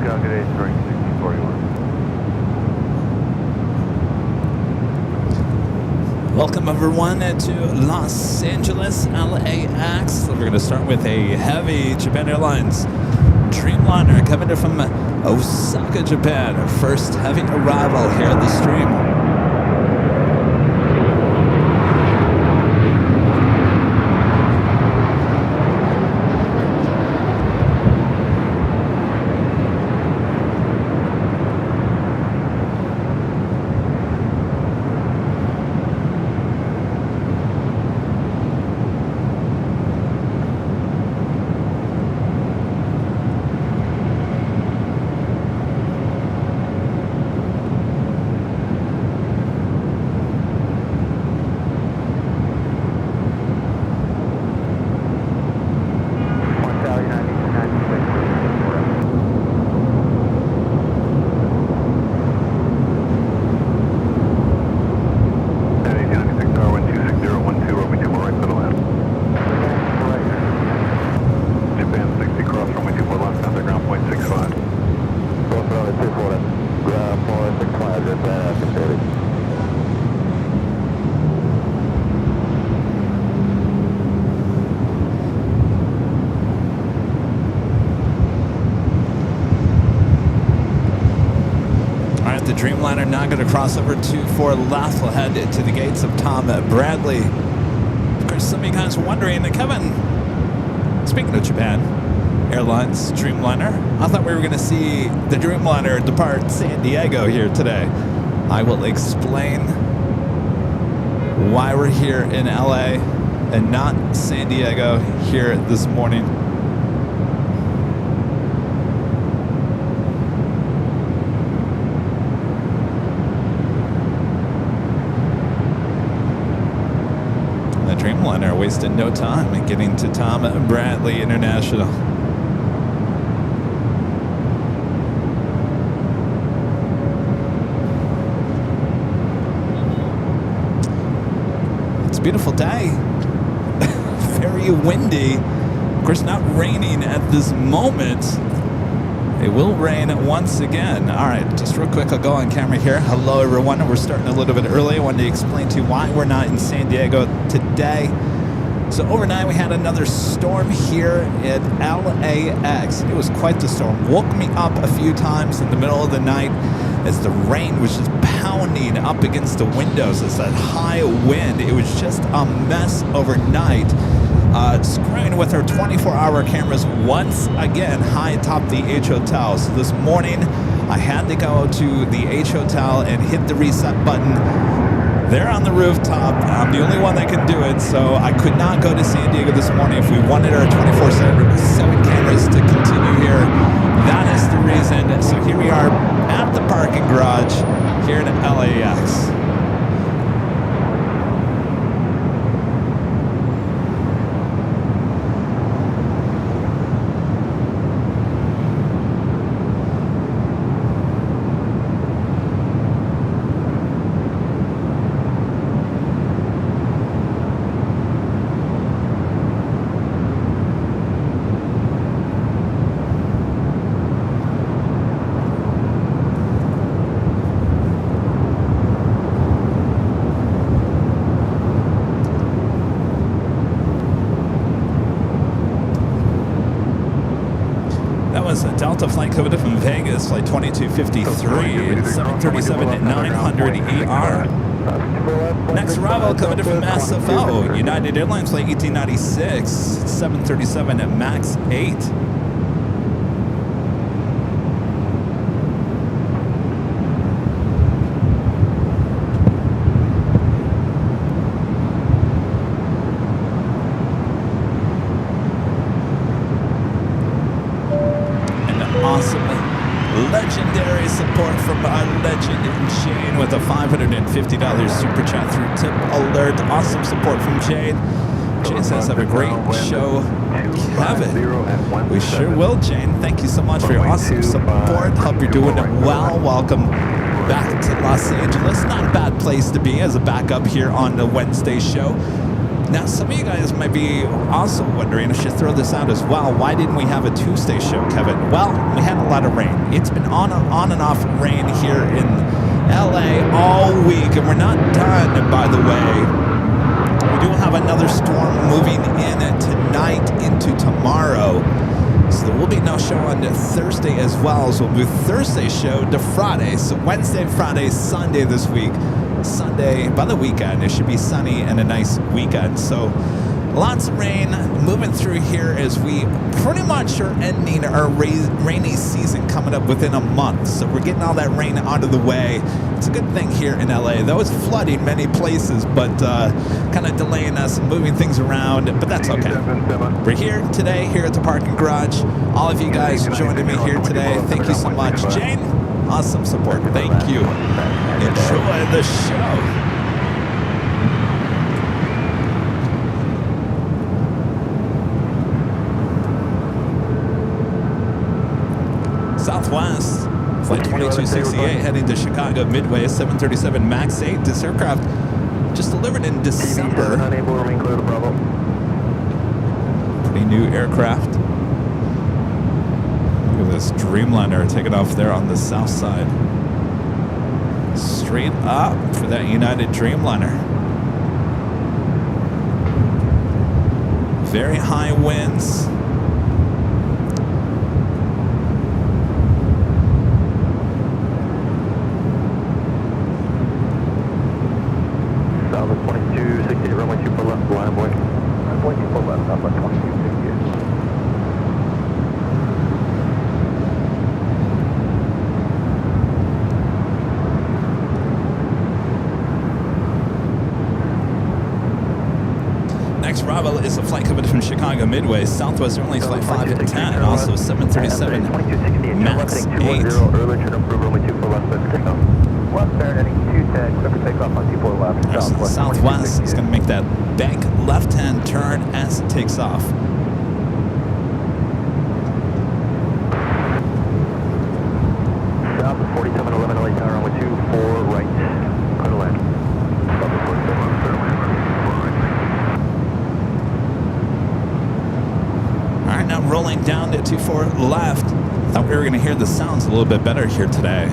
Calculate 1641. Welcome everyone to Los Angeles, LAX. We're going to start with a heavy Japan Airlines Dreamliner coming in from Osaka, Japan. Our first heavy arrival here at the stream. Dreamliner now going to cross over to for left. We'll head to the gates of Tom Bradley. Of course, some of you guys were wondering, Kevin, speaking of Japan Airlines Dreamliner, I thought we were going to see the Dreamliner depart San Diego here today. I will explain why we're here in LA and not San Diego here this morning. Dreamliner wasted no time in getting to Tom Bradley International. It's a beautiful day. Very windy. Of course, not raining at this moment. It will rain once again. All right, just real quick, I'll go on camera here. Hello, everyone. We're starting a little bit early. I wanted to explain to you why we're not in San Diego today. So overnight, we had another storm here at LAX. It was quite the storm. Woke me up a few times in the middle of the night as the rain was just pounding up against the windows. It's that high wind. It was just a mess overnight. Screwing with our 24-hour cameras once again high atop the H Hotel. So this morning I had to go to the H Hotel and hit the reset button. They're on the rooftop. I'm the only one that can do it, so I could not go to San Diego this morning. If we wanted our 24/7 cameras to continue here, that is the reason. So here we are at the parking garage here in LAX. Delta flight coming in from Vegas, flight 2253, 737-900ER. Next arrival coming in from SFO, United Airlines flight 1896, 737 at MAX 8. Legendary support from our legend Jane with a $550 super chat through Tip Alert. Awesome support from Jane. Jane says, have a great show, Kevin. We sure will, Jane. Thank you so much for your awesome support. Hope you're doing well. Welcome back to Los Angeles. Not a bad place to be as a backup here on the Wednesday show. Now, some of you guys might be also wondering, I should throw this out as well, why didn't we have a Tuesday show, Kevin? Well, we had a lot of rain. It's been on and off rain here in LA all week, and we're not done, by the way. We do have another storm moving in tonight into tomorrow. So there will be no show on Thursday as well. So we'll do Thursday show to Friday. So Wednesday, Friday, Sunday this week. Sunday, by the weekend, it should be sunny and a nice weekend. So lots of rain moving through here as we pretty much are ending our rainy season coming up within a month. So we're getting all that rain out of the way. It's a good thing here in LA. Though it's flooding many places, but kind of delaying us and moving things around, but that's okay. We're here today, here at the parking garage. All of you guys joining me here today, thank you so much. Jane, awesome support. Thank you. Enjoy the show. Southwest, flight 2268 heading to Chicago Midway, 737 MAX 8. This aircraft just delivered in December. Pretty new aircraft. Look at this Dreamliner taking off there on the south side. Straight up for that United Dreamliner. Very high winds. South 2260, runway 24 left, line boy. Runway 24 left, South 2260. Bravo is a flight coming from Chicago Midway. Southwest Airlines flight 5 and 10, and also 737 MAX 8. Early turn approval, runway 24 left, let's take off. Westbound heading 210, quick takeoff on 24 left. Southwest is going to make that bank left-hand turn as it takes off. South 4711 LA Tower, runway 24 right, clear to land. South 4711 clear to land. All right, now rolling down to 24 left. Thought we were going to hear the sounds a little bit better here today.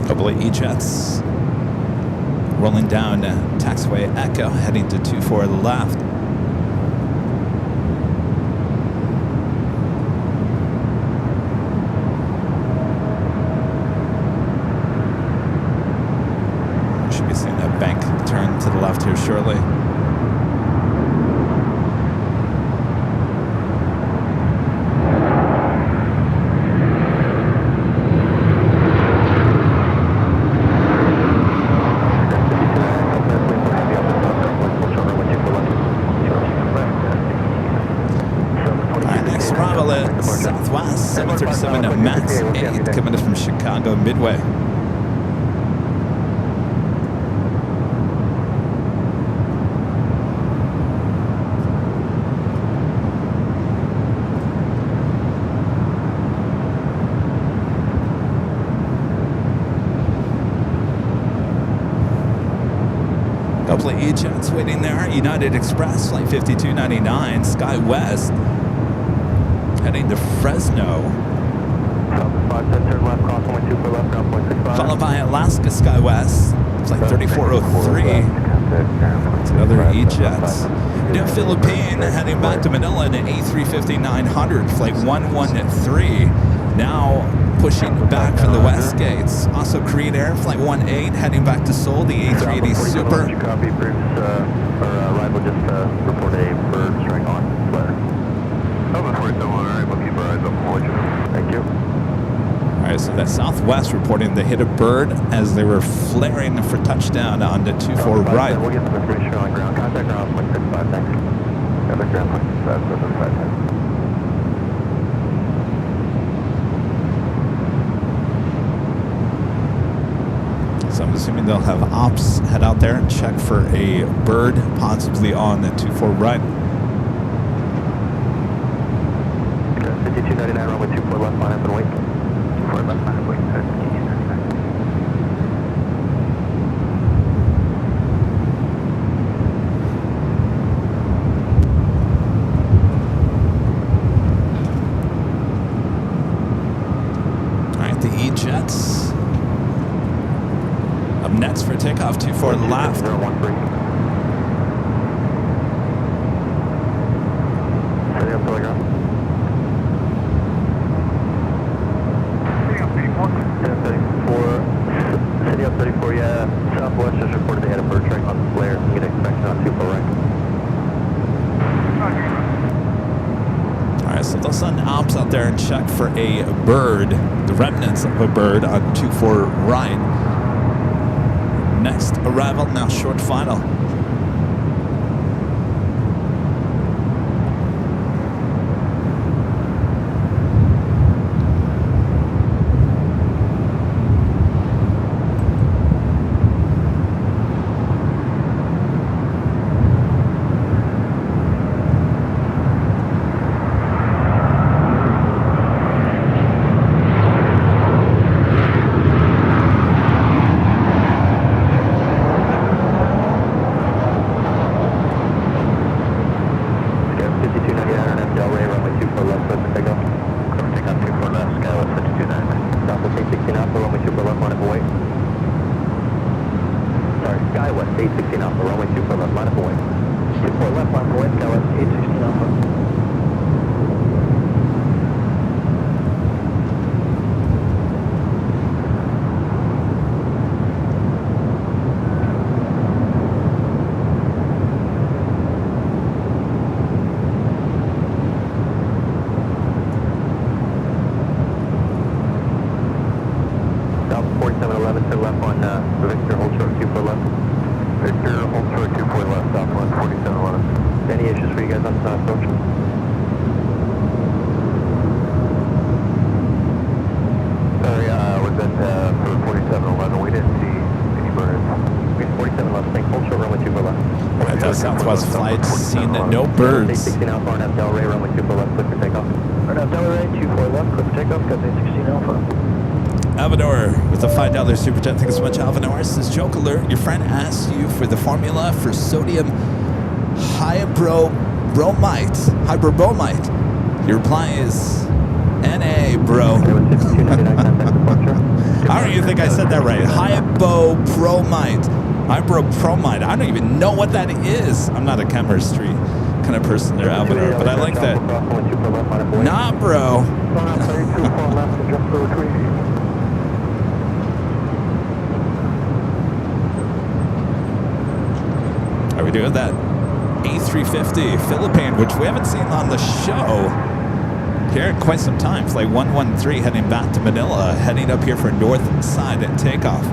Couple of E-jets. Rolling down taxiway Echo, heading to 24 left. Should be seeing that bank turn to the left here shortly. Southwest 737 MAX 8 coming in from Chicago Midway. Couple of E-jets waiting there. United Express flight 5299 SkyWest heading to Fresno. Followed by Alaska SkyWest, flight 3403. It's another E-Jets. New Philippine heading back to Manila in an A350-900, flight 113. Now pushing back from the West Gates. Also Korean Air, flight 18, heading back to Seoul, the A380 Super. Copy, Bruce, arrival, just report a bird strike on flare. Thank you. All right, so that Southwest reporting they hit a bird as they were flaring for touchdown on the 24 right. We'll get some information on ground. Contact ground 165, thanks. Contact ground 165, thanks. imagine they'll have ops head out there and check for a bird, possibly on the 24 right. 5299, runway 24 left, line up and wait. 24 left, line up, wait. 5299. E-Jets. Up next for takeoff, 24 left. 013. Setting up telegraph. Setting up 34, yeah. Southwest just reported they had a bird strike on the flare. You can expect not too far right. Alright, so they'll send ops out there and check for a bird, the remnants of a bird on 24 right. Next arrival, now short final. Southwest flight, seen no birds. 16 Alpha, RNF Del Rey, runway 24 left, clear for takeoff. RNF Del Rey, 24 left, clear for takeoff, got 16 Alpha. Alvanor with a $5 super chat. Thank you so much, Alvanor. Says, joke alert, your friend asked you for the formula for sodium hyperbromite. Your reply is NA, bro. I don't even think I said that right. Hypobromite. Hypobromite. I don't even know what that is. I'm not a chemistry kind of person there, Alvanor, but I like that. Nah, bro. Are we doing that A350 Philippine, which we haven't seen on the show here in quite some time? Flight 113 heading back to Manila, heading up here for north side at takeoff.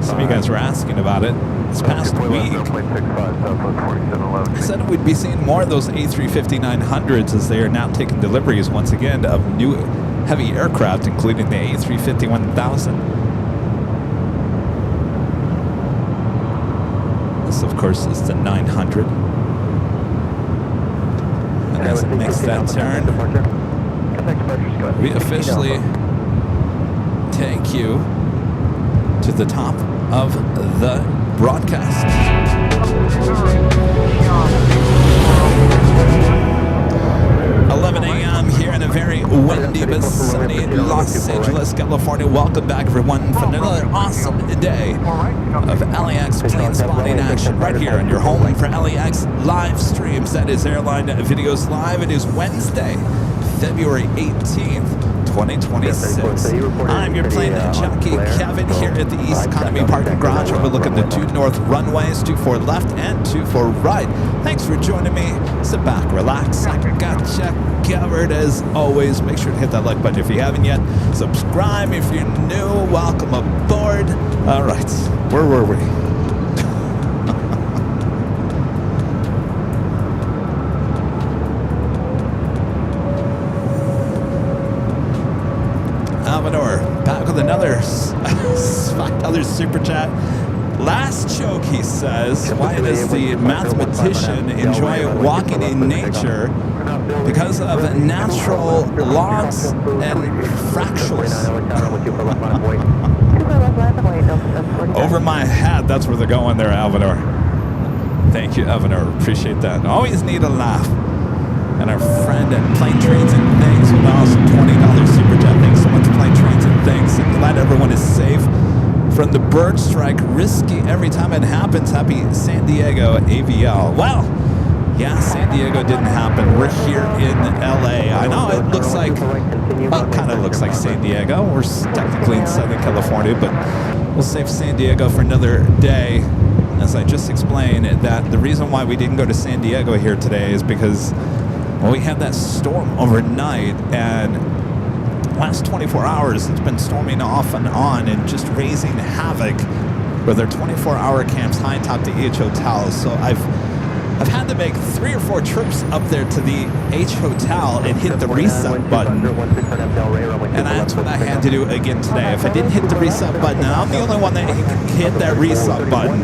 Some of you guys were asking about it this past week. I said we'd be seeing more of those A350-900s as they are now taking deliveries once again of new heavy aircraft, including the A350-1000. This, of course, is the 900. And as it makes that turn, we officially take you to the top of the broadcast. 11 a.m. here in a very windy but sunny Los Angeles, California. Welcome back, everyone, for another awesome day of LAX plane spotting action right here on your home for LAX live streams. That is Airline Videos Live. It is Wednesday, February 18th. 2026. I'm your plane jockey Kevin here at the East Economy Parking Garage overlooking the 2 north runways, 24 left and 24 right. Thanks for joining me. Sit back, relax. I got you covered as always. Make sure to hit that like button if you haven't yet. Subscribe if you're new. Welcome aboard. All right, where were we? super chat. Last joke, he says, why does the mathematician enjoy walking in nature? Because of natural laws and fractals. Over my head, that's where they're going there, Alvador. Thank you, Alvador. Appreciate that. Always need a laugh. And our friend at Plane Trains and Things with also $20 super chat. Thanks so much, Plane Trains and Things. I'm glad everyone is safe from the bird strike. Risky every time it happens. Happy San Diego AVL. Well, yeah, San Diego didn't happen. We're here in LA. I know it looks like, well, it kind of looks like San Diego. We're technically in Southern California, but we'll save San Diego for another day. As I just explained, that the reason why we didn't go to San Diego here today is because, well, we had that storm overnight, and last 24 hours it's been storming off and on and just raising havoc with our 24-hour camps high atop the H hotels. So I've had to make 3 or 4 trips up there to the H hotel and hit the reset button, and that's what I had to do again today. If I didn't hit the reset button, and I'm the only one that hit that reset button.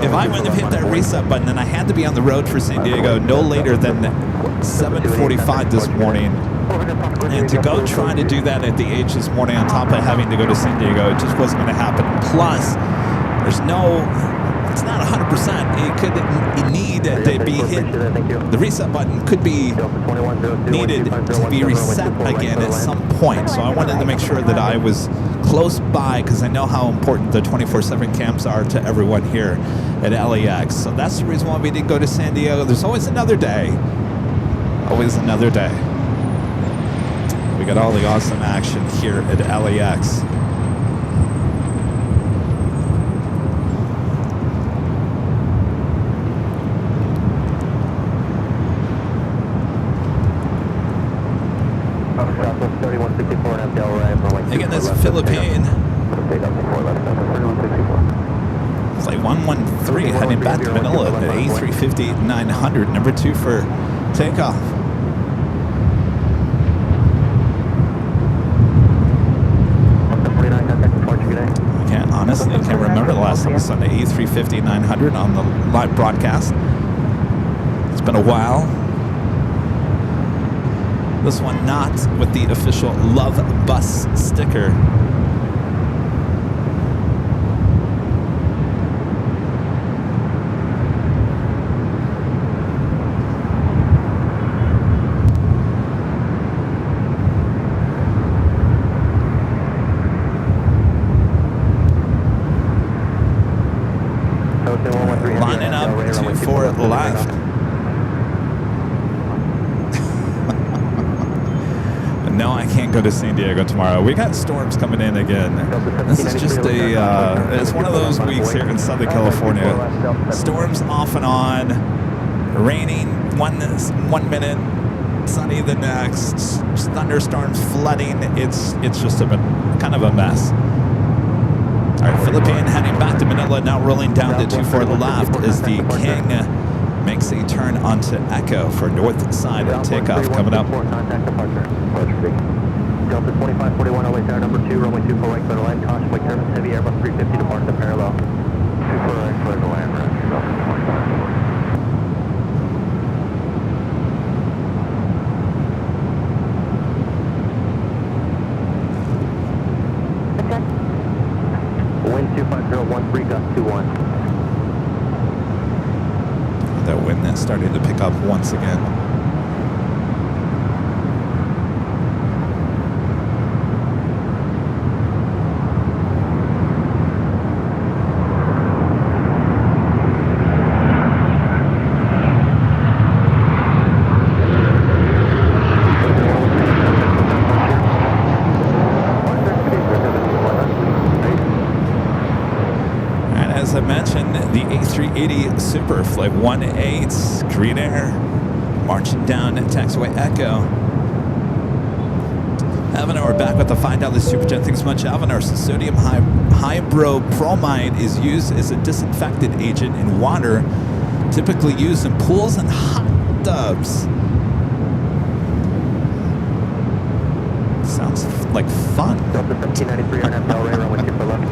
If I wouldn't have hit that reset button, then I had to be on the road for San Diego no later than 7:45 this morning. And to go try to do that at the H this morning on top of having to go to San Diego, it just wasn't going to happen. Plus, there's no, it's not 100%. It could need to be hit. The reset button could be needed to be reset again at some point. So I wanted to make sure that I was close by, because I know how important the 24/7 camps are to everyone here at LAX. So that's the reason why we didn't go to San Diego. There's always another day. Always another day. We got all the awesome action here at LAX. Again, that's Philippine. It's like 113 heading back to Manila at A350-900, number 2 for takeoff. Honestly, I can't remember the last time I saw the A350-900 on the live broadcast. It's been a while. This one not with the official Love Bus sticker. Lining up 2-4 left. No, I can't go to San Diego tomorrow. We got storms coming in again. This is just it's one of those weeks here in Southern California. Storms off and on, raining one minute, sunny the next, thunderstorms, flooding. It's just kind of a mess. All right, Philippine heading back to Manila, now rolling down to 2-4 left as the King makes a turn onto Echo for north side takeoff coming up. Delta 2541, always tower number 2, runway 24 right, clear to land, caution, wake service, heavy Airbus 350 departing the parallel. 24 right, clear to land, Delta 2541. Wind 25013, gust 21. That wind that's starting to pick up once again. As I mentioned, the A380 Super Flight 18, Green Air, marching down taxiway Echo. Avenor back with the $5 super chat. Thanks so much, Avenor. Sodium hydrobromide is used as a disinfectant agent in water, typically used in pools and hot tubs. Sounds like fun. Delta 1793 on FL, runway 24 left.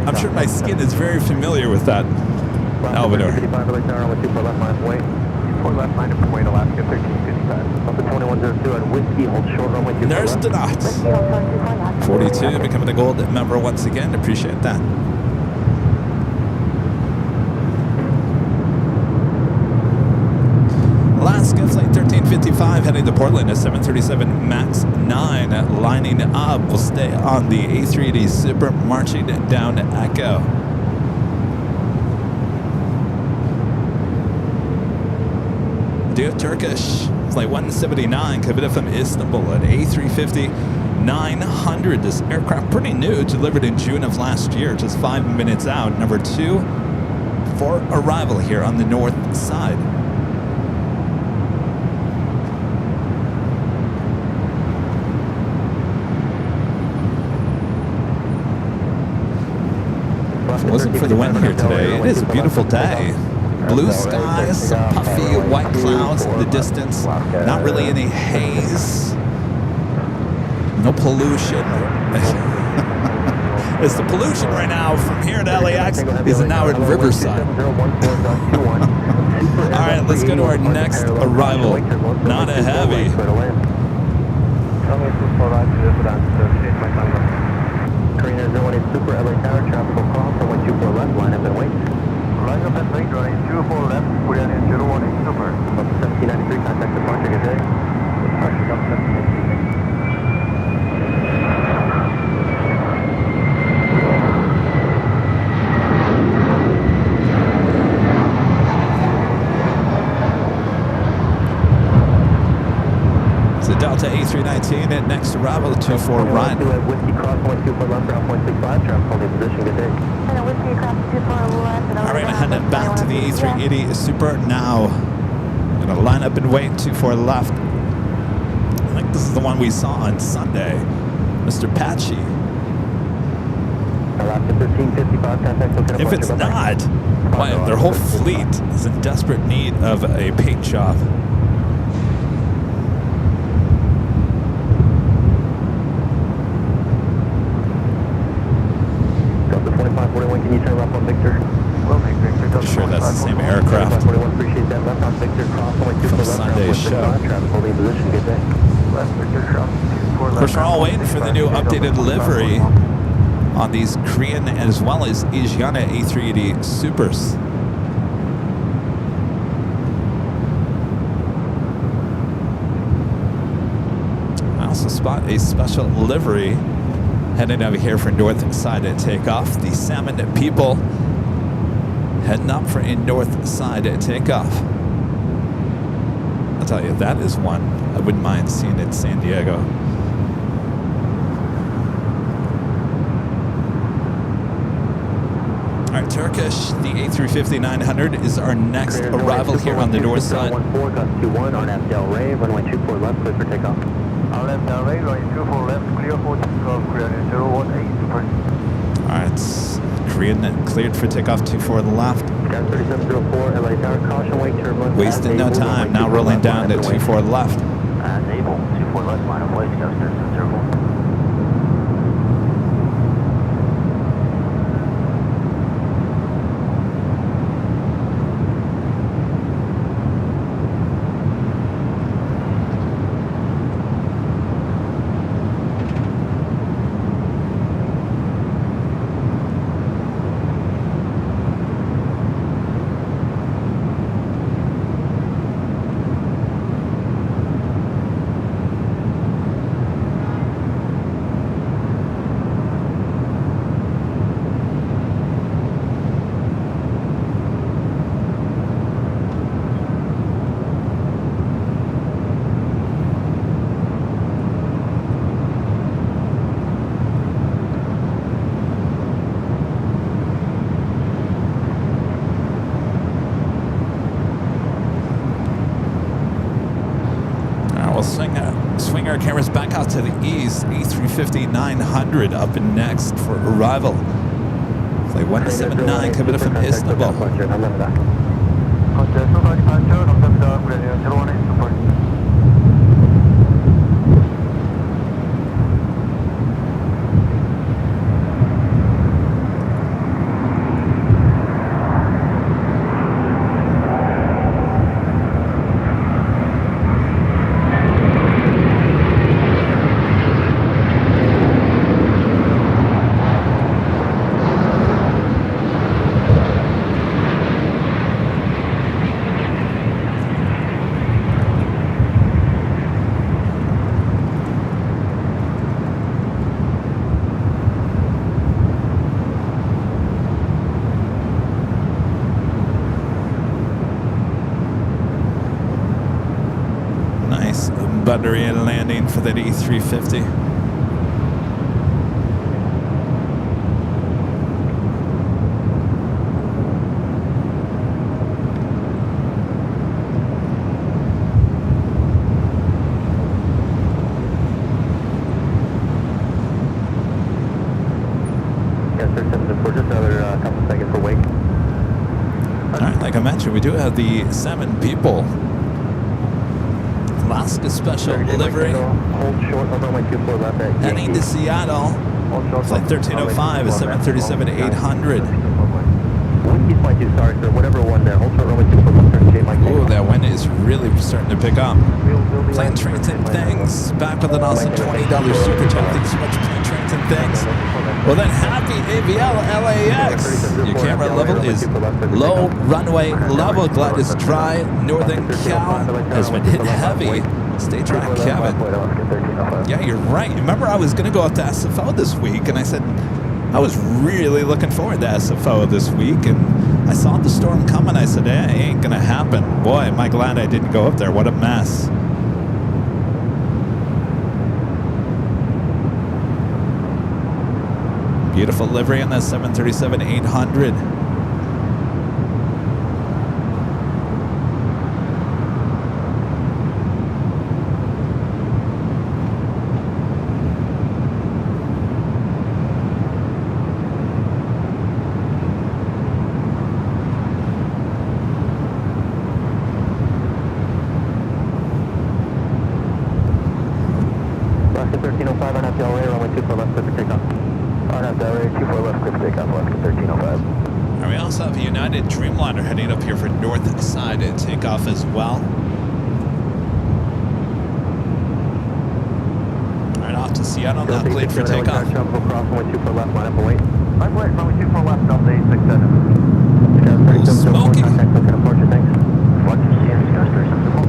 I'm sure my skin is very familiar with that elevator. 55 LAX runway 24 left line of way. 24 left line of Kuwait, Alaska 1355. Delta 2102 at Whiskey, hold short runway 24 There's left. the knots. 42 becoming a gold member once again. Appreciate that. Alaska flight 1355 heading to Portland at 737 MAX 9 lining up. We'll stay on the A380 Super marching down Echo. Dear Turkish flight 179 Kevin from Istanbul at A350 900. This aircraft pretty new, delivered in June of last year, just 5 minutes out. Number 2 for arrival here on the north side. Wasn't for the wind here today. It is a beautiful day. Blue skies, some puffy white clouds in the distance. Not really any haze. No pollution. It's the pollution right now from here to LAX is now at Riverside. All right, let's go to our next arrival. Not a heavy. Korean Air 018 Super LA Tower, traffic will cross, runway 24 left, line up and wait. Line up and wait, runway 24 left, Korean Air 018 Super. Up to 1793, contact departure, good day. Departure up 1793. Delta A319 at next arrival, 24 right. Whiskey cross, 24 left, ground 0.65, traffic holding position, good day. Whiskey cross, 24 left. All right, heading back to the A380 Super now. Gonna line up and wait, 24 left. I think this is the one we saw on Sunday, Mr. Patchy. Alaska 1355, contact. If it's not, well, their whole fleet is in desperate need of a paint job. Can you turn left on Victor? Pretty sure that's the same aircraft appreciate that. Left on Victor, cross from Sunday's show. Traffic holding position, good day. Left Victor, Of course, we're all waiting for the new updated livery on these Korean as well as Asiana A380 Supers. I also spot a special livery heading over here for north side at takeoff. The Salmon people heading up for a north side at takeoff. I'll tell you, that is one I wouldn't mind seeing in San Diego. All right, Turkish, the A350-900 is our next arrival here on the north side. 14, gust 21 on Del Rey, runway 24 left, clear for takeoff. On Del Rey, runway 24 left, clear for takeoff, Korean 018 Super. All right, Korean cleared for takeoff, 24 left. 3704, LA Tower, caution, wait, turbulence. Wasting no time, now rolling down to 24 left. As able, 24 left, line of way, Scout 3704. Swing our cameras back out to the east. A350-900 up and next for arrival. Flight 179 coming up from Istanbul. ruddery and landing for that A350. Like I mentioned, we do have the 7 people. Alaska Special Livery. Hold short over my 24 left at Heading to Seattle. Flight 1305 is 737-800. Windy's my 2 stars, sir. Whatever one there. Hold short over 24 left. Ooh, that wind is really starting to pick up. Plane Trains and Things. Back with an awesome $20 super chat. Thanks so much, Plane Trains and Things. Well then, happy AVL LAX. Your camera level is low, runway level. Glad it's dry. Northern Cal has been hit heavy. Stay dry, Kevin. Yeah, you're right. Remember, I was going to go up to SFO this week, and I said I was really looking forward to SFO this week, and I saw the storm coming. I said, it ain't going to happen. Boy, am I glad I didn't go up there. What a mess. Beautiful livery on that 737-800. Alaska 1305 on FL Ray, runway 24 left, clear for takeoff. On FL Ray, 24 left, clear for takeoff, Alaska 1305. And we also have a United Dreamliner heading up here for north side and takeoff as well. Right off to Seattle, now cleared for takeoff. Tropical cross, runway 24 left, line up and wait. I'm wait, runway 24 left, Delta 867. Smoky. Contact, looking approach, thanks. Watch the CN's Guster, simple.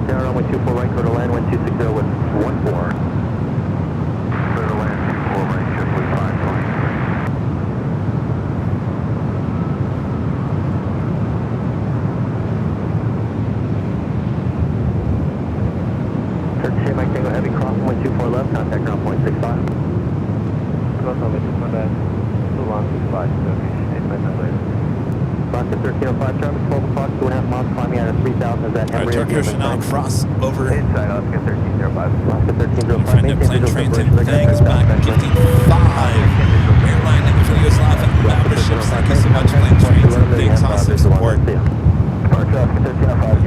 Runway 24 right, go to land, 1260 with 14. Go to land, 24 right, JetBlue 520. Turkish Mike Tango Heavy, cross 24 left, contact ground point 65. Cross over 2 left, too long, 65, Turkish, 8 minutes later. Alaska 1305 traffic, 12 o'clock, 2.5 miles, climbing out of 3,000 is at Emirates. Turkish now cross over. Inside, Alaska 1305. Alaska 1305. Friend of Plane Trains and Things back gifting 5 Airline for the Yugoslavian memberships. Thank you so much, Plane Trains and Things. Awesome support.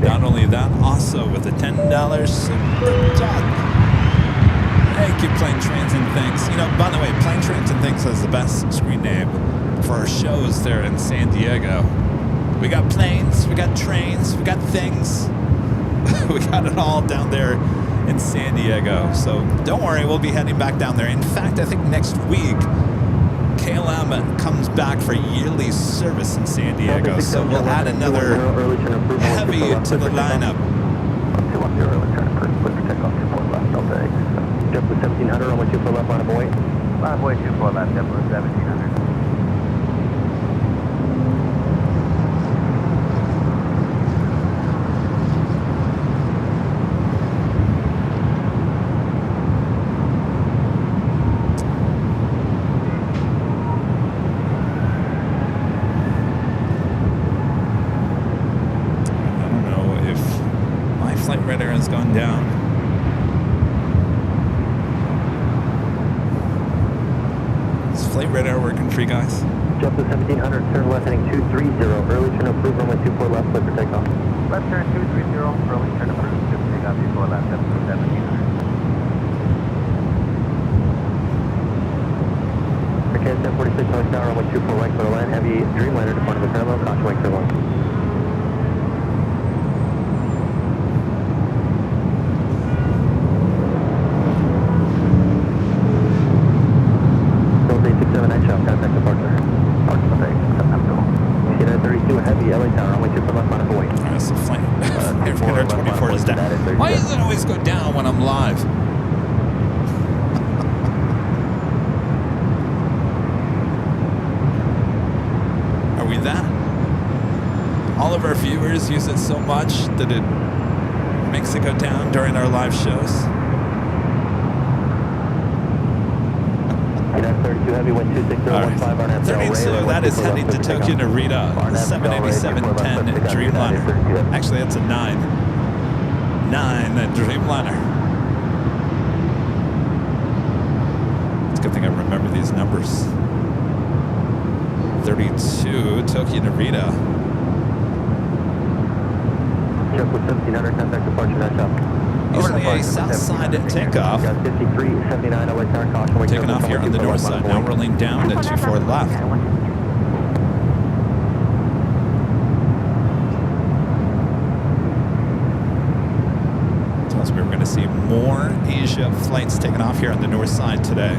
Not only that, also with a $10 super chat. Thank you, Plane Trains and Things. You know, by the way, Plane Trains and Things has the best screen name for our shows there in San Diego. We got planes, we got trains, we got things. We got it all down there in San Diego. So don't worry, we'll be heading back down there. In fact, I think next week, KLM comes back for yearly service in San Diego. So we'll add another heavy to the lineup. JetBlue 1700, runway 24 left, line of wait. Line of wait, 24 left, JetBlue 1700. Has gone down. Is flight radar working for you guys? JetBlue 1700, turn left heading 230, early turn approved, runway 24 left, clear for takeoff. Left turn 230, early turn approved, clear for takeoff, 24 left, JetBlue 1700. American 1046, horsepower, runway 24 right, clear to land, heavy Dreamliner departing the parallel, caution wake clear long. Contact departure. United 32 heavy, LA Tower, only 2 for left, line of wait. That's the flight. Air 24 is down. Why does it always go down when I'm live? of our viewers use it so much that it makes it go down during our live shows. United 32 Heavy, wind 26015 on FL 32, that is heading to Tokyo Narita, 787-10 Dreamliner. Actually, that's a 9 Dreamliner. It's a good thing I remember these numbers. 32, Tokyo Narita. Check with 1700, contact departure, nice up. Usually a south side takeoff. Got 5379 LA tower, caution. Taking off here on the north side, now rolling down to 24 left. Tells me we're going to see more Asia flights taking off here on the north side today.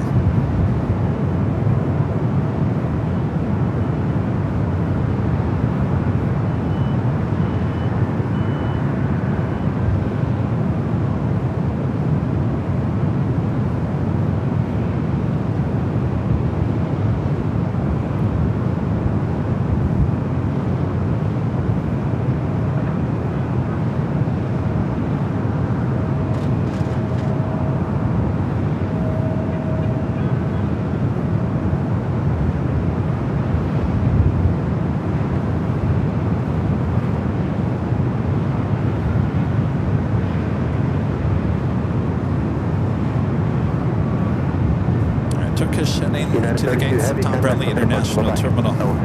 To the gates of Tom Bradley International Terminal. Alright,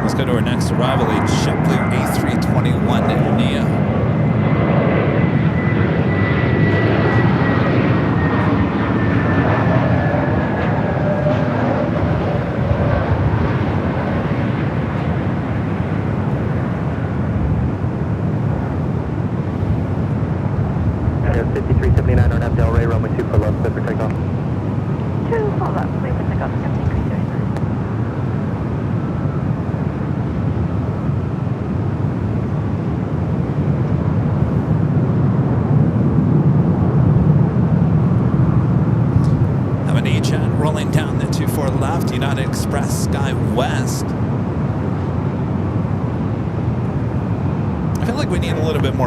let's go to our next arrival, a JetBlue A321 Neo.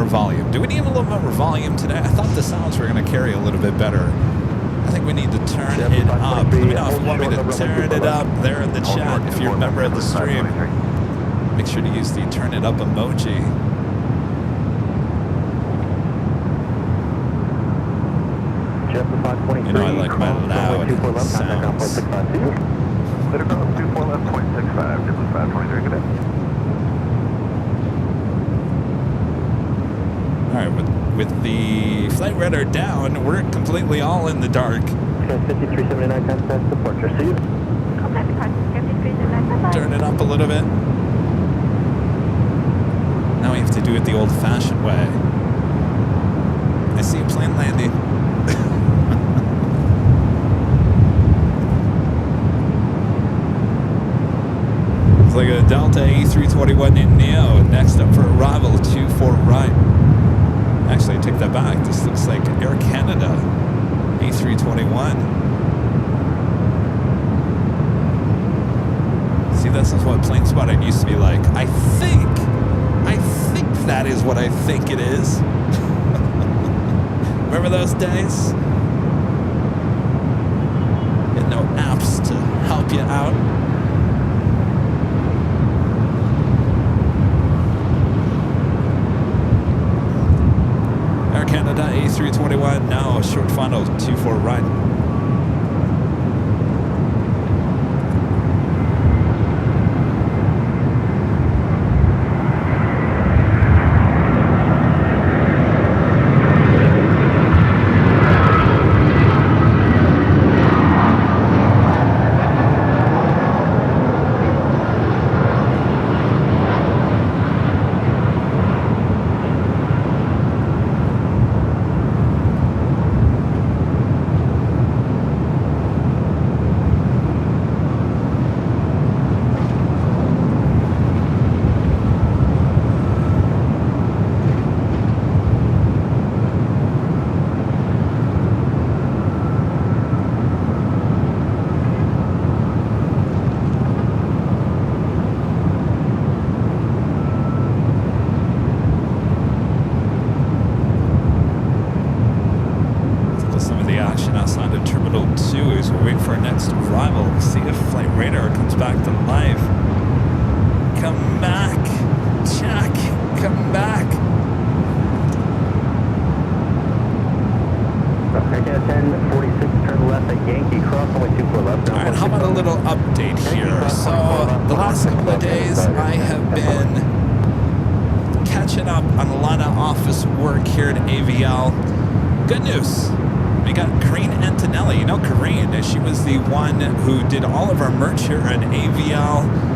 Volume. Do we need a little more volume today? I thought the sounds were going to carry a little bit better. I think we need to turn it up. Let me know if you want me to turn it up there in the chat. If you're a member of the stream, make sure to use the turn it up emoji. You know I like my loud sounds. Let it go, 24 left, 0.65, JetBlue 523, good day. Alright, with the flight radar down, we're completely all in the dark. 5379, contact departure. See you. Contact departure, 5379. Turn it up a little bit. Now we have to do it the old-fashioned way. I see a plane landing. It's like a Delta A321 Neo. Next up for arrival, 24 right. Actually, I take that back. This looks like Air Canada A321. See, this is what plane spotting used to be like. I think that is what I think it is. Remember those days? You had no apps to help you out. Air Canada A321, now short funnel, 24 right. right here. So the last couple of days I have been catching up on a lot of office work here at AVL. Good news. We got Karine Antonelli. You know Karine, she was the one who did all of our merch here at AVL.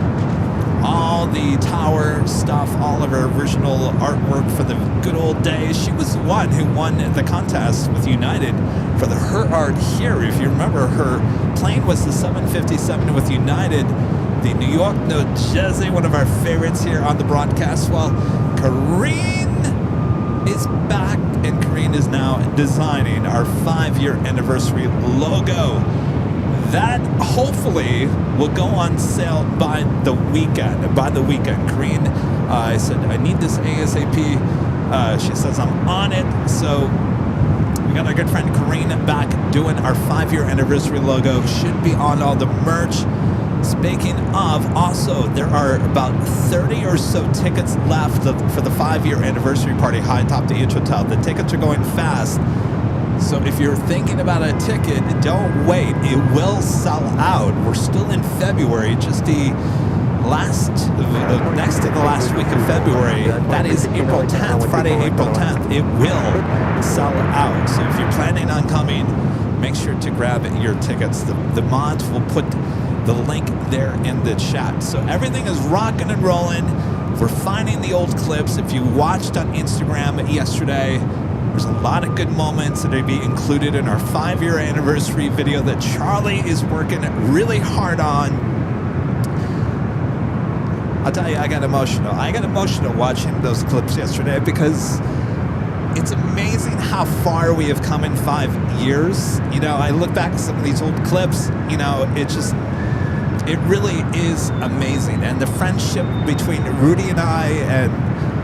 All the tower stuff, all of our original artwork for the good old days. She was the one who won the contest with United for her art here. If you remember, her plane was the 757 with United, the New York, New Jersey, one of our favorites here on the broadcast. Well, Karine is back, and Karine is now designing our 5-year anniversary logo. That hopefully will go on sale by the weekend. Karine, I said, I need this ASAP. She says, I'm on it. So we got our good friend Karine back doing our 5-year anniversary logo. Should be on all the merch. Speaking of, also, there are about 30 or so tickets left for the 5-year anniversary party, high top the H Hotel. The tickets are going fast. So if you're thinking about a ticket, don't wait. It will sell out. We're still in February, just the next to the last week of February. That is April 10th, Friday, April 10th. It will sell out. So if you're planning on coming, make sure to grab your tickets. The mods will put the link there in the chat. So everything is rocking and rolling. We're finding the old clips. If you watched on Instagram yesterday, there's a lot of good moments that will be included in our 5-year anniversary video that Charlie is working really hard on. I'll tell you, I got emotional. I got emotional watching those clips yesterday because it's amazing how far we have come in 5 years. You know, I look back at some of these old clips, you know, it really is amazing. And the friendship between Rudy and I and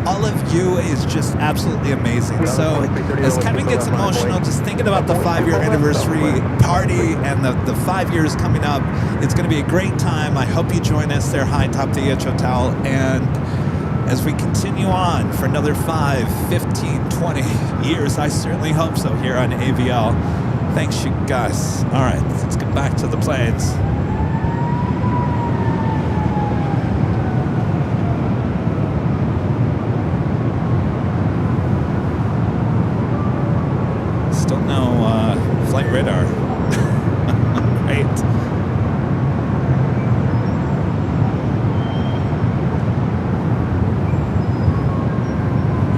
all of you is just absolutely amazing. So as Kevin gets emotional, just thinking about the 5-year anniversary party and the 5 years coming up, it's going to be a great time. I hope you join us there, high top the H Hotel. And as we continue on for another 5, 15, 20 years, I certainly hope so here on AVL. Thanks, you guys. All right, let's get back to the planes. Still no flight radar. Great.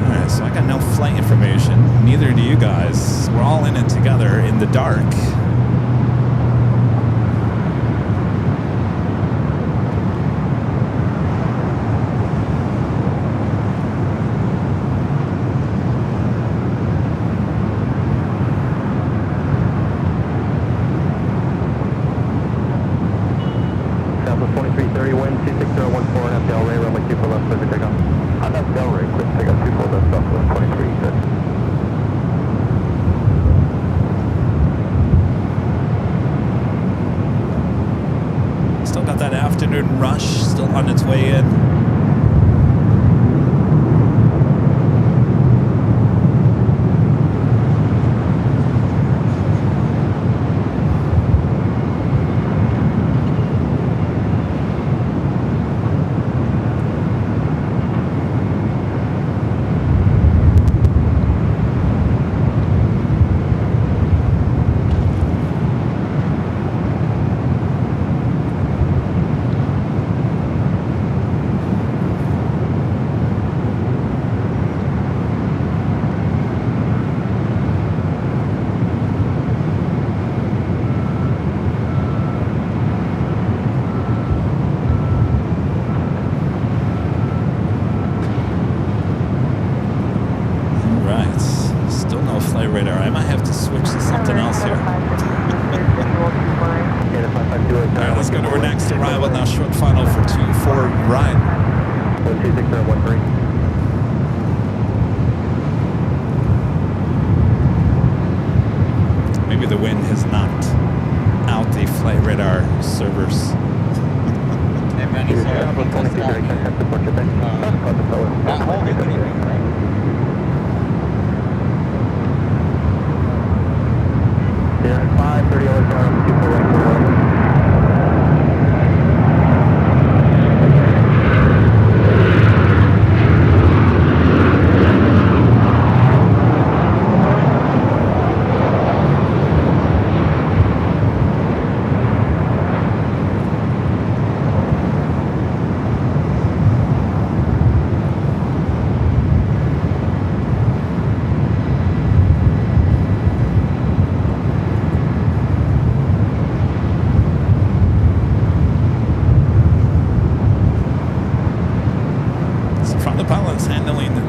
Alright, so I got no flight information. Neither do you guys. We're all in it together in the dark. Rush still on its way in.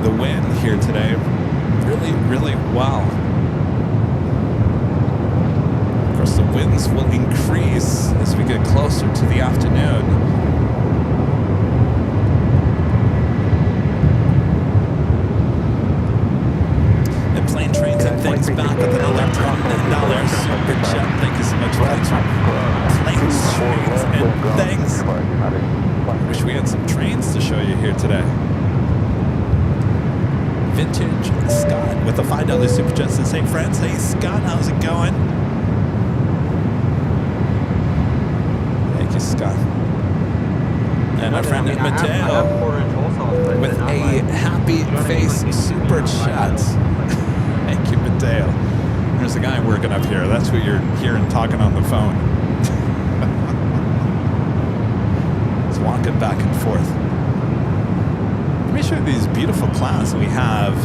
the wind here today really, really well. Of course, the winds will increase as we get closer to the afternoon. And Plane Trains and Things back with another $10 super chat. Thank you so much, Planes Trains and Things. Wish we had some trains to show you here today. Vintage Scott with a $5 super chat to St. France. Hey Scott, how's it going? Thank you, Scott. And our friend Mateo with a happy face super chat. Thank you, Mateo. There's a guy working up here. That's who you're hearing talking on the phone. He's walking back and forth. Let me show you these beautiful clouds we have.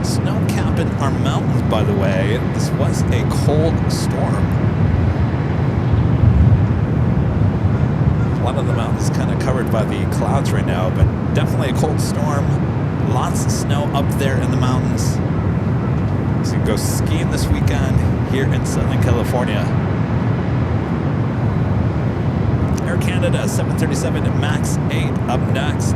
Snow capping our mountains, by the way. This was a cold storm. A lot of the mountains kind of covered by the clouds right now, but definitely a cold storm. Lots of snow up there in the mountains. So you can go skiing this weekend here in Southern California. Air Canada 737 MAX 8 up next.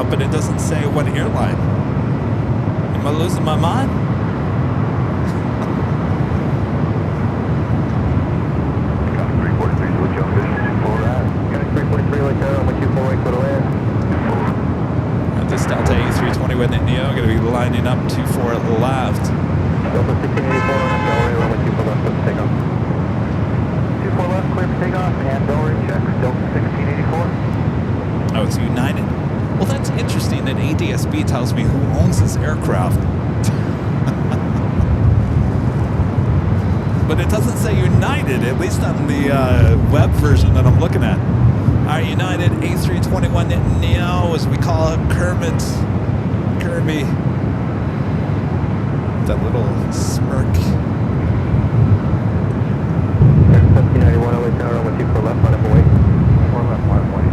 But it doesn't say what airline. Am I losing my mind? Got 343 to adjust this for that. Got 343 like that on the 248 for the land. At this Delta A320 with Indio, going to be lining up 24 left. Delta 1684 on Delray, runway 24 left, let's take off. 24 left, clear for takeoff, and Delray check, Delta 1684. Oh, it's United. Well, that's interesting that ADSB tells me who owns this aircraft. But it doesn't say United, at least on the web version that I'm looking at. Our United A321 Neo, as we call it, Kirby. That little smirk. 1791 LA Tower, runway 24 left, line up away. 4 left, line up away.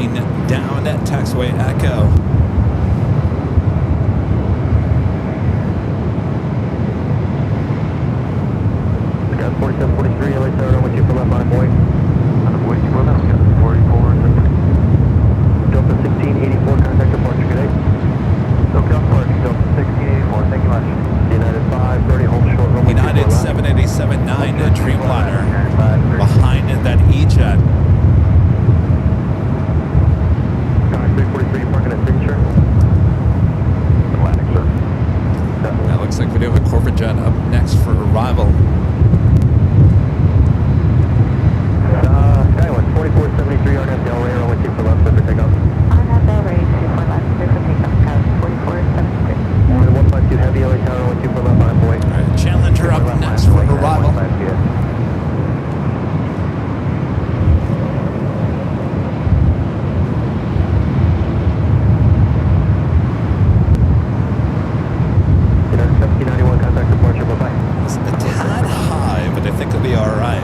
touching down at taxiway Echo. Got 4743, LA Tower, runway 24 left, on boy. On the boy, 24 left, got 44. Delta 1684, contact departure, good day. SoCal Park, Delta 1684, thank you much. United 530, hold short, runway United 7879 Dreamliner behind that E-Jet. Car 343, parking at signature. Atlantic, sir. That looks like we do have a corporate jet up next for arrival. Skywest 4473, RNF Del Rey, runway 24 left, clear for takeoff. RNF Del Rey, 24 left, clear for takeoff, Skywards 4473. 152 heavy, LA Tower, runway 24 left, on boy. All right, Challenger up next for arrival. United 1791, contact departure, bye-bye. It's a tad high, but I think it'll be all right.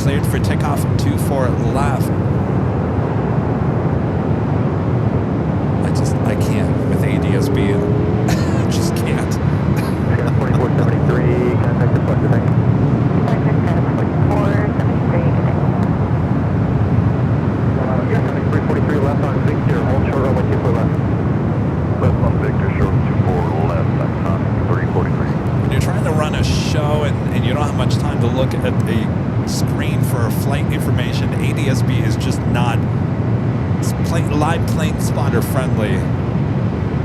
Cleared for takeoff 24 left. I can't with ADSB. I just can't. 4473, contact departure, thank you. 4473. Yeah, coming 343 left on Victor, hold short runway 24 left. Left on Victor, short 24 left, that's on 343. When you're trying to run a show and you don't have much time to look at a screen for flight information, ADSB is just not live plane spotter friendly,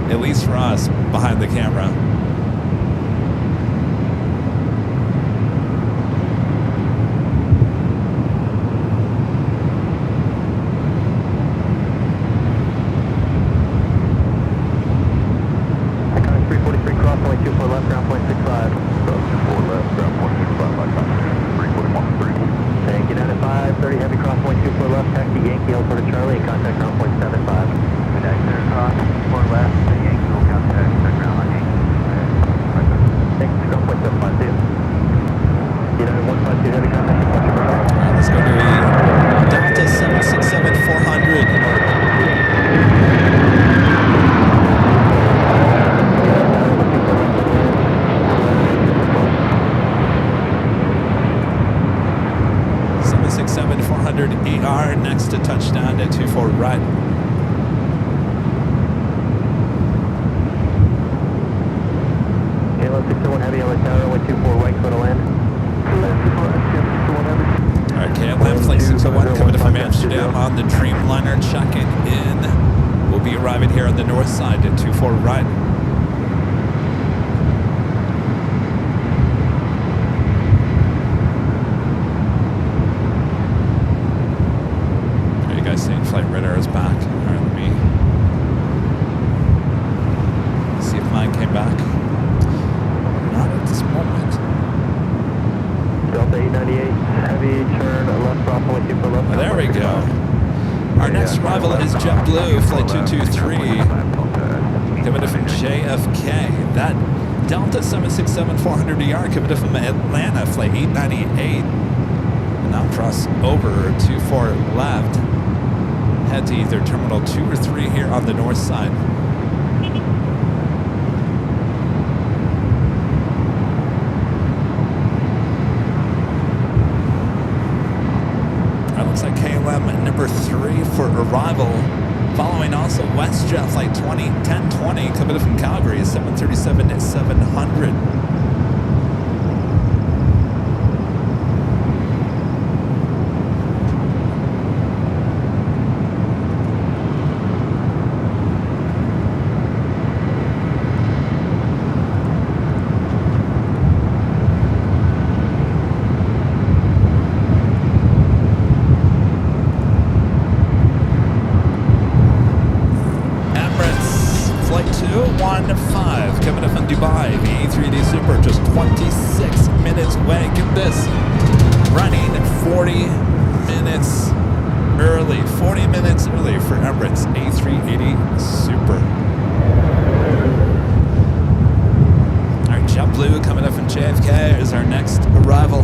at least for us behind the camera. Iconic 343 cross, only 24 left, ground point 65. 24 left, ground point 65, iconic 341. Thank you, United 530, heavy cross, point 24 left, taxi Yankee, hold for Charlie, and contact ground point 75. United clear cross, 4 left, Yankee, will contact ground on Yankee. Thanks, ground point 75, see you. United 152, heavy contact departure. All right, let's go to a Delta 767-400. ER next to touchdown at 24 right. KLM 601 heavy, LA Tower, 124 right, clear to land. All right, KLM Flight 601 coming from Amsterdam on the Dreamliner, checking in. We'll be arriving here on the north side at 24 right. Flight radar is back. All right, let me see if mine came back. Not at this moment. Delta 898, heavy, turn left, cross, only 24 left. There we go. Our next arrival is JetBlue, Flight 223, coming from JFK. That Delta 767-400ER coming from Atlanta, Flight 898. And now cross over 24 left. Head to either Terminal 2 or 3 here on the north side. That looks like KLM number 3 for arrival. Following also WestJet flight 1020 coming in from Calgary, 737-700. Coming up from Dubai, the A380 Super, just 26 minutes away. Get this, running 40 minutes early. 40 minutes early for Emirates A380 Super. Our JetBlue coming up from JFK is our next arrival.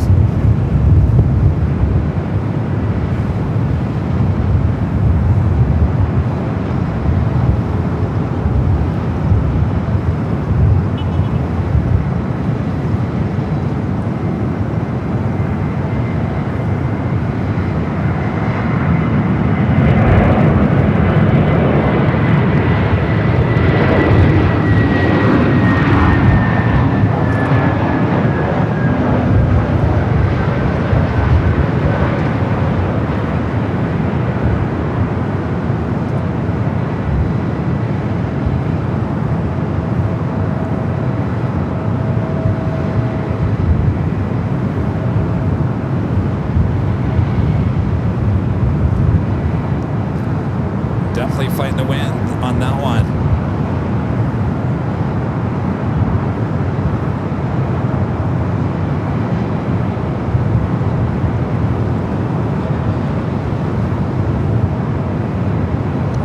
Definitely fighting the wind on that one.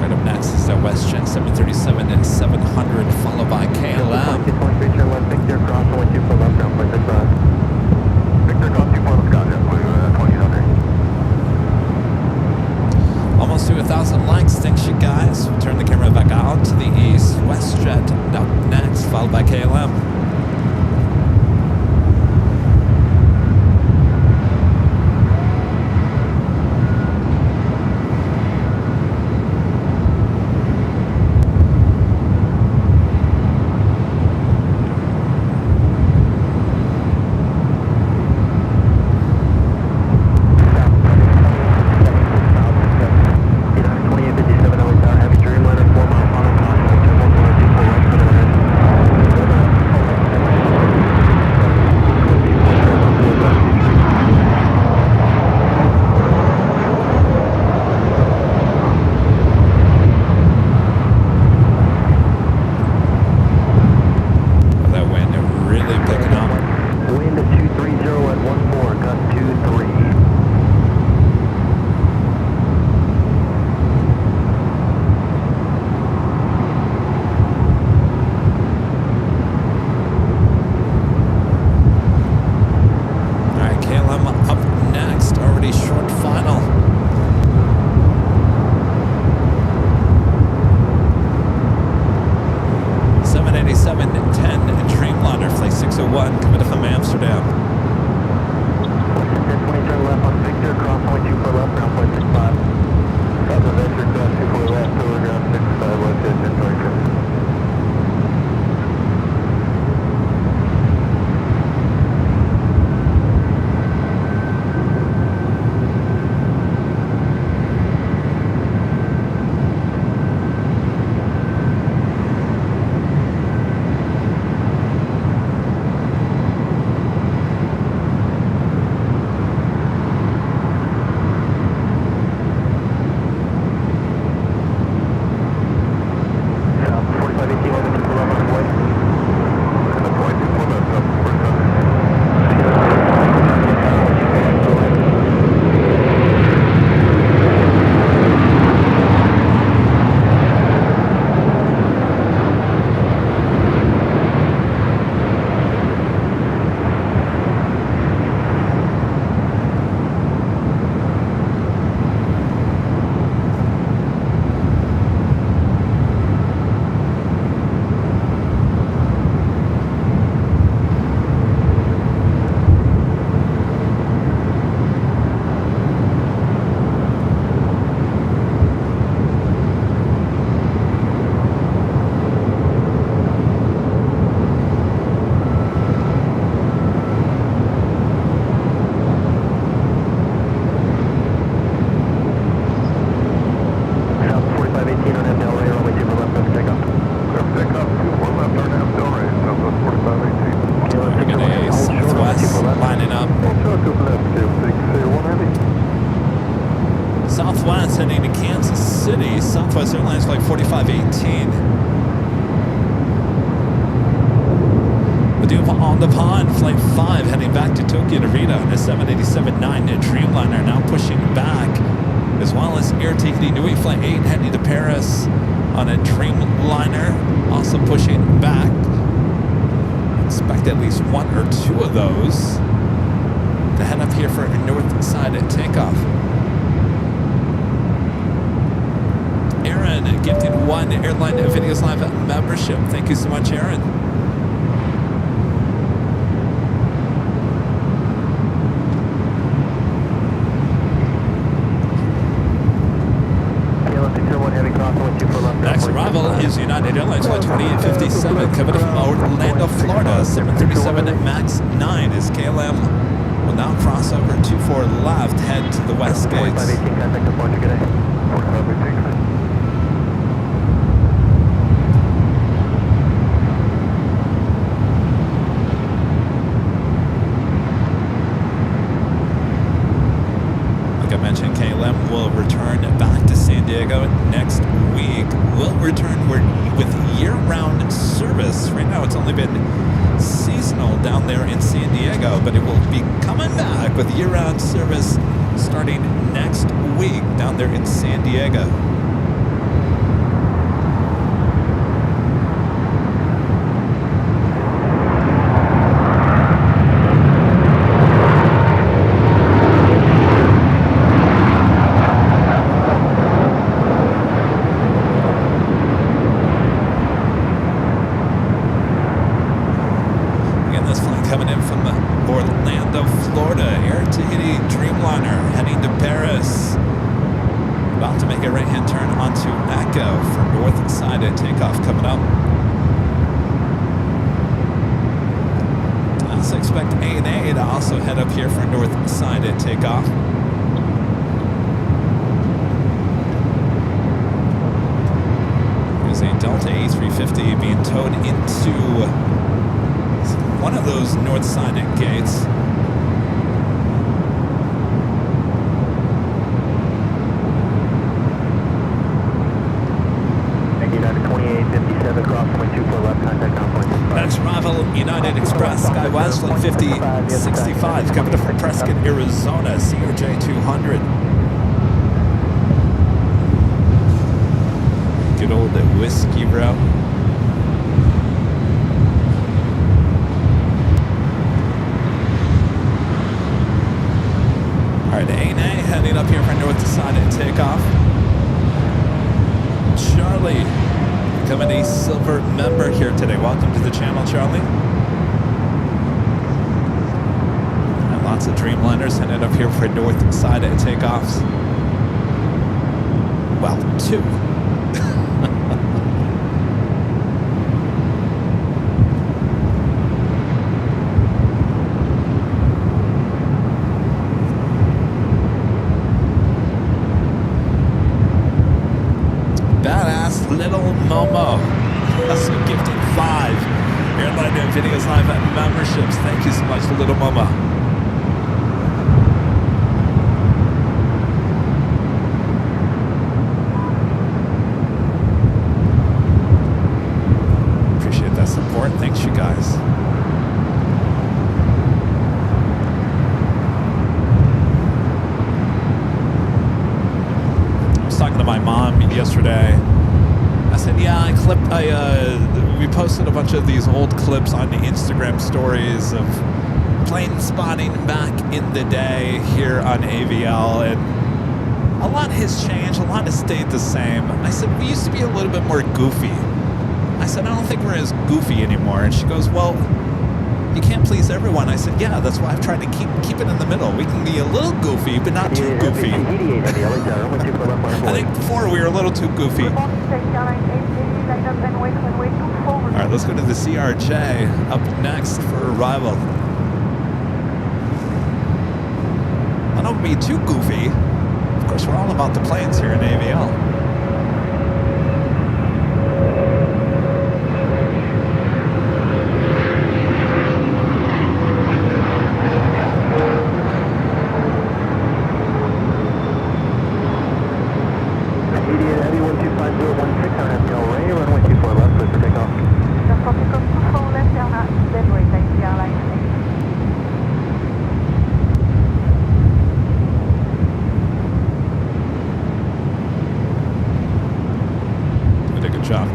Right up next is the WestJet 737-700, followed by KLM. Victor cross 12 left, ground point 65. Victor cross 24 left, got JetBlue 2000. Almost to 1,000 likes. Thanks, you guys. We'll turn the camera back out to the east. WestJet up next, followed by KLM. 5:18. Maduva on the pond, flight 5 heading back to Tokyo Narita on a 787-9 Dreamliner now pushing back, as well as Air Tahiti Nui flight 8 heading to Paris on a Dreamliner, also pushing back. Expect at least one or two of those to head up here for a north side takeoff. Aaron gifted one Airline Videos Live membership. Thank you so much, Aaron. Next arrival is United Airlines Flight 2857 coming from Orlando, Florida. 737 MAX 9 is KLM. Will now cross over 24 left, head to the west gates. Like I mentioned, KLM will return back to San Diego next week. We'll return with year-round service. Right now it's only been seasonal down there in San Diego, but it will be coming back with year-round service starting next week down there in San Diego. Coming in from Orlando, Florida, Air Tahiti Dreamliner heading to Paris. About to make a right-hand turn onto Echo for north side takeoff coming up. I also expect ANA to also head up here for north side takeoff. There's a Delta A350 being towed into one of those north side gates. United 2857, cross 24 left, contact on point. Next arrival, United Express, SkyWest Flight 5065, coming from Prescott, Arizona, CRJ 200. Good old whiskey, bro. Alright, ANA heading up here for north side takeoff. Charlie, becoming a silver member here today. Welcome to the channel, Charlie. And lots of Dreamliners headed up here for north side takeoffs. Well, two. Little Momo, also gifted 5 Airline Videos Live memberships. Thank you so much, Little Momo. Appreciate that support. Thanks, you guys. I was talking to my mom yesterday. I said, yeah, we posted a bunch of these old clips on the Instagram stories of plane spotting back in the day here on AVL, and a lot has changed, a lot has stayed the same. I said, we used to be a little bit more goofy. I said, I don't think we're as goofy anymore. And she goes, well, you can't please everyone. I said, yeah, that's why I've tried to keep it in the middle. We can be a little goofy, but not too goofy. I think before we were a little too goofy. All right, let's go to the CRJ up next for arrival. I don't be too goofy. Of course, we're all about the planes here in AVL. Heavy 125.016 on FPL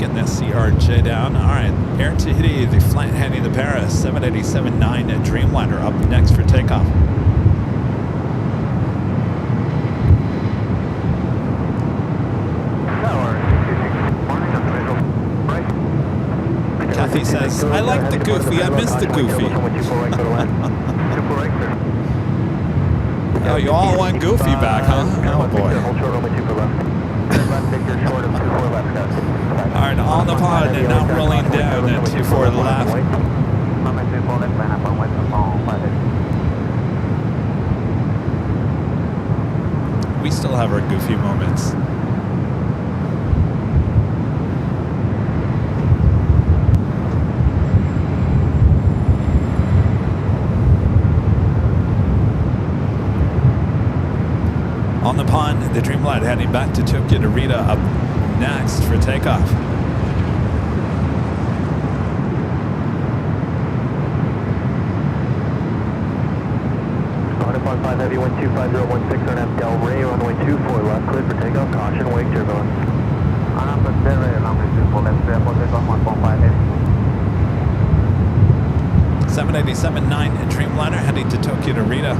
getting that CRJ down. All right, Air Tahiti, the flight heading to Paris, 787-9 Dreamliner up next for takeoff. Kathy says, I like the Goofy, I miss the Goofy. Oh, you all want Goofy back, huh? Oh boy. Alright, on the pond and now rolling down at 24 left. We still have our Goofy moments. On the pond, the Dreamliner heading back to Tokyo Narita up next for takeoff. On 5 Heavy 125.016 on F Del Rey, runway 24 left, cleared for takeoff, caution, wake turbulence. On F Del Rey, runway 24 left, cleared for takeoff, 1.5 Heavy. 787-9 Dreamliner heading to Tokyo Narita.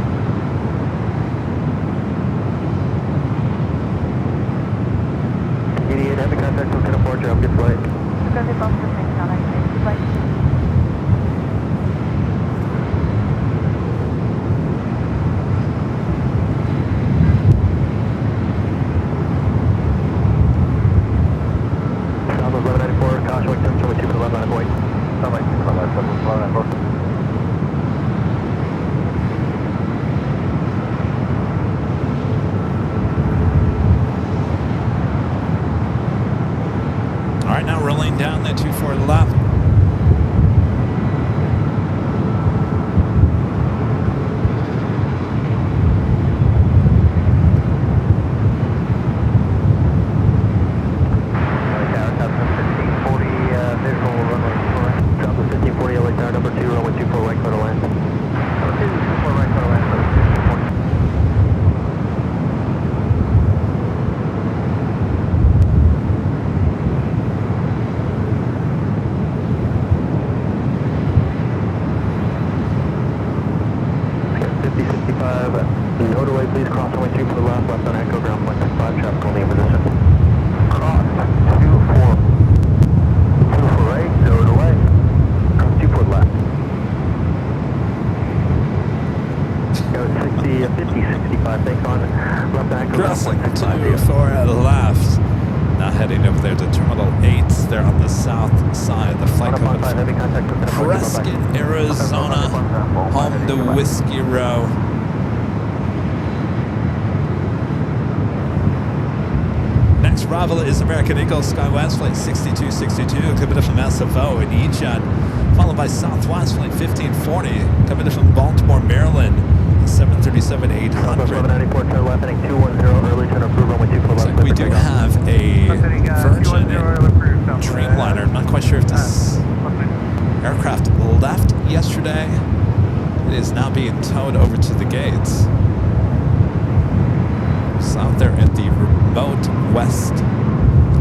Heavy contact with Singapore, have a good flight. Southwest 1194, caution, wake temperature, 2 for the left, on a point. Southwest 2 for the left, 1194. All right, now rolling down the 24 left. Crossing 24 left. Now heading over there to Terminal 8. They're on the south side. The flight coming from Prescott, Arizona, home to Whiskey Row. Next arrival is American Eagle SkyWest Flight 6262 coming from SFO in Egypt, followed by Southwest Flight 1540 coming from Baltimore, Maryland. 737-800. Looks like we do have a Virgin Dreamliner. I'm not quite sure if this aircraft left yesterday. It is now being towed over to the gates. It's out there at the remote west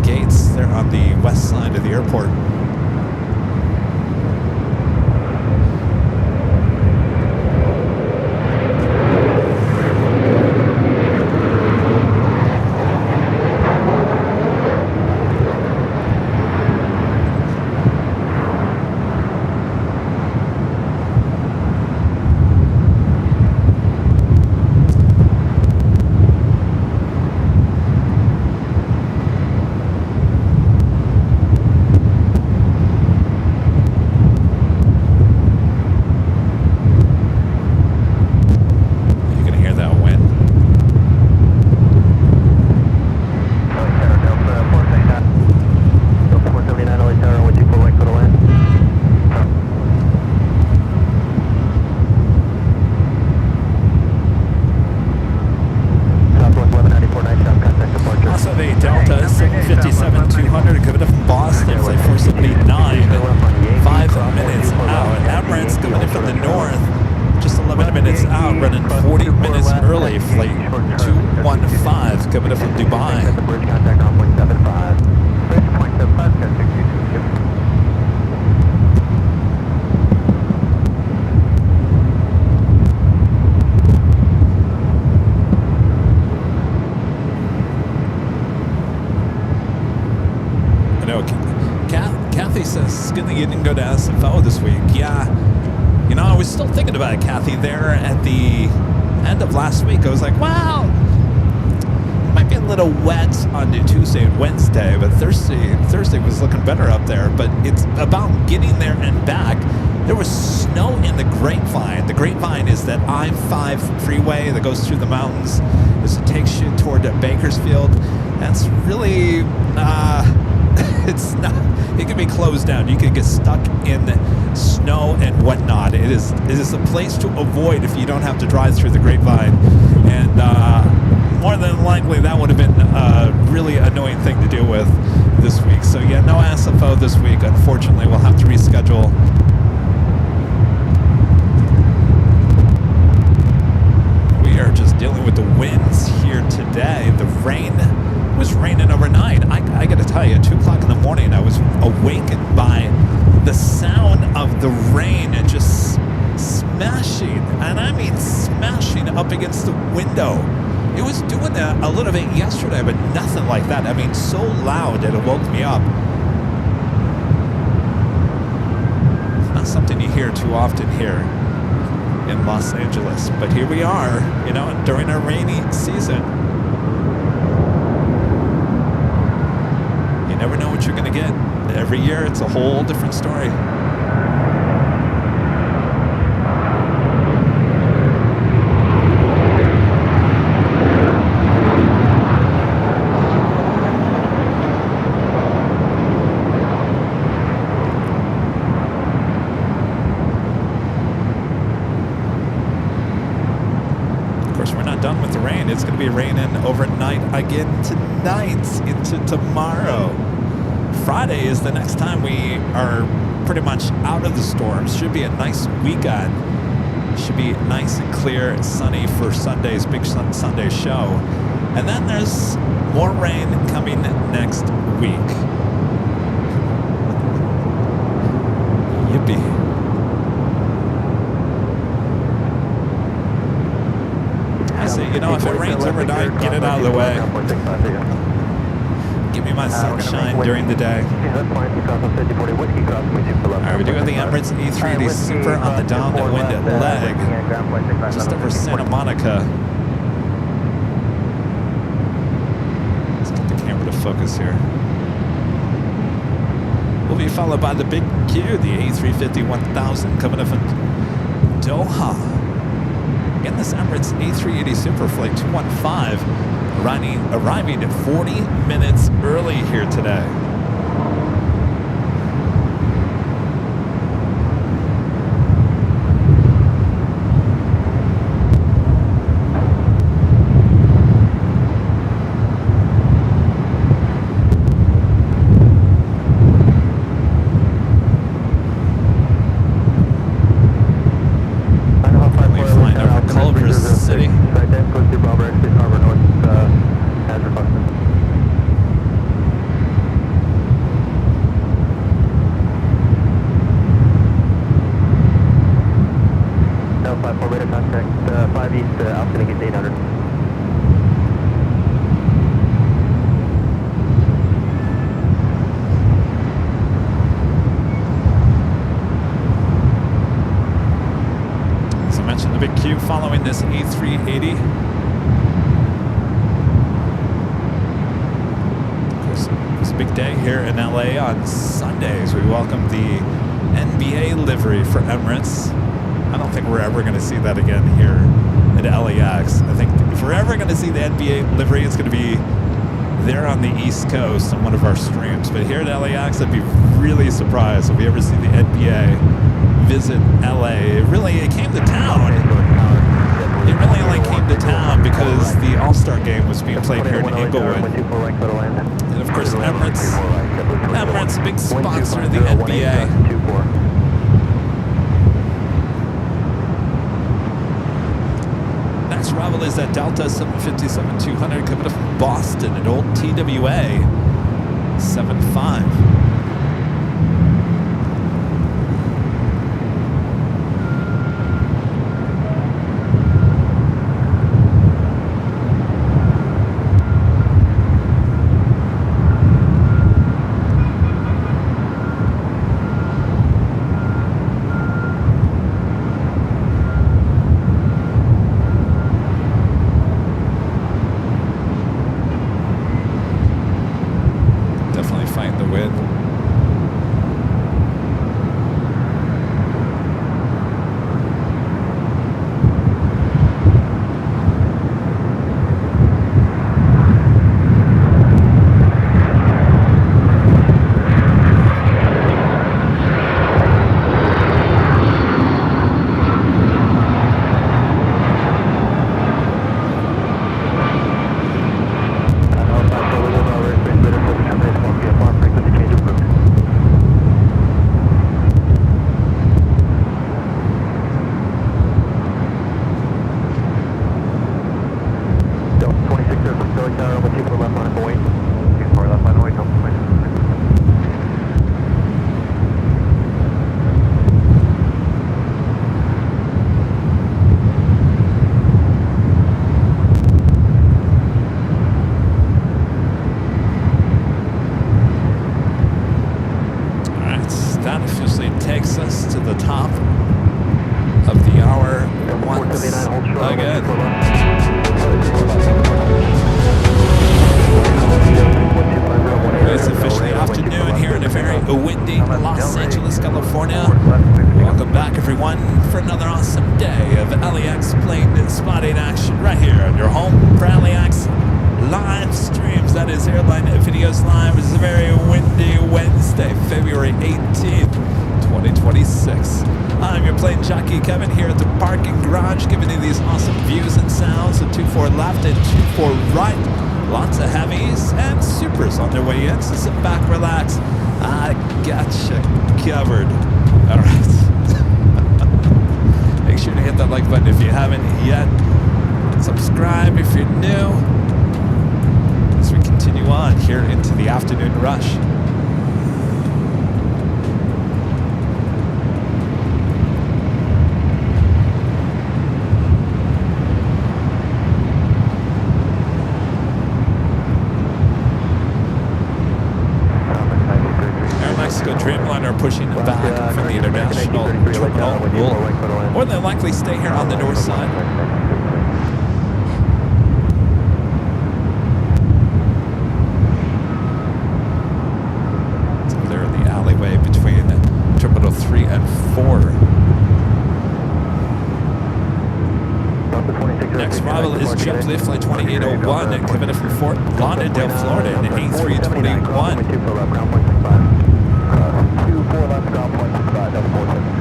gates. They're on the west side of the airport. Coming up from Dubai. the flashback 62. I know Kathy says it's good that you didn't go to SFO this week. Yeah, you know, I was still thinking about it, Kathy, there at the end of last week. I was like, wow, it might be a little wet on Tuesday and Wednesday, but Thursday was looking better up there. But it's about getting there and back. There was snow in the Grapevine. The Grapevine is that I-5 freeway that goes through the mountains as it takes you toward Bakersfield. That's really, it's not, it can be closed down. You can get stuck in snow and whatnot. It is a place to avoid if you don't have to drive through the Grapevine. And more than likely, that would have been a really annoying thing to deal with this week. So yeah, no SFO this week. Unfortunately, we'll have to reschedule. We are just dealing with the winds here today. The rain was raining overnight. I got to tell you, at 2 o'clock in the morning, I was awakened by the sound of the rain and just smashing, and I mean smashing up against the window. It was doing that a little bit yesterday, but nothing like that. I mean, so loud that it woke me up. It's not something you hear too often here in Los Angeles, but here we are, you know, during our rainy season. You never know what you're going to get. Every year, it's a whole different story. Of course, we're not done with the rain. It's going to be raining overnight again tonight into tomorrow. Friday is the next time we are pretty much out of the storms. Should be a nice weekend. Should be nice and clear and sunny for Sunday's big Sunday show. And then there's more rain coming next week. Yippee. I say, you know, if it rains overnight, get it out of the way. Give me my sunshine during the day. Alright, we do have the Emirates A380 Super on the downwind leg, just over Santa Monica. Let's get the camera to focus here. We'll be followed by the Big Q, the A350 1000, coming up from Doha. Again, this Emirates A380 Super Flight 215. Arriving at 40 minutes early here today. We're flying over Culver City. Following this A380. Of course, it's a big day here in LA on Sundays. We welcome the NBA livery for Emirates. I don't think we're ever going to see that again here at LAX. I think if we're ever going to see the NBA livery, it's going to be there on the East Coast on one of our streams. But here at LAX, I'd be really surprised if we ever see the NBA visit LA. It came to town. It really only came to town because the All-Star game was being played here in Inglewood. And of course, Emirates, big sponsor of the NBA. Next arrival is that Delta 757-200 coming up from Boston at old TWA. 7875. Los Angeles, California. Welcome back, everyone, for another awesome day of LAX plane spotting action right here on your home for LAX live streams. That is Airline Videos Live. It's a very windy Wednesday, February 18th, 2026. I'm your plane jockey Kevin here at the parking garage, giving you these awesome views and sounds of 24 left and 24 right. Lots of heavies and supers on their way in, so sit back, relax. I gotcha covered. All right. Make sure to hit that like button if you haven't yet. Subscribe if you're new. As we continue on here into the afternoon rush. Dreamliner pushing back from the international terminal will more than likely stay here on the north side. So clear the alleyway between Terminal 3 and 4. Next arrival is JetBlue Flight 2801 at Kevin from Fort Lauderdale, Florida, in A321. 24 left, ground point 65, that's 47.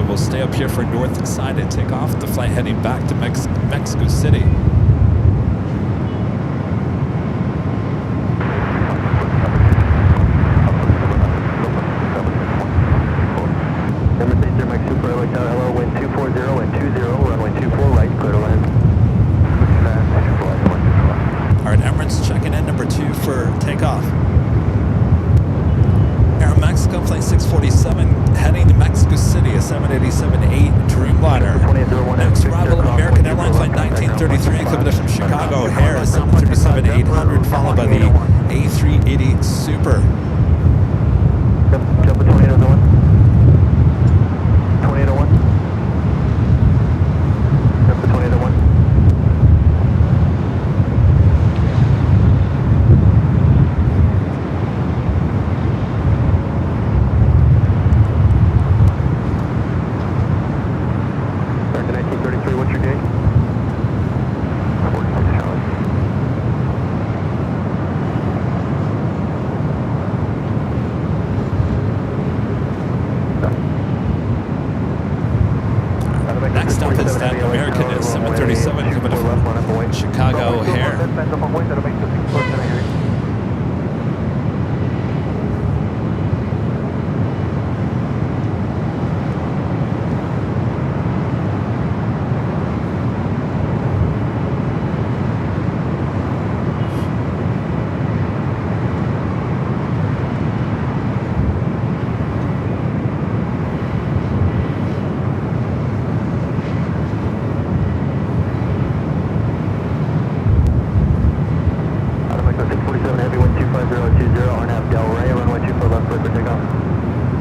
We'll stay up here for north side and take off the flight heading back to Mexico City. Emirates A380 Super Airways Tower, hello, wind 240 and 20, runway 24 right, clear to land. All right, Emirates checking in number 2 for takeoff. Mexico flight 647 heading to Mexico City, a 787-8 Dreamliner. Next arrival, American Airlines flight 1933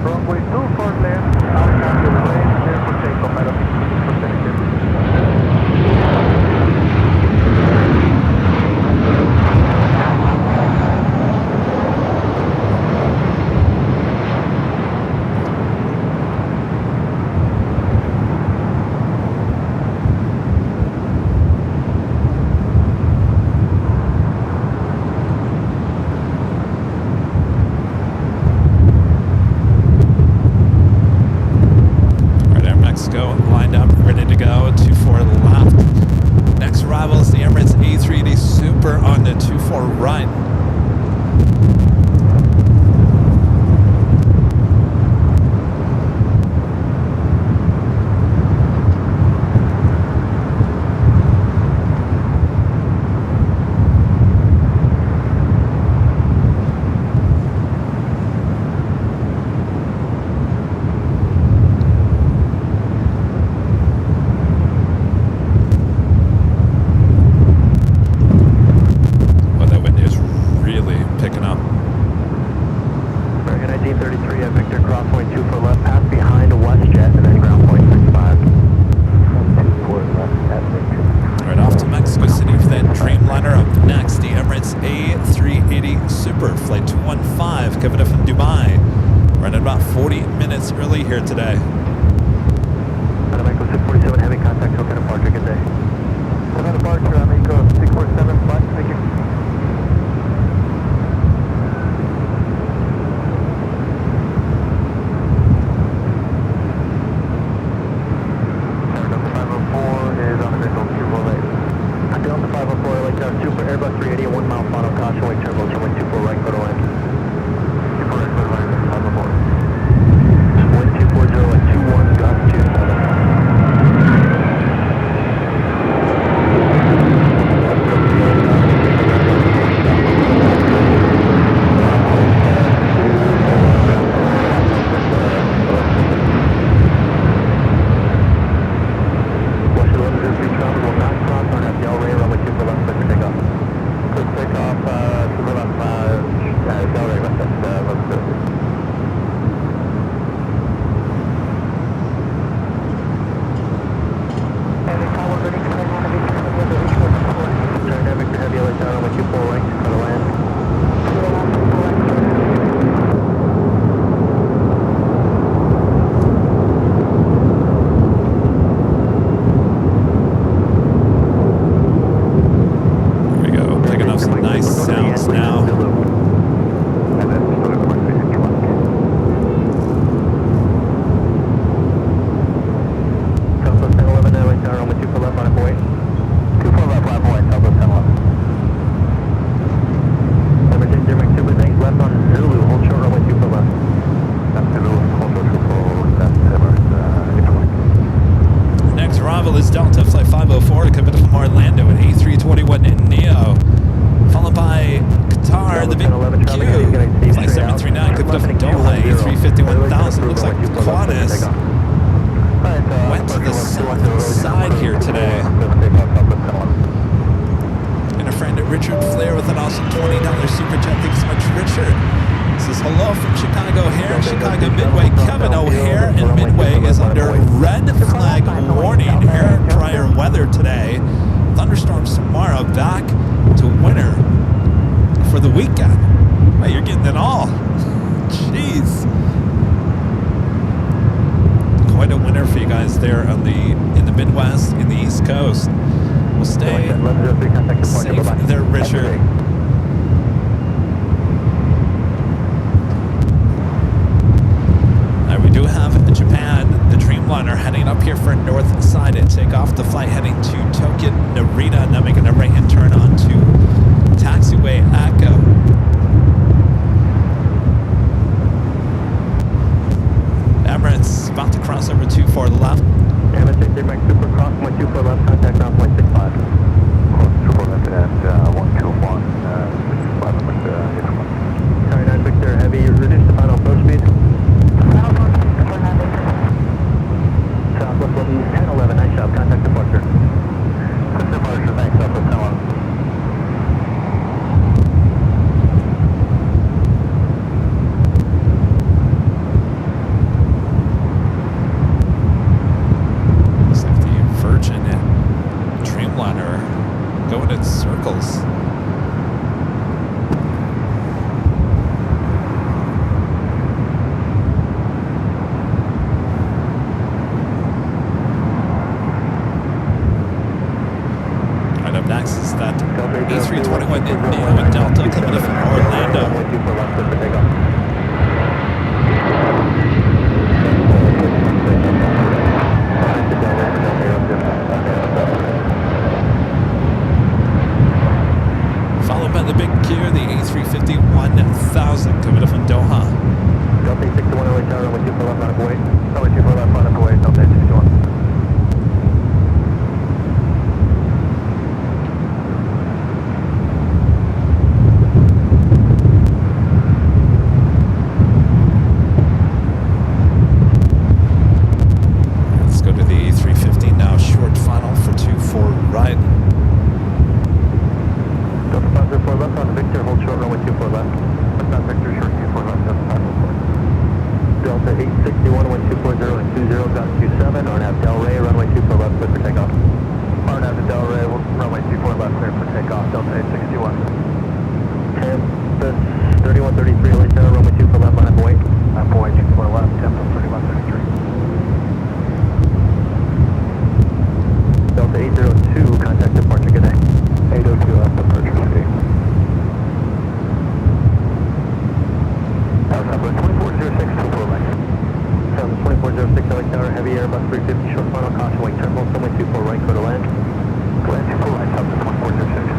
Runway 24 left, outbound to the range, clear for takeoff at a 50%. Lined up, ready to go. 24 left. Next arrival is the Emirates A380 Super on the 24 right. Dreamliner up next, the Emirates A380 Super, flight 215, coming up from Dubai. Running about 40 minutes early here today. Amico 647, heavy contact, hotel departure, good day. Hotel departure, Amico 647, flight, thank you. Delta 504 is on the visual 248. Delta 504, LA Tower Super, Airbus 380, 1 mile final caution, wake turbo, runway 24 right, go to land. 24 right, go to land, 504. 1240 at 21, gust 27. Delta flight 504 coming from Orlando at A321 Neo, followed by Qatar, the big Q, flight 739 coming up from Doha, A350 1000. Looks like Quantas went to the south side here today. And a friend Richard Flair with an awesome $20 super chat. Thanks so much, Richard. Says hello from Chicago here. Chicago Midway. Kevin O'Hare in Midway is under red flag warning. Air drier weather today. Thunderstorms tomorrow. Back to winter for the weekend. Well, you're getting it all. Jeez. Quite a winter for you guys there on in the Midwest, in the East Coast. We'll stay safe there, Richard. We do have Japan, the Dreamliner, heading up here for north side and take off the flight heading to Tokyo Narita, and then making a right-hand turn onto taxiway Echo. Emirates about to cross over 24 left. Emirates A380 Super cross 124 left, contact ground 165. Cross 24 left at 121, 65 Heathrow. Sorry, 9 Victor Heavy, reduce the final approach speed. Southwest 1011, nice job, contact departure. Good departure, thanks, Southwest 1011. Delta 861, 1240 and 20, got 27, RNAV Del Rey, runway 24 left, clear for takeoff. RNAV to Del Rey, runway 24 left, clear for takeoff, Delta 861. Tempest 3133, LA Tower, runway 24 left, line up and wait. Line up and wait, 24 left, Tempest 3133. Delta 802, contact departure, good day. 802, left departure, good day. Number 2406, 24 right. 2406, LA Tower, heavy Airbus 350, short final caution, wing terminal, runway 24 right, go to land. Go land 24 right, top to 2406.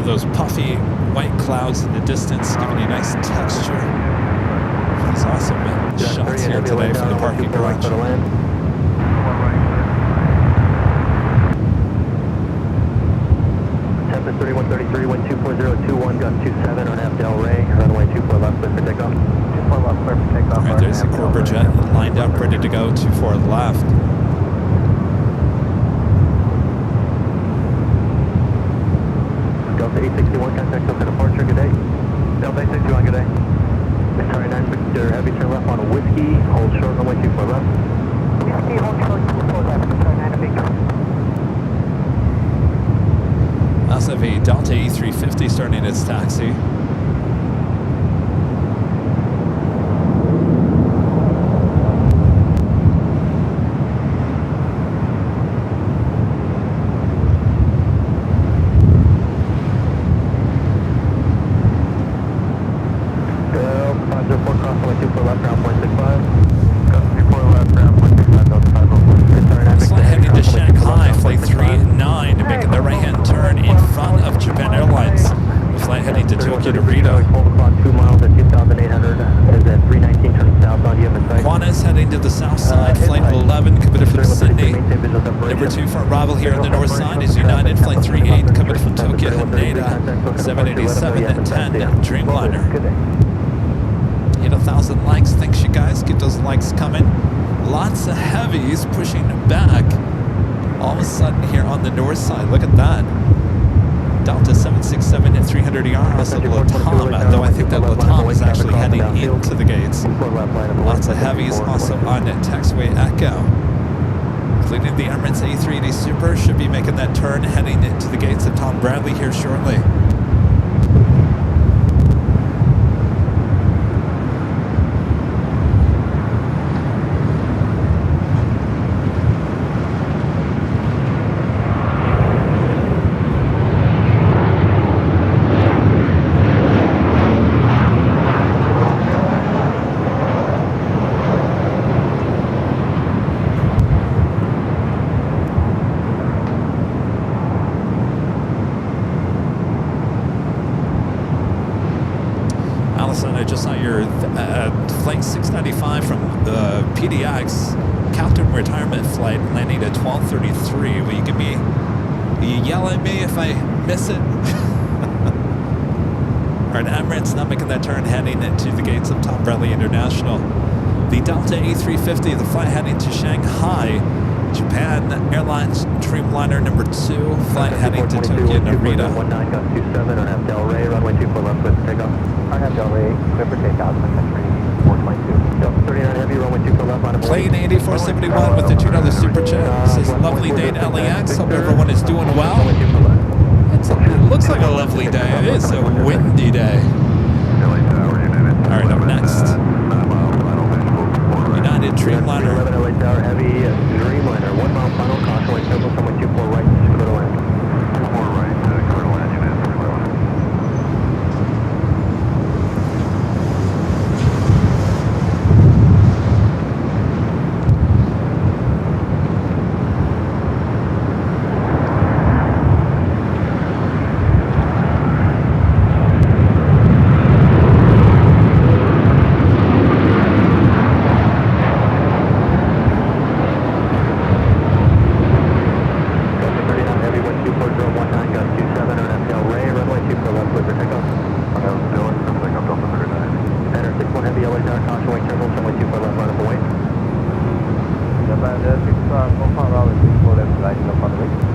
Those puffy white clouds in the distance giving you a nice texture. These awesome shots here today from the parking garage. Tempest 3133, wind 24021, got 27 on F Del Rey, runway 24 left, clear for takeoff. 24 left, clear for takeoff. All right, there's the corporate jet lined up, ready to go, 24 left. Delta 861, contact Delta departure, good day. Delta 861, good day. Sorry, 9 Victor, heavy turn left on a whiskey, hold short, runway 24 left. Whiskey, hold short, 24 left, sorry, 9 Victor. Also have a Delta A350 starting its taxi. Flight heading to Shanghai, flight 39 to make the right-hand turn in front of Japan Airlines. The flight heading to Tokyo to Rito. 12 o'clock, 2 miles at 2,800, is at 319 turning south on you. Qantas heading to the south side, flight 11 committed from Sydney. Number 2 for arrival here on the north side is United, flight 38 committed from Tokyo Haneda, 787 and 10 Dreamliner. Hit 1,000 likes, thanks you guys, keep those likes coming. Lots of heavies pushing back. All of a sudden here on the north side, look at that. Delta 767 at 300ER, also Latam, though I think that Latam is actually heading into the gates. Lots of heavies also on taxiway Echo. Including the Emirates A380 Super, should be making that turn heading into the gates of Tom Bradley here shortly. I just saw your flight 695 from PDX, Captain Retirement Flight, landing at 12:33. Will you yell at me if I miss it? Alright, Emirates not making that turn heading into the gates of Tom Bradley International. The Delta A350, the flight heading to Shanghai, Japan Airlines Dreamliner number 2, flight heading to Tokyo Narita. 19, got 27 on F Del Rey, runway 24 left, clear for takeoff. On F Del Rey, clear for takeoff, country 422. Delta 39 heavy, runway 24 left, on Plane 8471 with the $2 super chat. Says lovely day at LAX. Hope everyone is doing well. It looks like a lovely day. It is a windy day. Alright, up next, United Dreamliner. 11 LA Tower heavy, Dreamliner, 1 mile final caution, wait tempo, runway 24 right, clear to land. 24 right, clear to land, United, clear to land.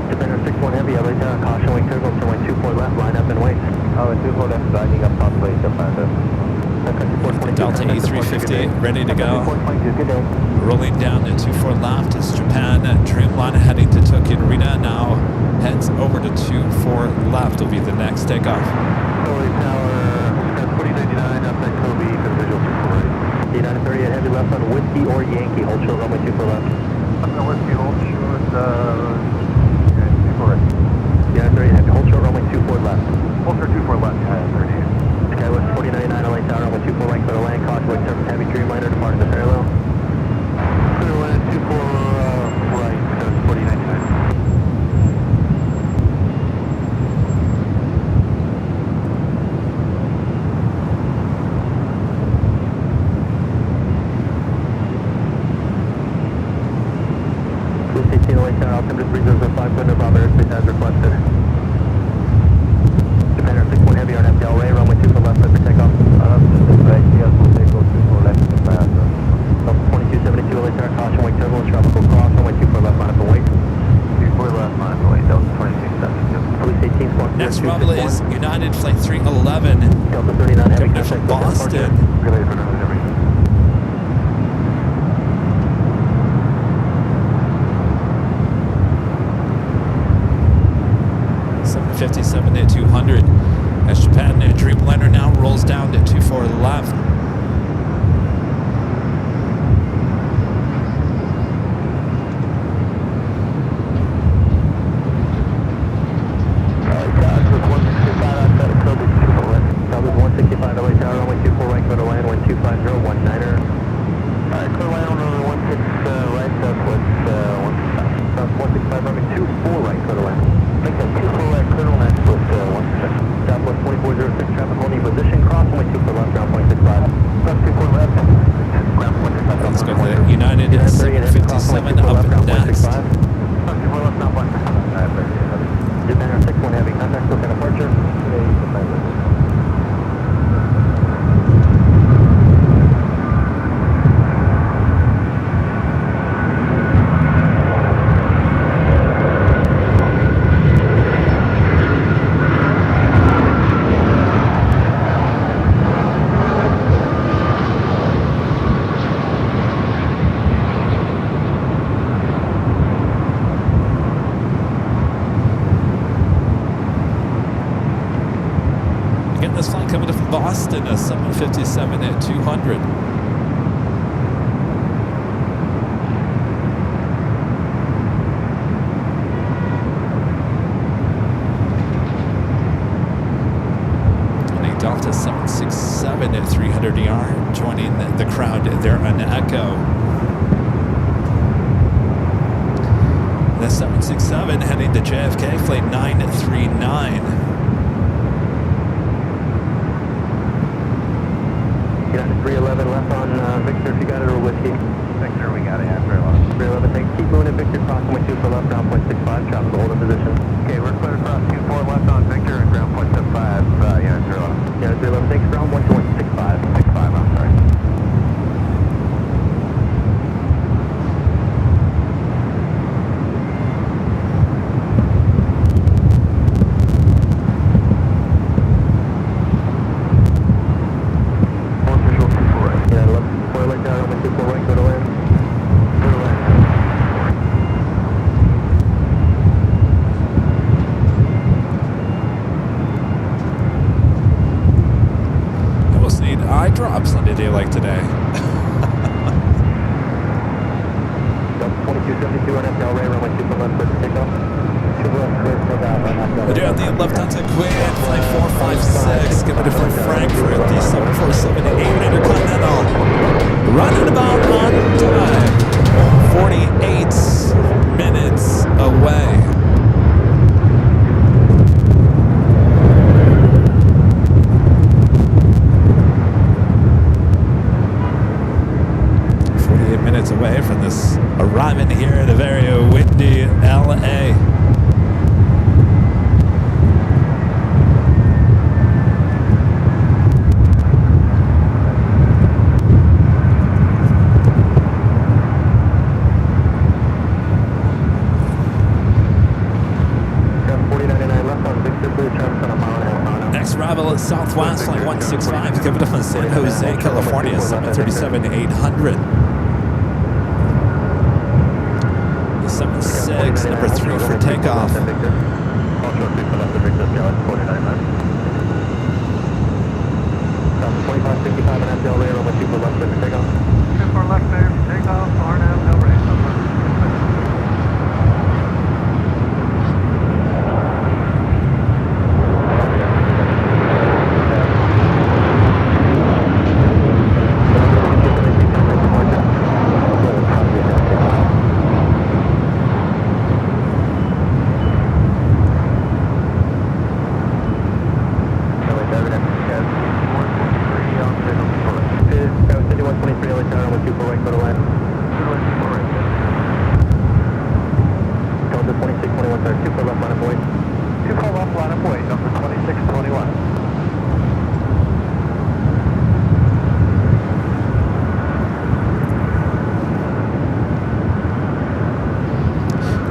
Defender 61 Heavy, LA Tower, caution wing turbulence, runway 24 left, line up and wait. Delta A350 ready to go. Rolling down to 24 left is Japan. Dreamliner heading to Tokyo Narita. Now heads over to 24 left will be the next takeoff. LA Tower, 4099, outside Kobe, for the visual 24. D930 at heavy left on Whiskey or Yankee, hold short, runway 24 left. Whiskey, hold short, 24 right. D930 at heavy, hold short, runway 24 left. Hold short 24 left, D930. Skywest 4099, LA Tower, runway 24 right, clear to land, caution wing surface heavy, Dreamliner, departing the parallel. Clear to land, 24 right, Skywest 4099. Altimeter 3005, window bomb airspace as requested. Defender 61 Heavy on FDL Ray, runway 24 left, clear for takeoff. Right, yes, we'll take 24 left to pass. 2272 LA Tower, caution wing turbulence, tropical cross, runway 24 left, line up and wait. 24 left, line up and wait, Delta 2672. Police 18, squawk. Next rumble is United Flight 311. Delta 39 Heavy, coming in from Boston. Related for delivery. 57 at 200 as Japan Dreamliner now rolls down to 24 left. Boston, a 757 at 200. And a Delta 767 at 300 ER, joining the crowd there on Echo. The 767 heading to JFK, flight 939. Got 311 left on Victor, if you got it, or Whiskey. Victor, we got it, yeah, 311. 311, thanks. Keep moving at Victor, crossing with 24 left, ground point 65, drop the hold in position. Okay, we're clear across 24 left on Victor, and ground point 75, yeah, 311. Yeah, 311, thanks, ground point 65. 65, I'm sorry. Drops on a day like today. 2272 on FDL Ray, runway 24 left, clear for takeoff. We're doing the Lufthansa Queen, flight 456, coming in from Frankfurt, the 747-8 Intercontinental. Running about on time, 48 minutes away. Away from this arriving here at a very windy LA. Southwest, flight 165, give it up from San Jose, California, 737-800. The 76, number 3 for takeoff.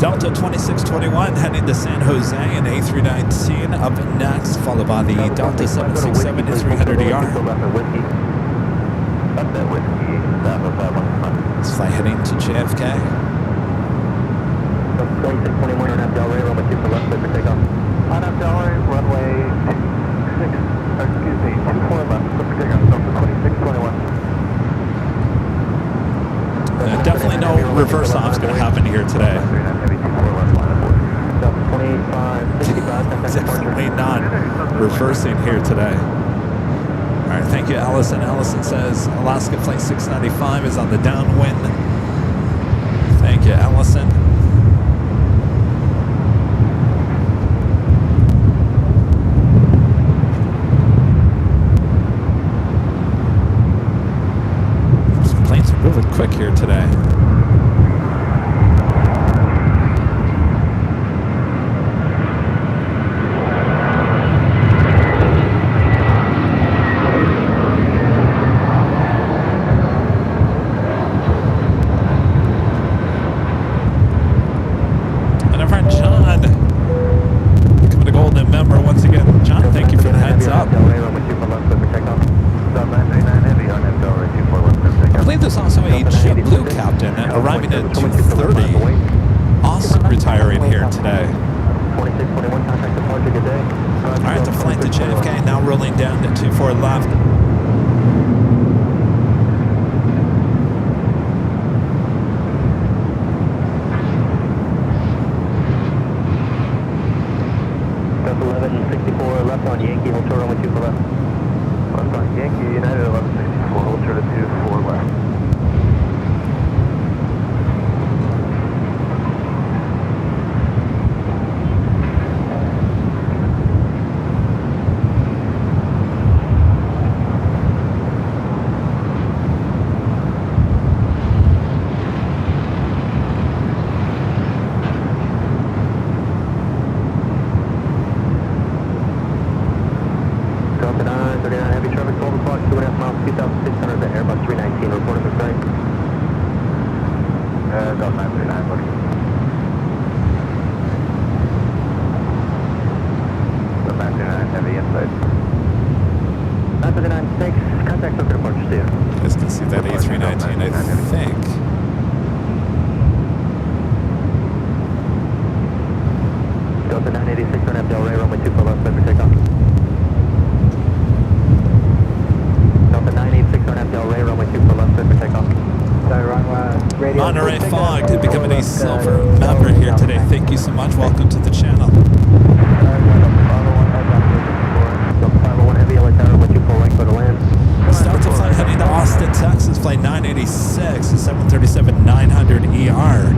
Delta 2621 heading to San Jose and A319 up next, followed by the Delta 767-300ER. This flight heading to JFK. 2621 on FDL Ray, runway 2 for left, clear for takeoff. On FDL Ray, runway 24 left, clear for takeoff, Delta 2621. Definitely no reverse offs going to happen here today. Definitely not reversing here today. All right, thank you, Allison. Allison says Alaska Flight 695 is on the downwind. Thank you, Allison. These planes are moving quick here today. JetBlue captain arriving at 2:30. Awesome retiring here today. All right, the flight to JFK now rolling down to 24 left. Delta 1164 left on Yankee, hold short runway 2 for left. Left on Yankee, United 1164, hold short at 24 left. Guys can see that A319, I think. Delta 986 on FDL Ray, runway 2 for left, clear for takeoff. Delta 986 on FDL Ray, runway 2 for left, clear for takeoff. Monterey Fog to becoming a silver member here today. Thank you so much. Welcome to the channel. Delta flight heading to Austin, Texas, flight 986, 737-900ER.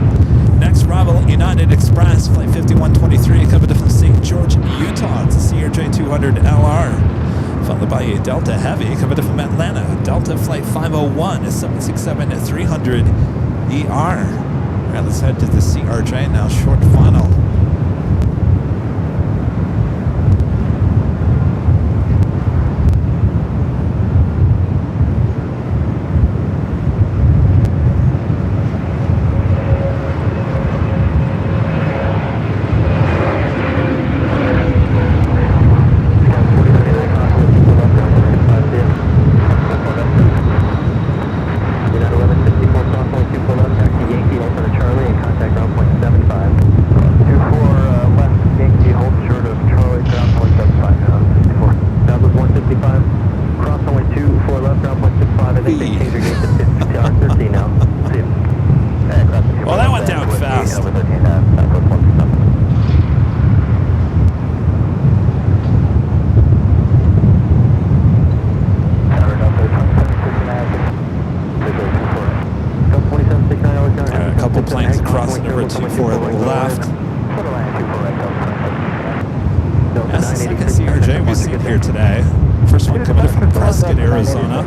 Next arrival, United Express, flight 5123, coming from St. George, Utah. It's a CRJ200LR. Followed by a Delta Heavy, coming from Atlanta. Delta flight 501, 767-300ER. All right, let's head to the CRJ now, short final. planes crossing over 24 left. That's the second CRJ we've seen here today. First one coming in from Prescott, Arizona.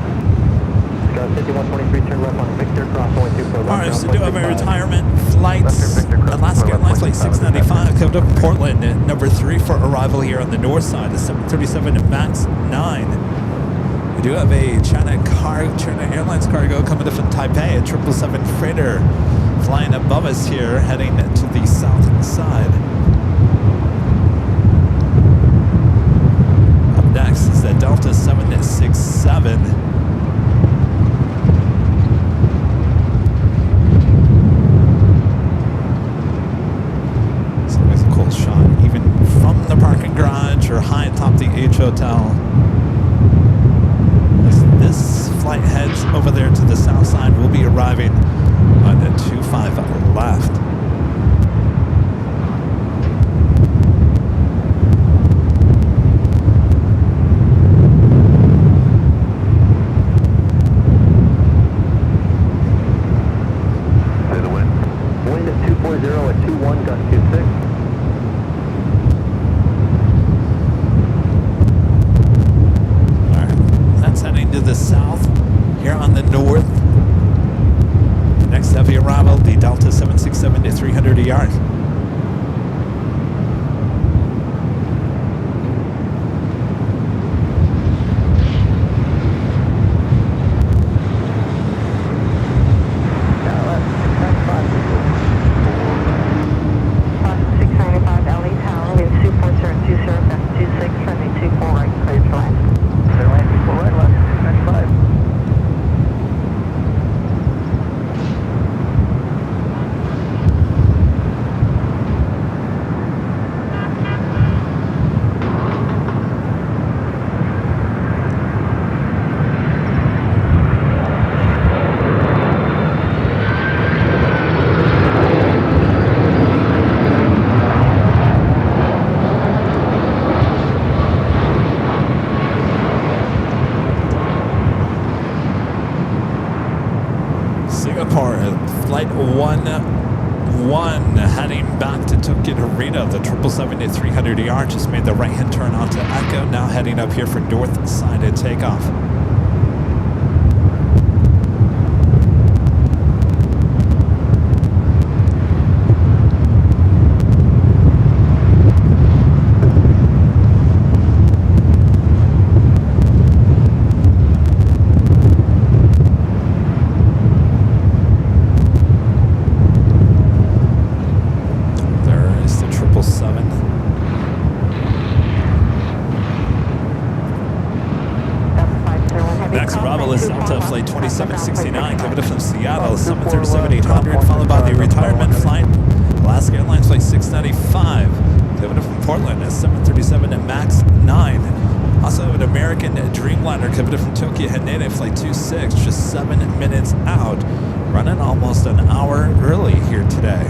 Alright, so do have a retirement flights. Alaska Airlines Flight 695 coming up from Portland at number 3 for arrival here on the north side. The 737 MAX 9. We do have a China Airlines cargo coming up from Taipei, a 777 freighter flying above us here, heading to the south side. Up next is the Delta 767. So it's a cool shot, even from the parking garage or high atop the H Hotel. This flight heads over there to the south side. We'll be arriving on the 25 left. Say the wind. Wind at 240 at 21, gust 26. Heading to the south here on the north. Next heavy arrival, the Delta 767 to 300 yards. Flight 1 heading back to Tokyo Narita. The 777 to 300 ER just made the right-hand turn onto Echo, now heading up here for north side of takeoff. Flight 2769 coming up from Seattle, 737-800, followed by the retirement flight, Alaska Airlines Flight 695 coming up from Portland, a 737 MAX 9. Also an American Dreamliner coming up from Tokyo Haneda, Flight 26, just 7 minutes out, running almost an hour early here today.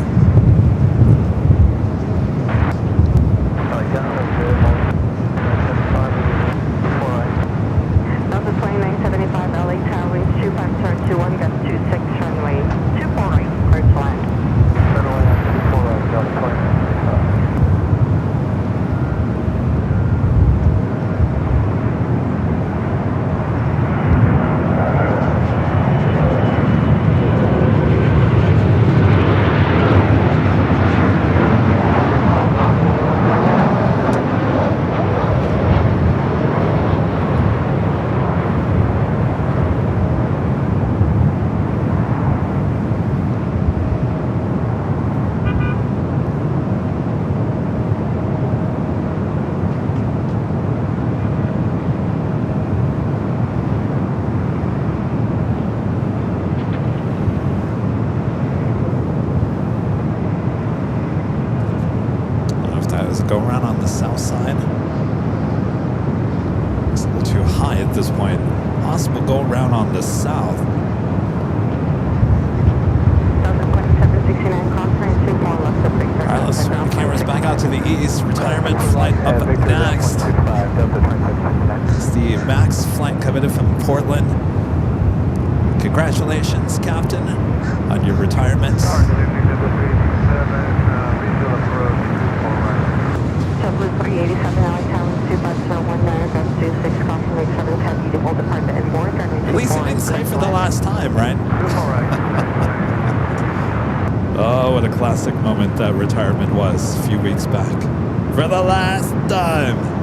Go around on the south side. It's a little too high at this point. Possible go around on the south. Alright, let's swing the cameras back out to the east. Retirement flight up next. It's the MAX flight coming in from Portland. Congratulations, Captain, on your retirement. JetBlue 387 LA Town 25019 goes to 6 crossing Lake 710 beautiful department and more. At least he didn't say for the last time, right? Oh, what a classic moment that retirement was a few weeks back. For the last time.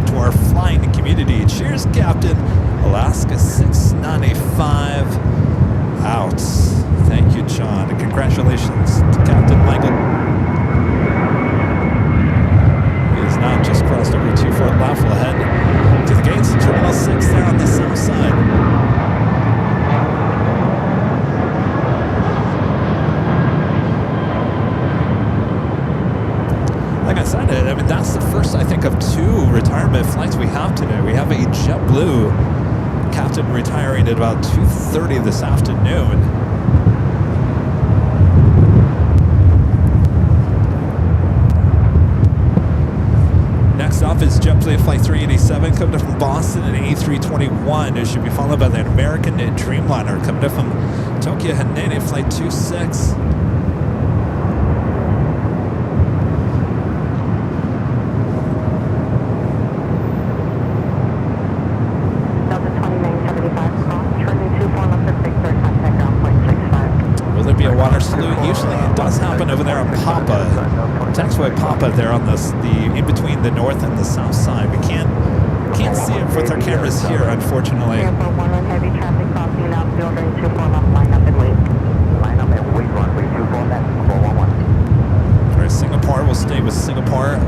To our flying community. Cheers, Captain. Alaska 695 out. Thank you, John. And congratulations to Captain Michael. He has now just crossed over 2 Fort Lauderdale ahead to the gates of Terminal 6 there on the south side. Like I said, I mean, that's the first, I think, of 2 retirement flights we have today. We have a JetBlue captain retiring at about 2:30 this afternoon. Next up is JetBlue Flight 387 coming up from Boston and A321. It should be followed by the American Dreamliner coming up from Tokyo Haneda Flight 26. Usually it does happen over there on Papa, taxiway Papa there on the in between the north and the south side. We can't see it with our cameras here, unfortunately. Airport 11 heavy traffic crossing now building 24 left, line up and wait. Line up and wait, runway 24 left, 411. All right, Singapore, we'll stay with Singapore.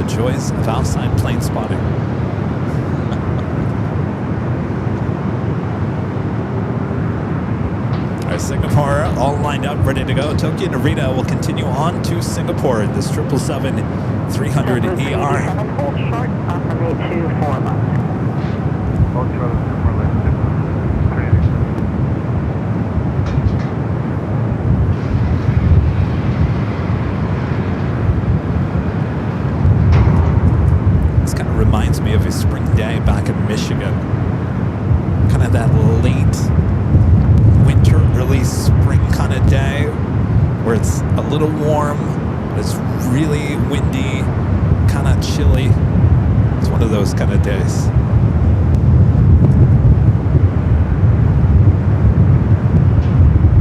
Joys of outside plane spotting. All right, Singapore all lined up, ready to go. Tokyo Narita will continue on to Singapore. This 777-300ER. Hold short, affirmate 24 left. Hold short, 24 left, 6. of a spring day back in Michigan. Kind of that late winter, early spring kind of day where it's a little warm, but it's really windy, kind of chilly. It's one of those kind of days.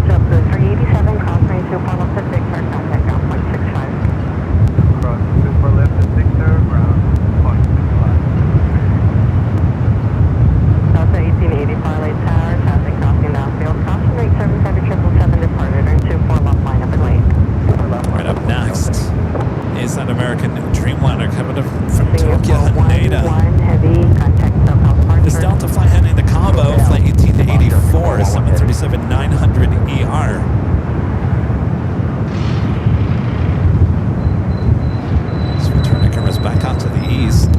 JetBlue 387, cross 22 for left at Victor, contact ground 0.65. Cross 2 for left at Victor, ground 0.65. Delta 1884 late tower, traffic crossing downfield, caution rate 777 departed, and 24 left line up and wait. Right up next is that American Dreamliner Kevin from Tokyo, Haneda. Heavy, contact SoCal departure. This Delta flight heading to Cabo, flight 1884, 737-900ER. So we turn the cameras back out to the east.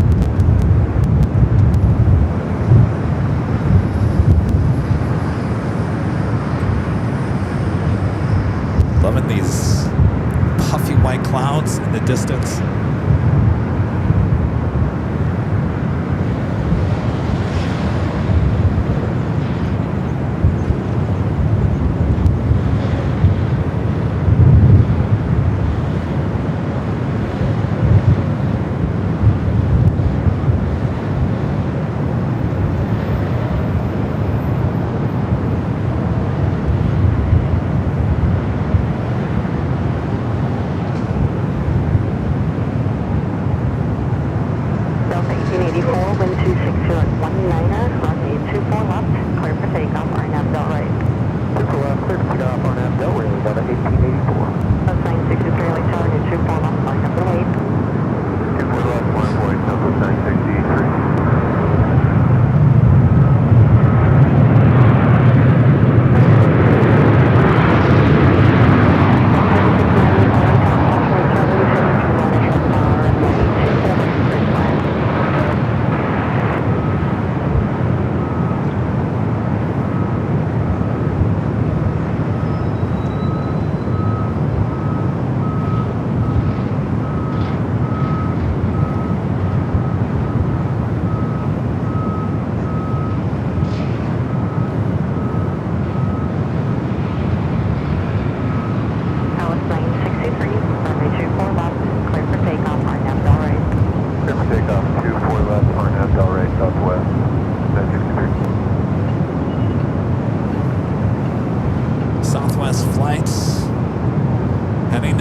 Loving these puffy white clouds in the distance.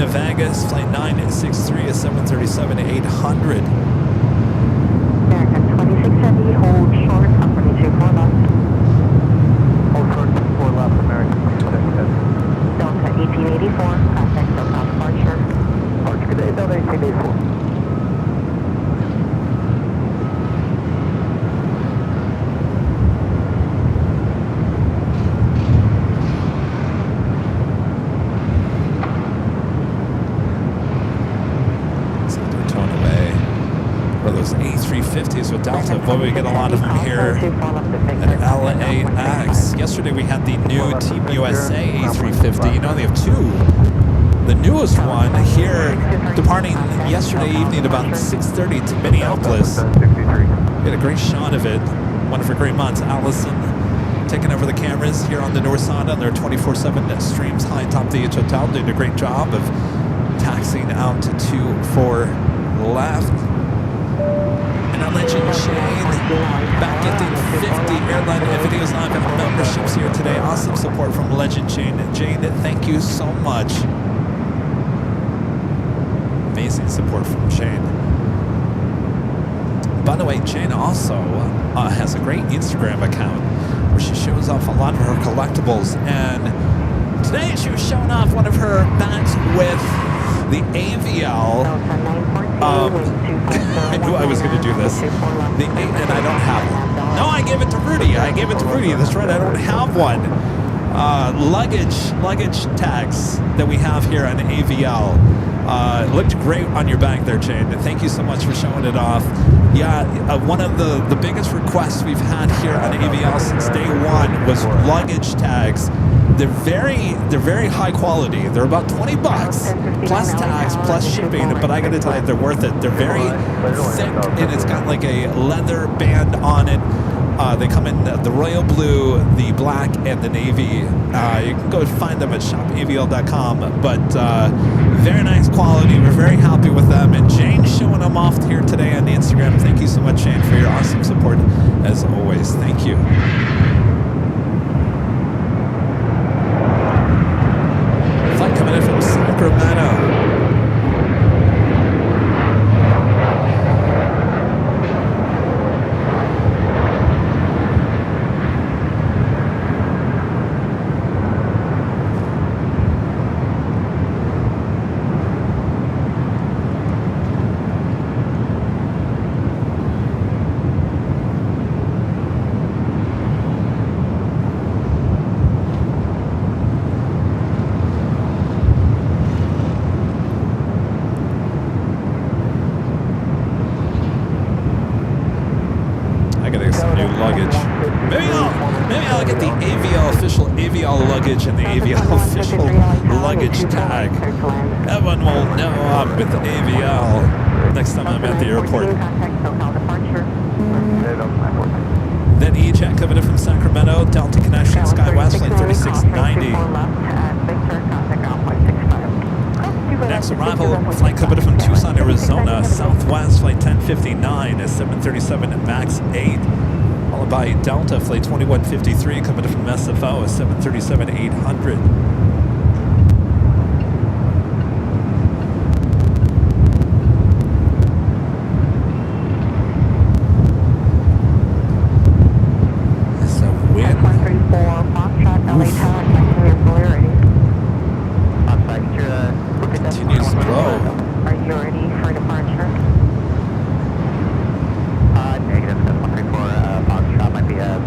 Vegas, flight 963 is 737-800. American 2670, hold short, company 24 left. Hold short, 24 left, American 2670. Delta 1884, contact SoCal departure. Departure today, Delta 1884. A350s with Delta. Boy, we get a lot of them here at LAX. Yesterday we had the new Team USA A350. You know, they have two. The newest one here departing yesterday evening about 6:30 to Minneapolis. We had a great shot of it. One of her great mods, Allison, taking over the cameras here on the north side on their 24/7 streams high atop the hotel, doing a great job of taxiing out to 24 left. And our legend Shane back getting 50 airline videos live and memberships here today. Awesome support from Legend Jane. Jane, thank you so much. Amazing support from Jane. By the way, Jane also has a great Instagram account where she shows off a lot of her collectibles. And today she was showing off one of her bags with the AVL. I knew I was going to do this. And I don't have one. No, I gave it to Rudy. That's right, I don't have one. Luggage tags that we have here on AVL. Looked great on your bag there, Jane. Thank you so much for showing it off. Yeah, one of the biggest requests we've had here on AVL since day one was luggage tags. they're very high quality. They're about 20 bucks plus tax plus shipping, but I gotta tell you, they're worth it. They're very thick, and it's got like a leather band on it. They come in the royal blue, the black, and the navy. You can go find them at shopavl.com, but very nice quality. We're very happy with them, and Jane's showing them off here today on the Instagram. Thank you so much, Jane, for your awesome support as always. Thank you. Flight coming in from Sacramento. And the AVL official luggage tag. Everyone will know I'm with the AVL next time I'm at the airport. Then E-Jet coming in from Sacramento, Delta Connection, SkyWest, flight 3690. Next arrival, flight coming in from Tucson, Arizona, Southwest, flight 1059, a 737 MAX 8. Followed by Delta flight 2153 coming in from SFO, a 737-800. That's a wind. 134 Foxtrot, LA Tower, continues to blow. Are you ready for departure? Negative. That's 134 Foxtrot might be just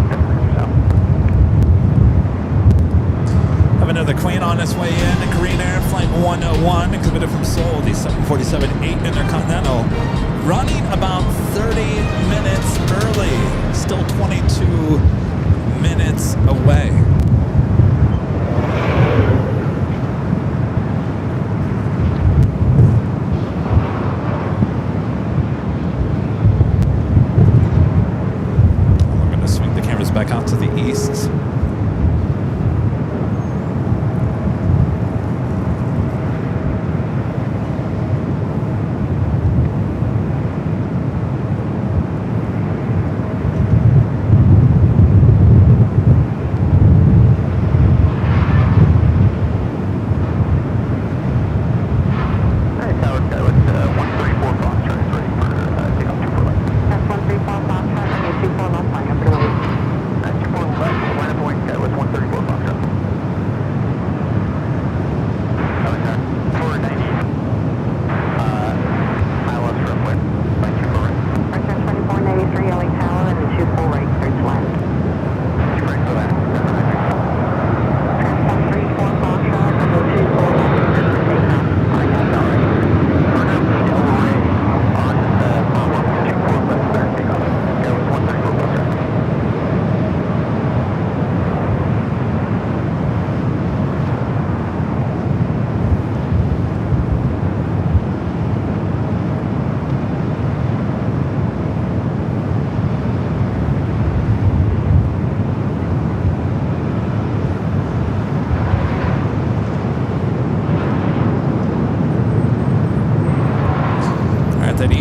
10 minutes or so. Have another Queen on its way in. Green Air flight 101 committed from Seoul, the 747-8 Intercontinental, running about 30 minutes early. Still 22 minutes away. Back out to the east.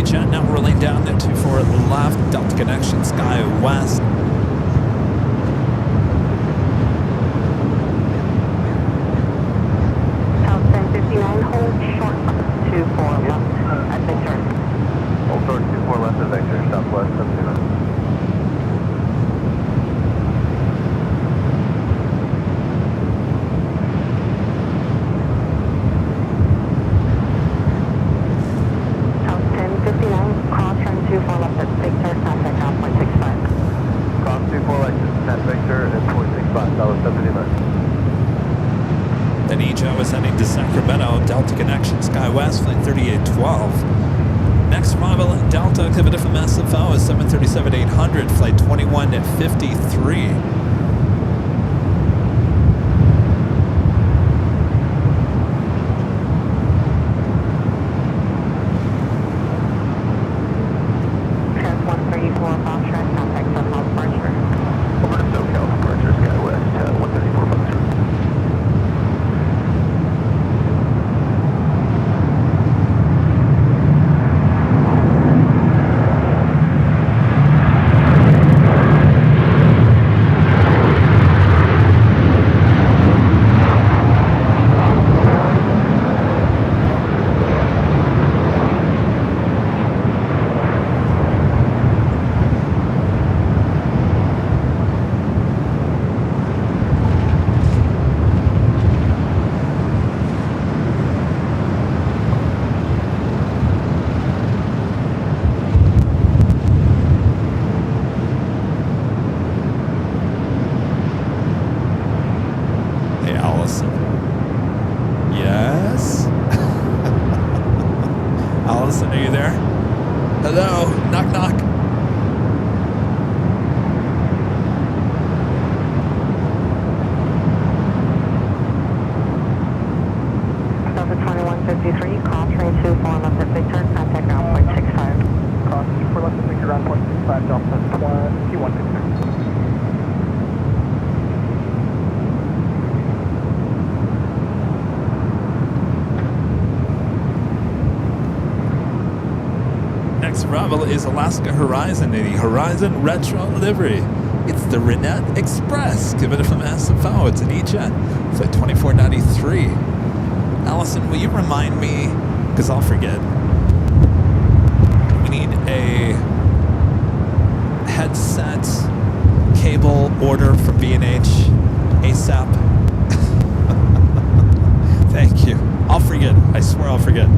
Now rolling down the 24 left, Delta Connection, SkyWest. South 1059, hold short 24 left at Victor. Hold short 24 left at Victor, Southwest 79. Then Ejo is heading to Sacramento, Delta Connection, SkyWest, flight 3812. Next arrival at Delta, committed from SFO, is 737-800, flight 2153. Allison, are you there? Hello? Knock, knock. Delta 2153, call train 24 left at Victor, contact ground point 65. Cross 24 left at Victor, ground point 65, Delta 21 Victor. Next arrival is Alaska Horizon in the Horizon Retro livery. It's the Renette Express. Give it a massive foul. It's an E-Jet. Flight 2493. Allison, will you remind me, because I'll forget. We need a headset cable order from B&H ASAP. Thank you. I'll forget. I swear I'll forget.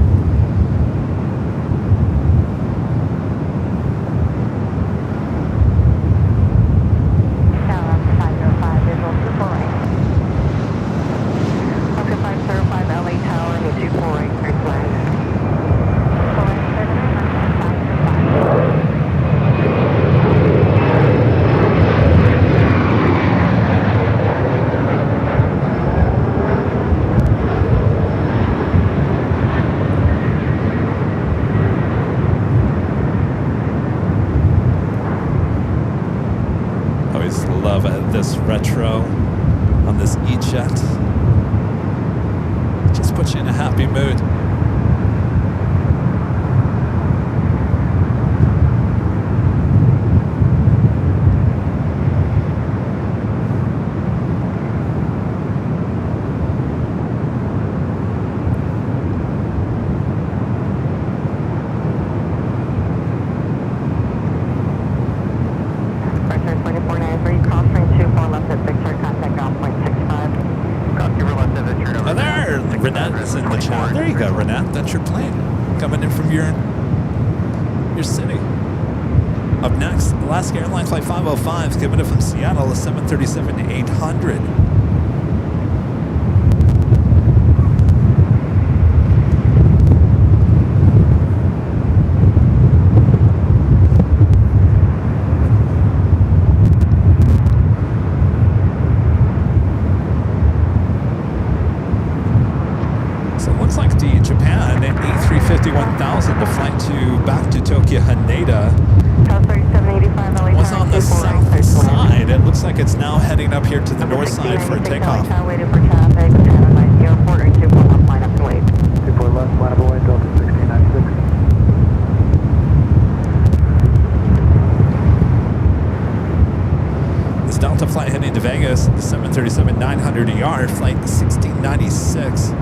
This retro on this E-Jet just puts you in a happy mood. That's your plane coming in from your city. Up next, Alaska Airlines Flight 505 coming in from Seattle, a 737-800. Japan A350 1000 to flight back to Tokyo Haneda was on the south side. It looks like it's now heading up here to the north side for a takeoff. Waiting for traffic, airport, and 24 left, line up and wait. 24 left, line up and wait, Delta 1696. This Delta flight heading to Vegas, the 737-900ER, flight 1696.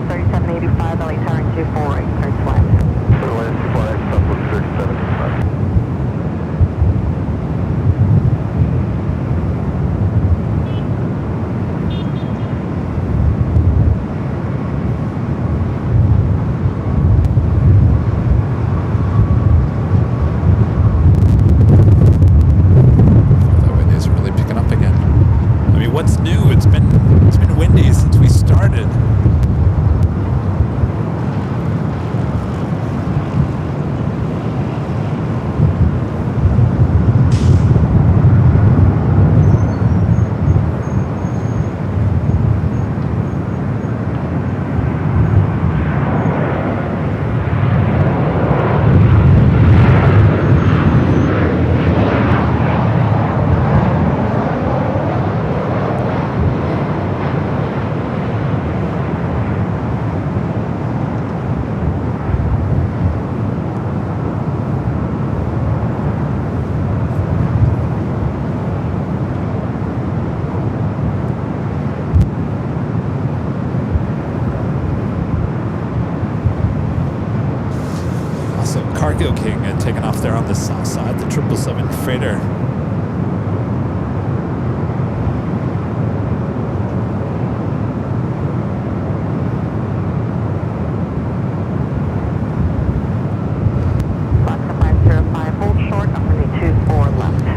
3785, LA Tower 248, turn flat. Land 24X, Southwest 3785. That wind is really picking up again. I mean, what's new? It's been windy since we started. Cargo King taking off there on the south side, the 777 freighter.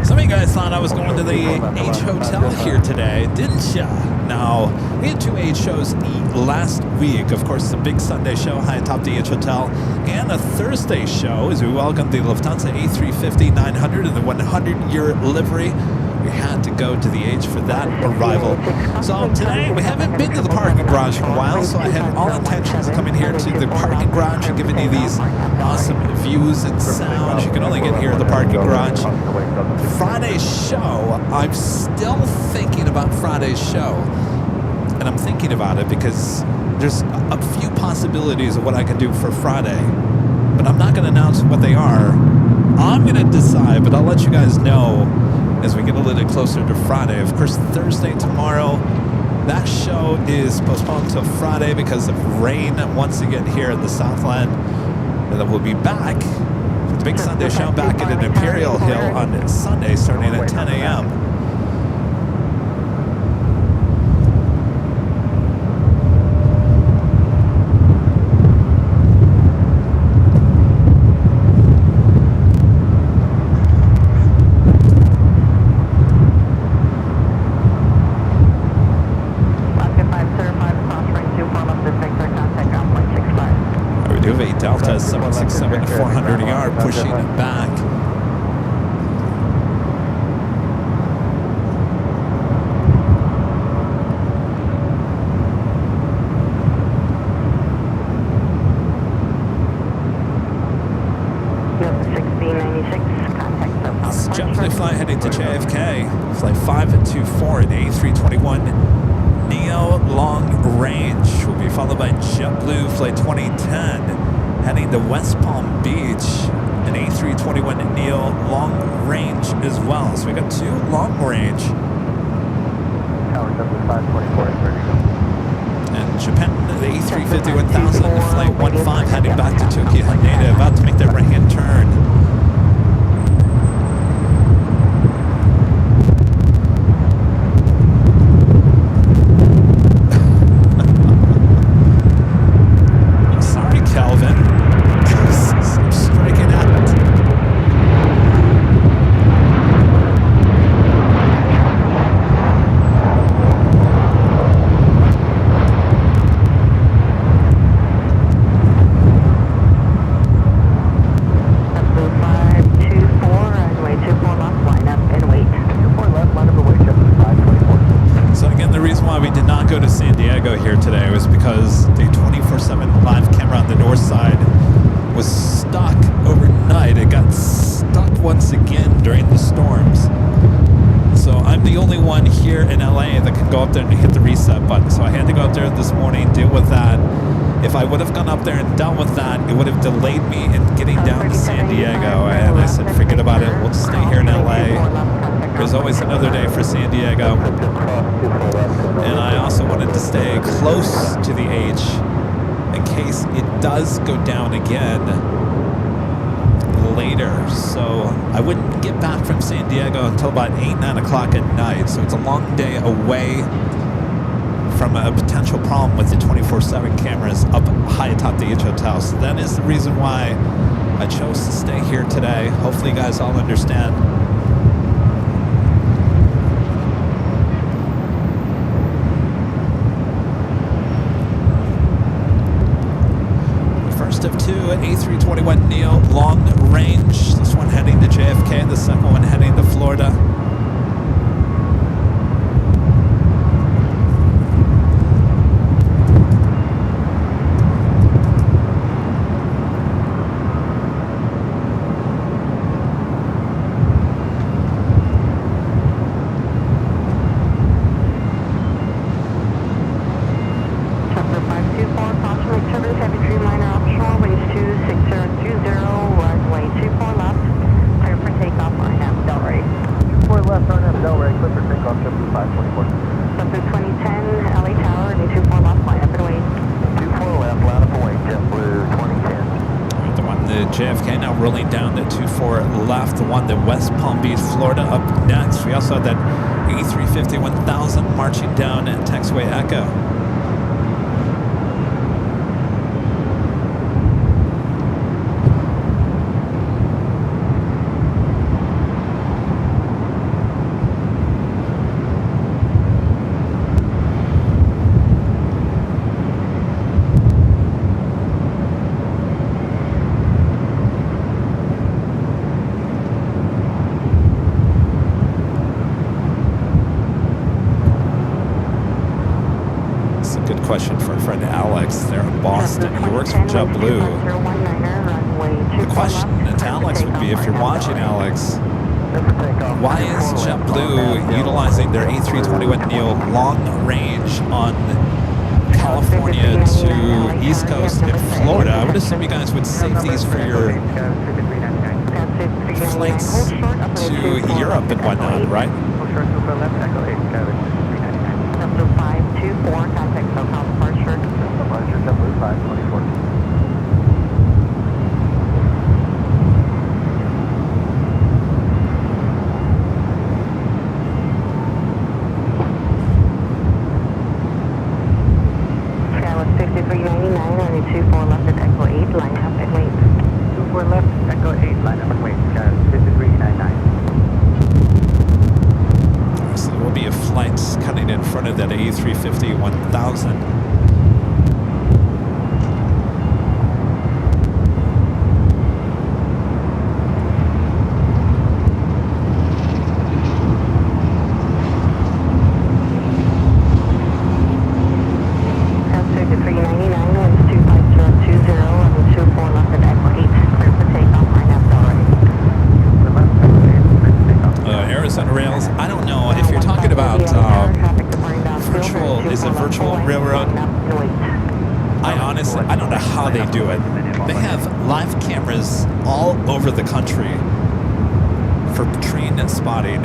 Some of you guys thought I was going to the H Hotel here today, didn't ya? No. We had 2 8 shows last week. Of course, the big Sunday show, high atop the H Hotel, and a Thursday show as we welcomed the Lufthansa A350-900 in the 100-year livery. We had to go to the H for that arrival. So today, we haven't been to the parking garage in a while, so I had all intentions of coming here to the parking garage and giving you these awesome views and sounds. You can only get here at the parking garage. Friday's show, I'm still thinking about Friday's show. And I'm thinking about it because there's a few possibilities of what I can do for Friday. But I'm not going to announce what they are. I'm going to decide, but I'll let you guys know as we get a little closer to Friday. Of course, Thursday tomorrow, that show is postponed till Friday because of rain once again here in the Southland. And then we'll be back for the big Sunday show back at Imperial Hill on Sunday starting at 10 a.m. Delta 767 400 yard pushing back. This is JetBlue flight heading to JFK. Flight 524 in the A321 Neo long range will be followed by JetBlue flight 2010 heading to West Palm Beach, an A321 Neo long range as well. So we got 2 long range. Tower 524 is ready to go. And Japan, the A350 1000 flight 15 heading back to Tokyo Haneda, about to make that right-hand turn. Here today was because the 24/7 live camera on the north side was stuck overnight. It got stuck once again during the storms. So I'm the only one here in LA that can go up there and hit the reset button. So I had to go up there this morning, deal with that. If I would have gone up there and dealt with that, it would have delayed me in getting down to San Diego. And I said, forget about it. We'll just stay here in LA. There's always another day for San Diego. And I also wanted to stay close to the H in case it does go down again later. So I wouldn't get back from San Diego until about 8, 9 o'clock at night. So it's a long day away from a potential problem with the 24/7 cameras up high atop the H Hotel. So that is the reason why I chose to stay here today. Hopefully you guys all understand. Of 2 A321 Neo long range. This one heading to JFK, the second one heading to Florida. Chapter 524, caution service, heavy Dreamliner offshore, winds 26020, runway 24 left, clear for takeoff, RNAV Delray. 24 left, RNAV Delray, clear for takeoff, JetBlue 524. Chapter 2010, LA Tower, and 24 left, line up and wait. 24 left, line up and wait, JetBlue 2010. The one to JFK now rolling down to 24 left. The one to West Palm Beach, Florida up next. We also have that A350 1000 marching down at Taxiway Echo. Good question for our friend Alex there in Boston. He works for JetBlue. The question to Alex would be, if you're watching, Alex, why is JetBlue utilizing their A321neo long range on California to East Coast in Florida? I would assume you guys would save these for your flights to Europe and whatnot, right? JetBlue 524, contact SoCal departure. Departure, JetBlue 524. Skywest 5399, only 24 left at Echo 8, line up and wait. 24 left, Echo 8, line up and wait. Skywest 5399. So there will be a flight cutting in front of that A350 1000. Over the country for train and spotting.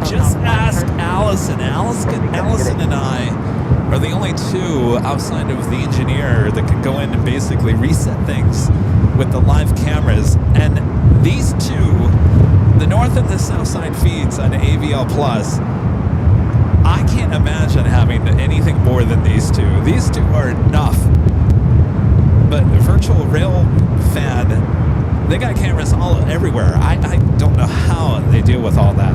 Just ask Allison. Allison and I are the only two outside of the engineer that can go in and basically reset things with the live cameras. And these two, the north and the south side feeds on AVL Plus, I can't imagine having anything more than these two. These two are enough. But virtual rail fan, they got cameras all everywhere. I don't know how they deal with all that.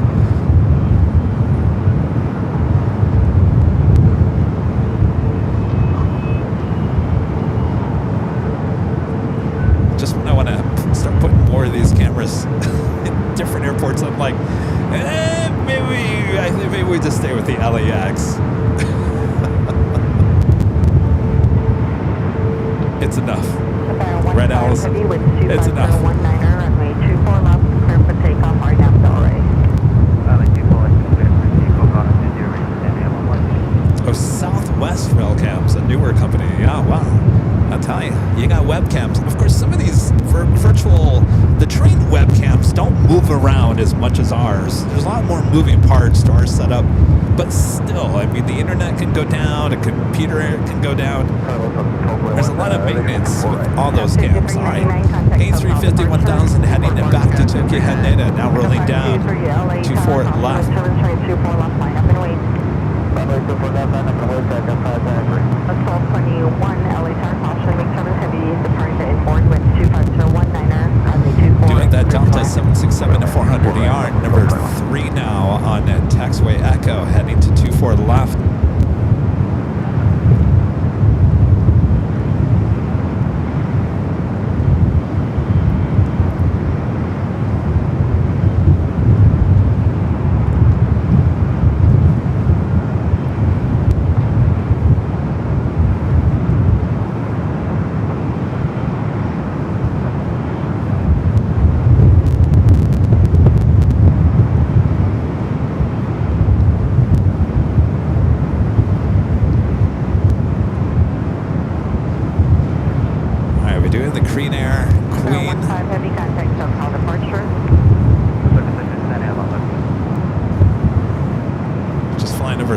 Just when I want to start putting more of these cameras in different airports, I'm like, maybe we just stay with the LAX. It's enough. Red Allison, it's enough. Oh, Southwest Railcams, a newer company. Oh, wow. I'll tell you, you got webcams. Of course, some of these the train webcams don't move around as much as ours. There's a lot more moving parts to our setup. But still, I mean, the internet can go down, a computer can go down. There's a lot of maintenance with all those cams, all right? A350 1000 heading back to Tokyo Haneda, now rolling down. 24 left. Doing that Delta 767 to 400 yard, number 3 now on taxiway Echo, heading to 24 left.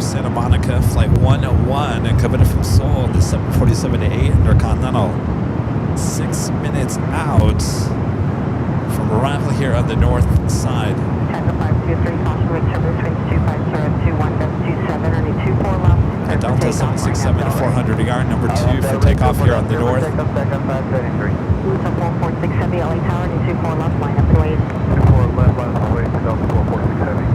Santa Monica, flight 101, and coming in from Seoul, the 747-8 Intercontinental. 6 minutes out from arrival here on the north side. And Delta 767 to 400 yard, number 2 for takeoff here on the north. 4467 LA Tower, 24 left, line up and wait. 24 left, line up and wait, Delta 4467.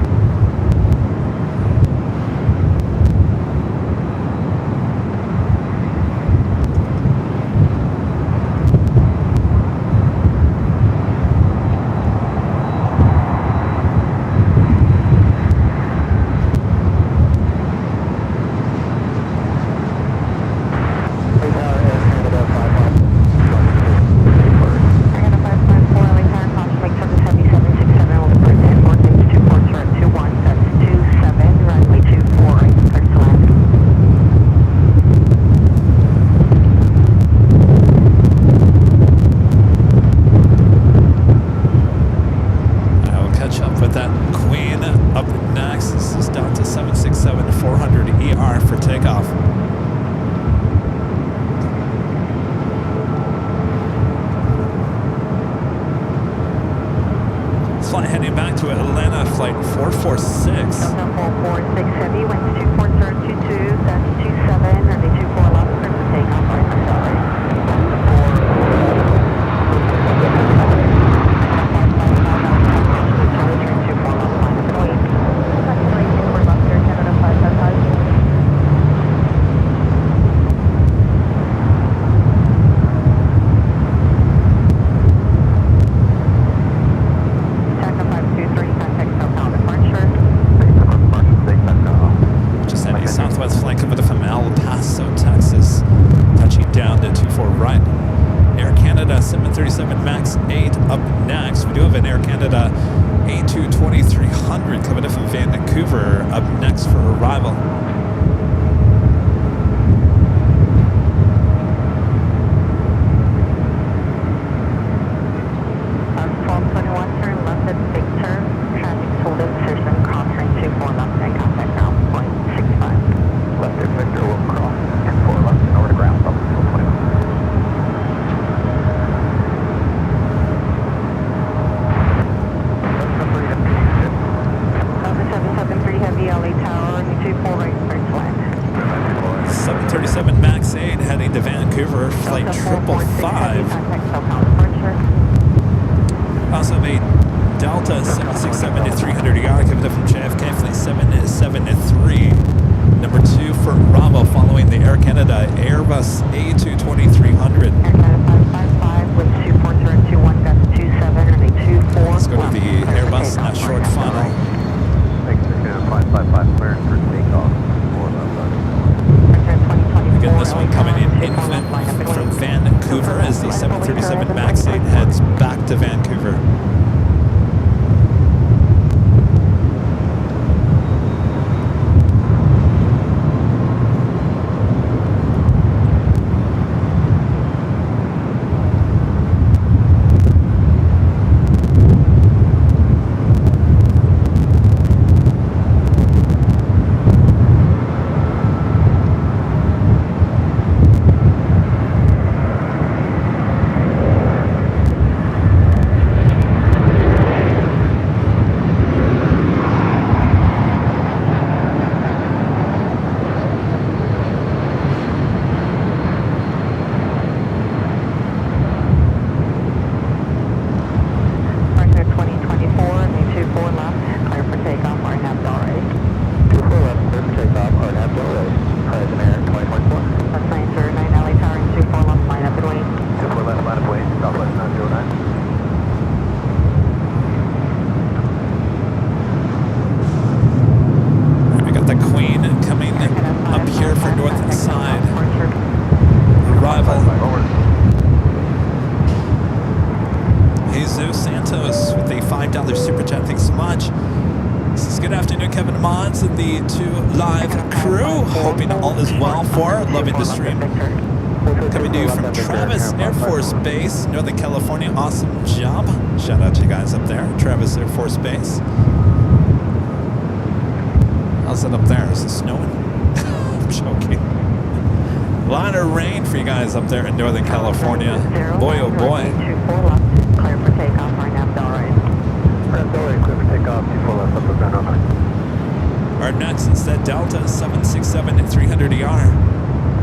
446. Delta 446 heavy, winds 24022, that's 27, runway 24 left, clear for takeoff, right left, sorry. Just any Southwest flight coming from El Paso, Texas. Touching down to 24 right. Air Canada 737 MAX 8 up next. We do have an Air Canada A220-300 coming in from Vancouver up next for arrival. On 1221, turn left at big turn. Traffic's hold insertion, cross range 24 left and contact ground point 65. Left at Victor will cross 24 left and over to ground level 21. Delta 773 heavy, LA Tower, 24 right, first land. 737 MAX 8 heading to Vancouver, flight Delta 446 heavy, 555. contact southbound departure. Also have a Delta 767-300ER coming up from JFK, flight 773. Number 2 for Bravo, following the Air Canada Airbus A220-300. Air Canada 555 with 24021, gust 27, runway 24. Let's go to the Airbus short funnel. Thanks, Victor 555, cleared for takeoff. 4 left on. Again, this one coming in from Vancouver as the 737 MAX 8 heads back to Vancouver. $5 super chat. Thanks so much. This is good afternoon, Kevin Mons and the 2 live crew. Hoping all is well for loving the stream. Coming to you from Travis Air Force Base, Northern California. Awesome job. Shout out to you guys up there, Travis Air Force Base. How's it up there? Is it snowing? I'm joking. A lot of rain for you guys up there in Northern California. Boy, oh boy. Clear for takeoff, right now, alright. Clear for takeoff, 24 left, up to ground runway. Our next is that Delta 767-300ER.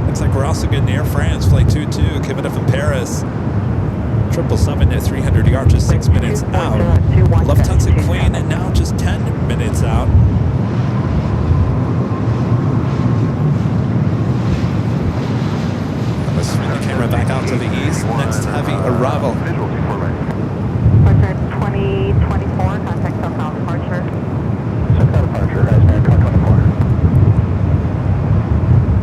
Looks like we're also getting Air France Flight 22 coming up from Paris. 777-300ER just 6 minutes out. Lufthansa Queen and now just 10 minutes out. Let's swing the camera back out to the east. Next heavy arrival. Visual 24 right. 2024, contact southbound departure. Southbound departure, American 2024.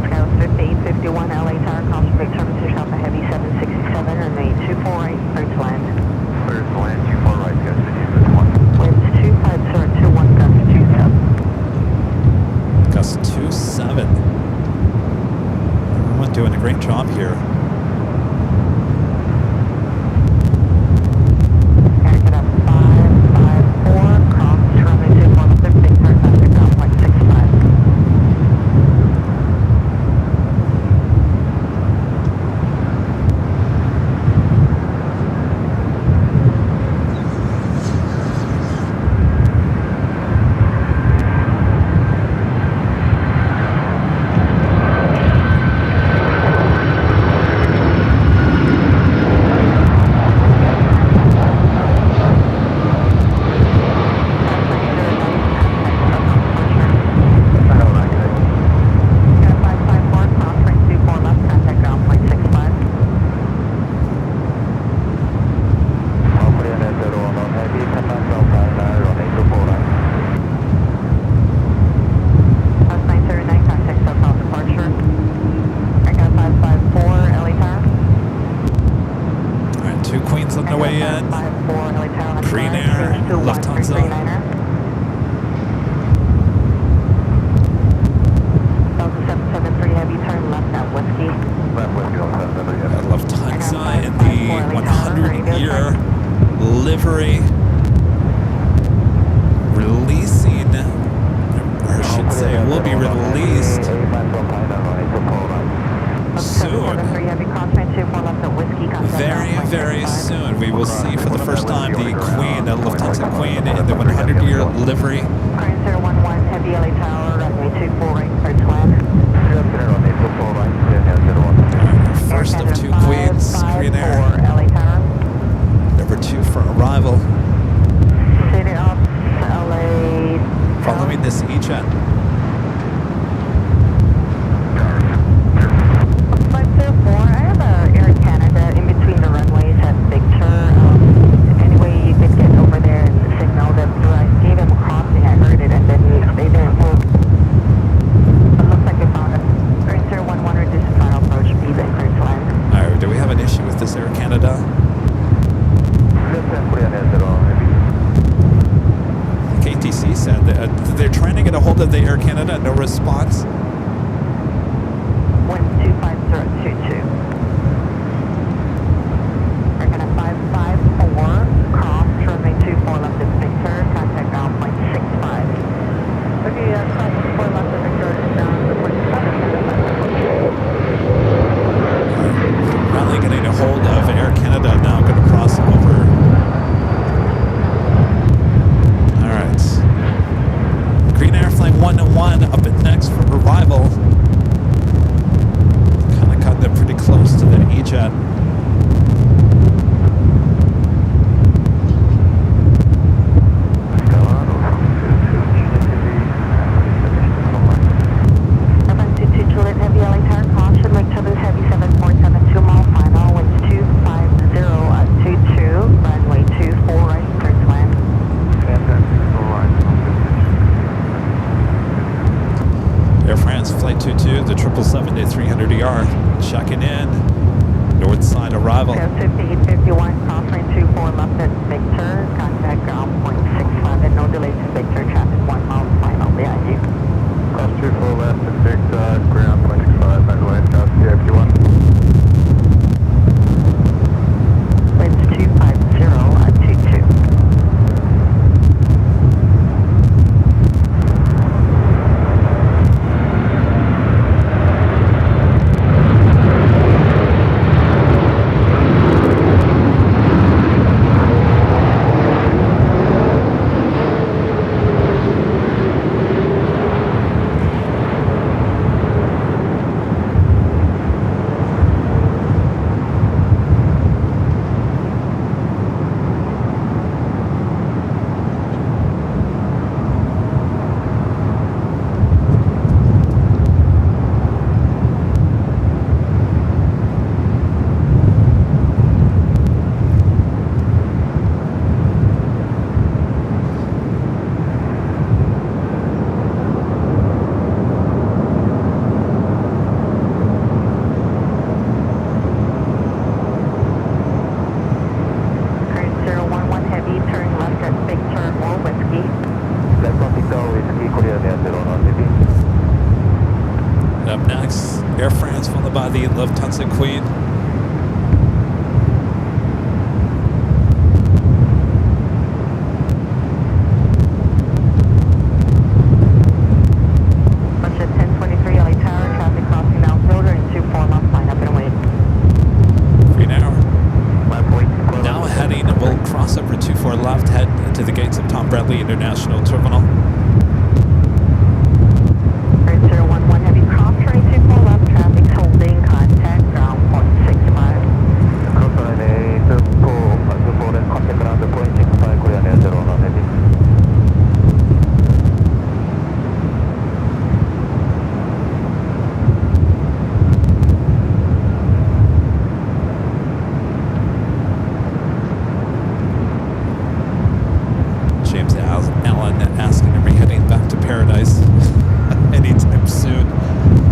Skyline 5851, LA Tower, cross big services, Alpha Heavy 767, and the 24 right, clear to land. Clear to land, 24 right, gust to use this one. Winds 25021, gust 27. Gust 27. Everyone doing a great job here. see for the first time the Queen, Lufthansa Queen, in the 100-year livery. Crane 011, heavy LA Tower, runway 24 right, clear to land. First of two Queens, Korean Air. LA Tower. Number 2 for arrival. City of LA. Following this E-Jet. Flight 04, I have Air Canada in between the runways at Victor. Anyway, you could get over there and signal them through. I gave him a crossing, I heard it, and then they didn't move. It looks like they found it. Crane 011, reduce the final approach speed and clear to land. Alright, do we have an issue with this Air Canada? KTC said that they're trying to get a hold of the Air Canada, no response. Wind 25022. We're gonna 554, cross, runway 24 left is Victor, contact ground point 65. Okay, cross 4 left is Victor, down to point 7. Finally getting a hold of Air Canada, now going to cross over. Alright. Green Air Flight 101 up at next for arrival. Kind of cut them pretty close to the E-Jet. Heavy LA Tower, caution, wake to lose heavy 747, 2 mile final, winds 250 at 22, runway 24 right, clear to land. Air France Flight 22, the 777-300ER, checking in. North side arrival. 5851, cross lane 24 left at Victor, contact ground point 65, and no delays to Victor, traffic 1 mile final behind you. Cross 24 left at Victor, ground point 65, runway, cross CFD1. Winds 250 at 22. Up next, Air France, followed by the Lufthansa Queen. Bunch at 1023 LA Tower, traffic crossing downfield, running 24 left, line up and wait. Green Air. Now heading, we'll cross over 24 left, head to the gates of Tom Bradley International Terminal. Crane 011 heavy cross, running 24 left, traffic's holding, contact ground point 65. Cross line 24 left, contact ground point 65, Korean Air 09 heavy. James Allen asking, are we heading back to paradise anytime soon?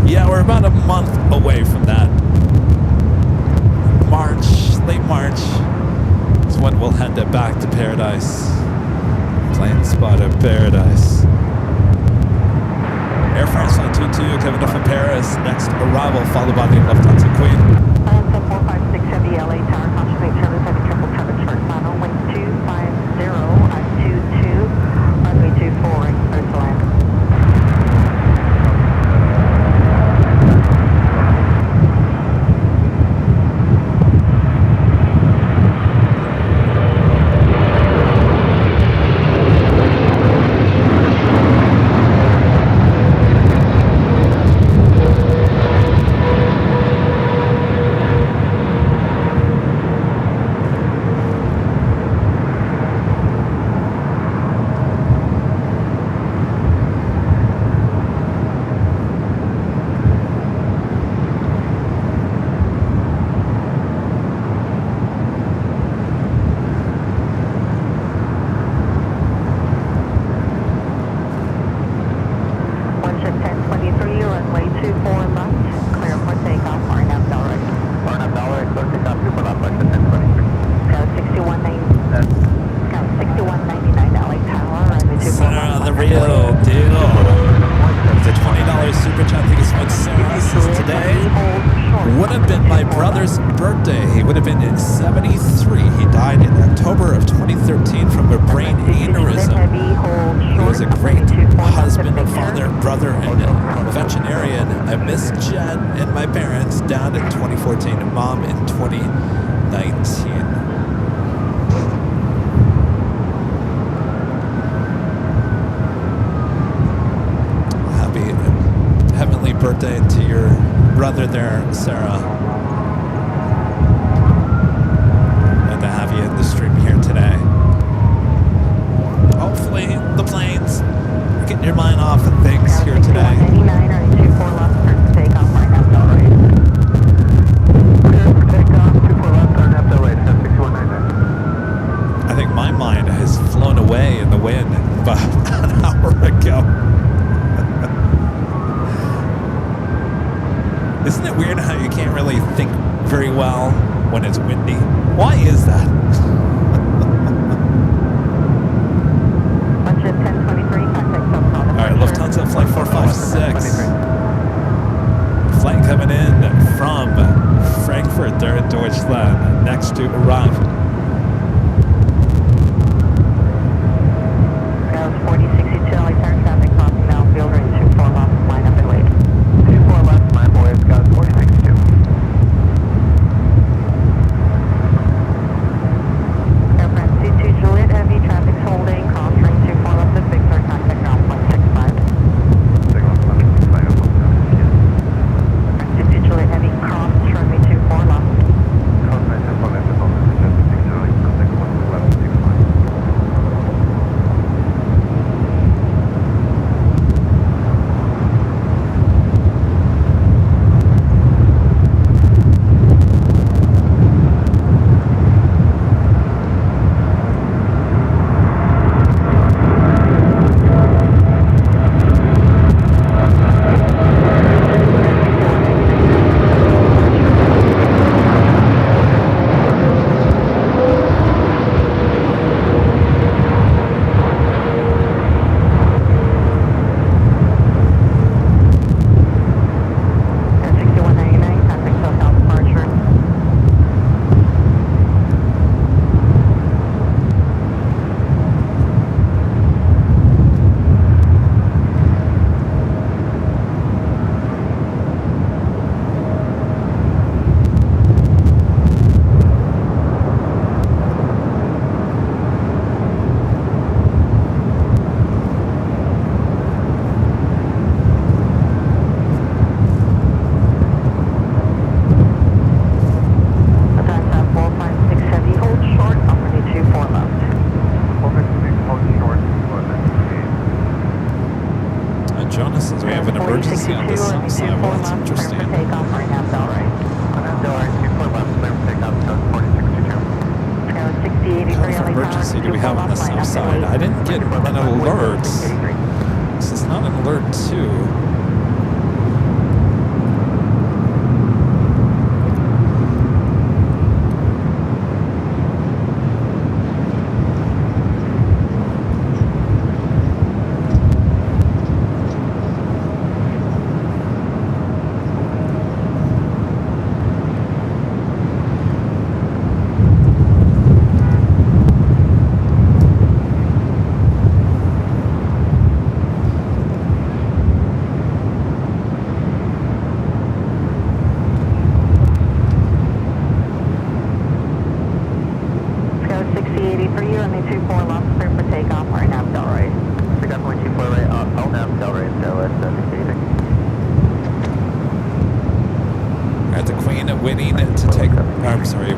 Yeah, we're about a month away from that. Late March is when we'll head back to paradise. Plane spotted paradise. Air France Flight 22, Kevin from Paris. Next arrival, followed by the Lufthansa Queen. Plane 456 heavy LA Tower, concentrate service heavy 777 short final, wind 250 at 22, runway 24 right, clear to land. have been my brother's birthday. He would have been 73. He died in October of 2013 from a brain aneurysm. He was a great husband, father, brother, and veterinarian. I miss Jen and my parents, dad in 2014, and mom in 2019. Heavenly birthday to your brother there, Sarah. And to have you in the stream here today. Hopefully the planes are getting your mind off of things here today. I think my mind has flown away in the wind about an hour ago. Isn't it weird how you can't really think very well when it's windy? Why is that? Alright, Lufthansa Flight 456. Flight coming in from Frankfurt there at Deutschland. Next to arrive.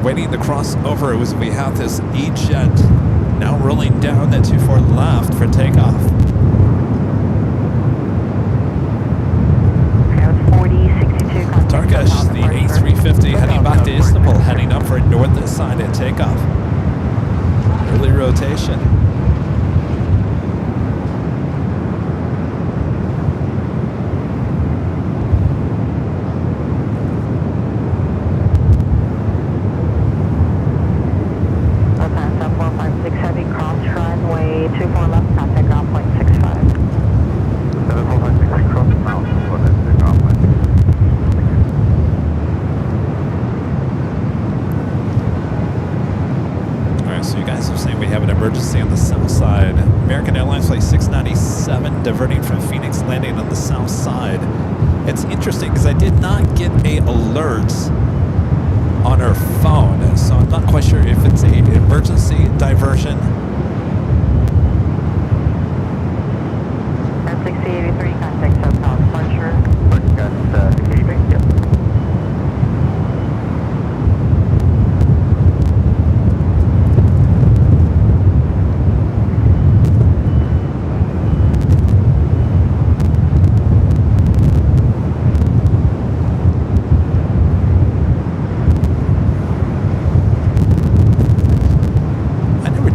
Waiting to cross over as we have this E-Jet now rolling down at 24 left for takeoff. Turkish, the A350 heading back to Istanbul, heading up for north side at takeoff. Early rotation. not get a alert on her phone, so I'm not quite sure if it's a emergency diversion. F683, contact southbound departure. Got 683, yep.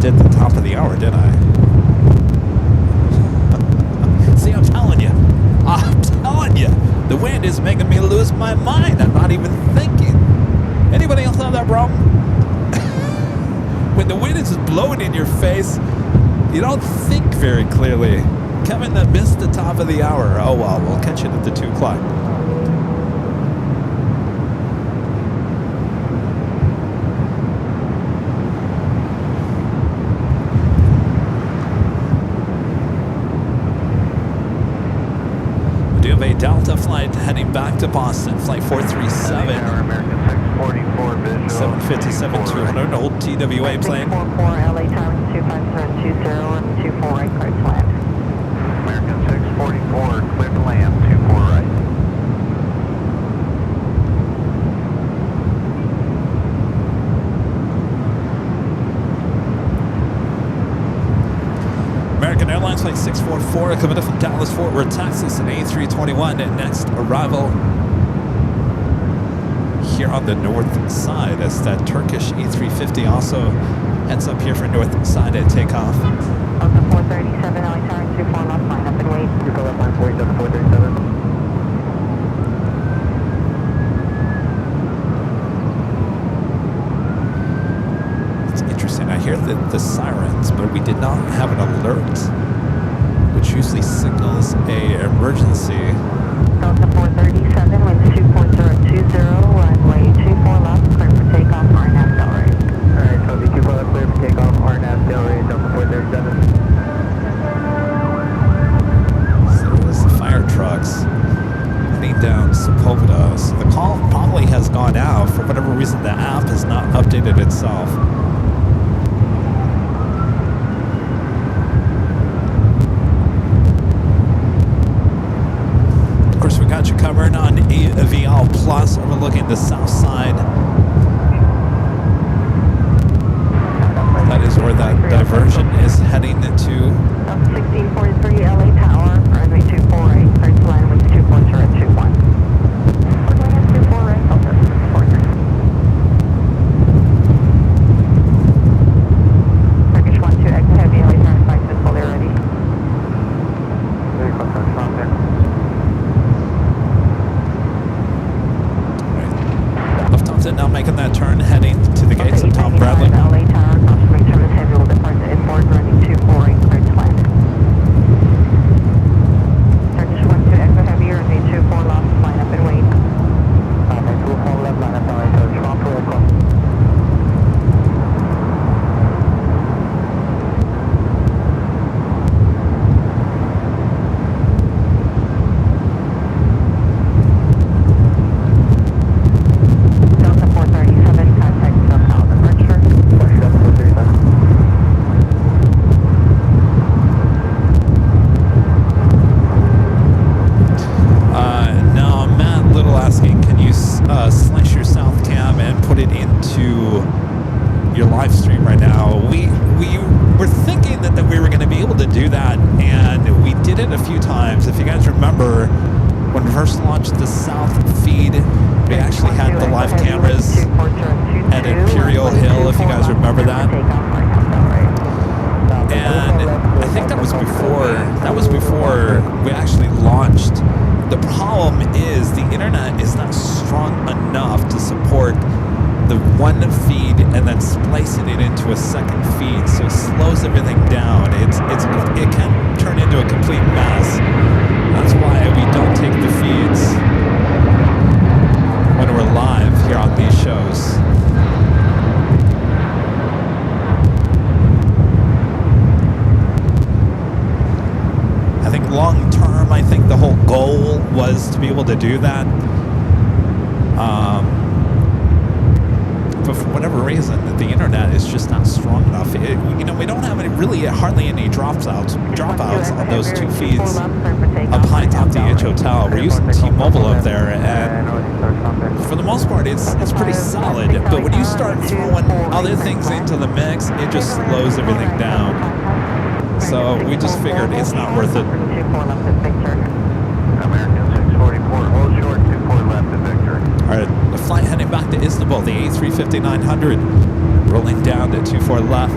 Did the top of the hour, did I? See, I'm telling you, the wind is making me lose my mind. I'm not even thinking. Anybody else have that problem? When the wind is just blowing in your face, you don't think very clearly. Kevin missed the top of the hour. Oh well, we'll catch it at the 2 o'clock. Delta flight heading back to Boston, flight 437. American 644 visual. 757 200, old TWA plane. 644 LA Tower 25020 and 24 right, clear to land. American 644, clear to land, 24 right. American Airlines flight 644 coming up from Dallas Fort Worth, Texas, an A321 next arrival here on the north side as that Turkish A350 also heads up here for north side at takeoff. Delta 437 LA Tower 24 left line up and wait. You go left line 40, Delta 437. I hear the sirens, but we did not have an alert, which usually signals a emergency. Delta 437, winds 24020, runway 24 left, clear for takeoff, RNAV Del Rey. Alright, so the 24 left, clear for takeoff, RNAV Del Rey, Delta 437. So there's the fire trucks heading down Sepulveda. So the call probably has gone out. For whatever reason, the app has not updated itself. We got you covered on AVL Plus overlooking the south side. That is where that diversion is heading into. 1643 LA Tower, runway 24 right, clear to land with 24021. Runway 24 right, Delta 643. Turkish 12, exit heavy LA Tower, 5 is fully ready. Lufthansa now making that turn, heading to the gates of Tom Bradley. LA Tower, crossing service heavy will depart to inboard, running 24 right, clear to land. Turkish 12, exit heavy, runway 24 left, line up and wait. 24 left, line up and wait, so Trump will come. Delta 437, contact southbound departure. Delta 437. Now, Matt Little asking, can you slice your south cam and put it into your live stream right now? We were thinking that we were going to be able to do that, and we did it a few times. If you guys remember, when we first launched the south feed, we actually had the live cameras at Imperial Hill, if you guys remember that. And I think that was before we actually launched. The problem is the internet is not strong enough to support the one feed and then splicing it into a second feed, so it slows everything down. It can turn into a complete mess. That's why we don't take the feeds when we're live here on these shows. I think long term, I think the whole goal was to be able to do that. just not strong enough. You know, we don't have hardly any dropouts on those two feeds up high top the H Hotel. We're using T-Mobile up there, and for the most part, it's pretty solid. But when you start throwing other things into the mix, it just slows everything down. So we just figured it's not worth it. American 644, hold short, 24 left at Victor. All right, the flight heading back to Istanbul, the A350-900, rolling down to 24 left.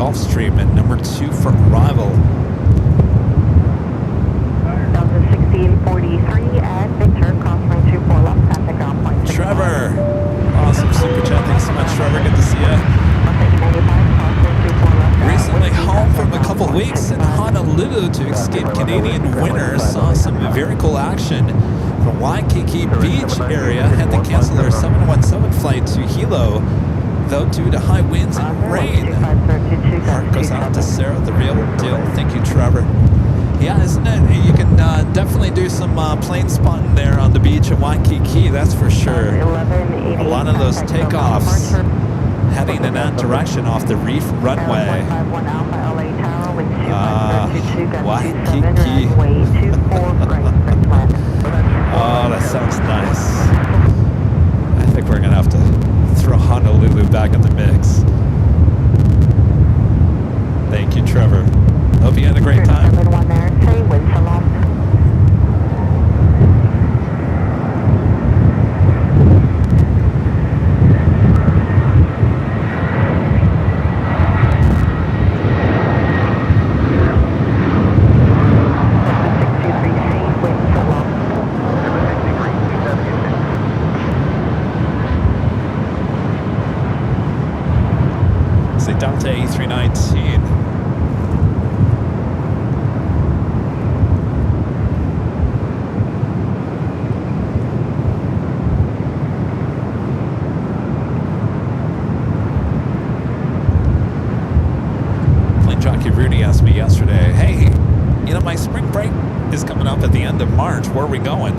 Gulfstream at number 2 for arrival. Delta 1643 at Victor, crossing 24 left, traffic ground point 6. Trevor! Awesome super chat. Thanks so much, Trevor. Good to see you. Recently home from a couple weeks in Honolulu to escape Canadian winters. Saw some very cool action from Waikiki Beach area. Had to cancel their 717 flight to Hilo, though, due to high winds and rain. Heart goes out to Sarah, the real deal. Thank you, Trevor. Yeah, isn't it? You can definitely do some plane spotting there on the beach at Waikiki, that's for sure. A lot of those takeoffs heading in that direction off the reef runway. Waikiki. Oh, that sounds nice. I think we're going to have to throw Honolulu back in the mix. Thank you, Trevor. Hope you had a great time. Delta A319. Plane Jockey Rudy asked me yesterday, hey, you know, my spring break is coming up at the end of March. Where are we going?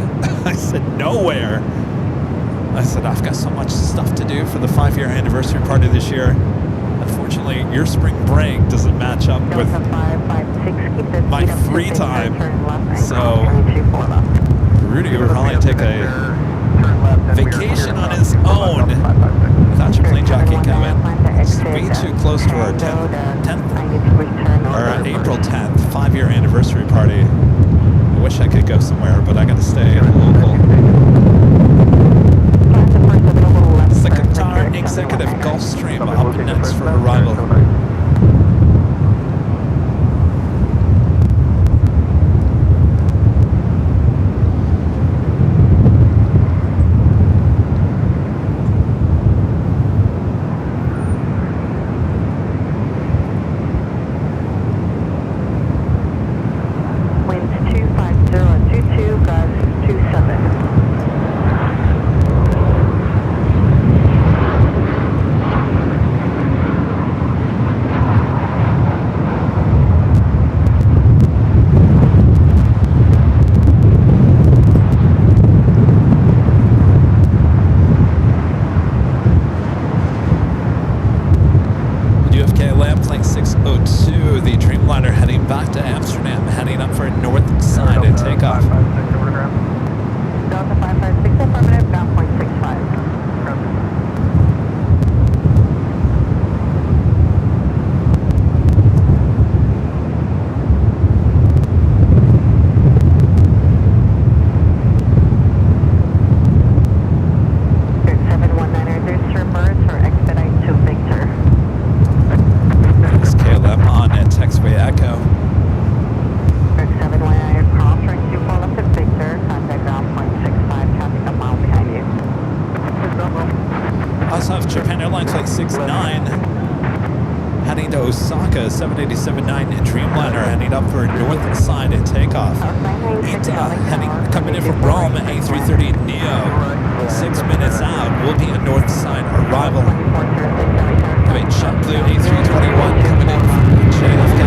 I said, nowhere. I said, I've got so much stuff to do for the 5-year anniversary party this year. Unfortunately, your spring break doesn't match up with my free time. So, Rudy would probably take a vacation on his own without your Plane Jockey Kevin. It's way too close to our 10th or April 10th 5-year anniversary party. I wish I could go somewhere, but I got to stay local. It's the Qatar Executive Gulfstream up next for arrival. Plane 602, the Dreamliner heading back to Amsterdam, heading up for north side and takeoff. Delta 556 affirmative, ground point 65. Japan Airlines Flight 69 heading to Osaka, 787-9 Dreamliner heading up for north side and takeoff. Coming in from Rome, A330 Neo, 6 minutes out, will be a north side arrival. Having JetBlue A321 coming in from JFK.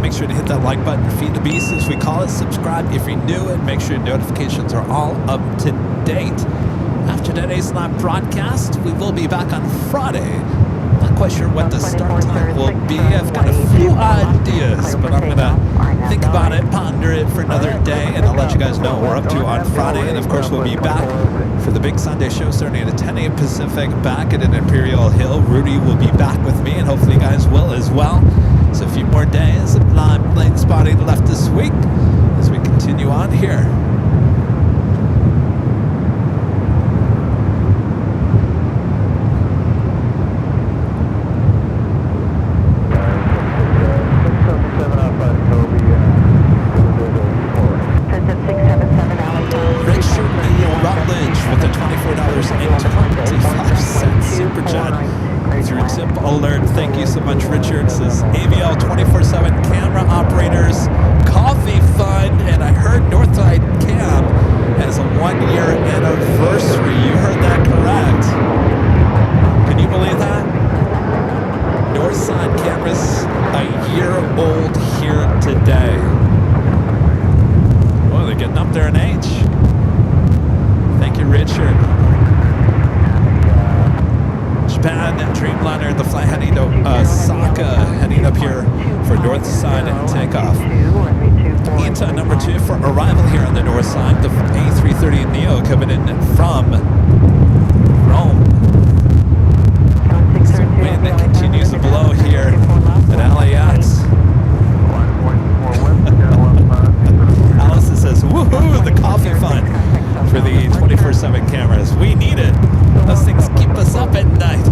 Make sure to hit that like button, feed the beast as we call it, subscribe if you're new, and make sure your notifications are all up to date. After today's live broadcast, we will be back on Friday. Not quite sure what the start time will be. I've got a few ideas, but I'm going to think about it, ponder it for another day, and I'll let you guys know what we're up to on Friday. And of course, we'll be back for the big Sunday show starting at 10 a.m. Pacific back at an Imperial Hill. Rudy will be back with me, and hopefully you guys will as well. So a few more days of live plane spotting left this week as we continue on here. Richard E. Rutledge with a $24.25 super chat. Through Tip Alert. Thank you so much, Richard. Says AVL 24/7 camera operators, coffee fund, and I heard Northside Cam has a 1-year anniversary. You heard that correct. Can you believe that? Northside Cameras a year old here today. Well, they're getting up there in age. you, Richard. Japan, Dreamliner, the flight heading to Osaka, heading up here for north side takeoff. ETA number 2 for arrival here on the north side. The A330 Neo coming in from Rome. So wind continues to blow here at LAX. Allison says, woohoo, the coffee fund for the 24/7 cameras. We need it. Those things keep us up at night.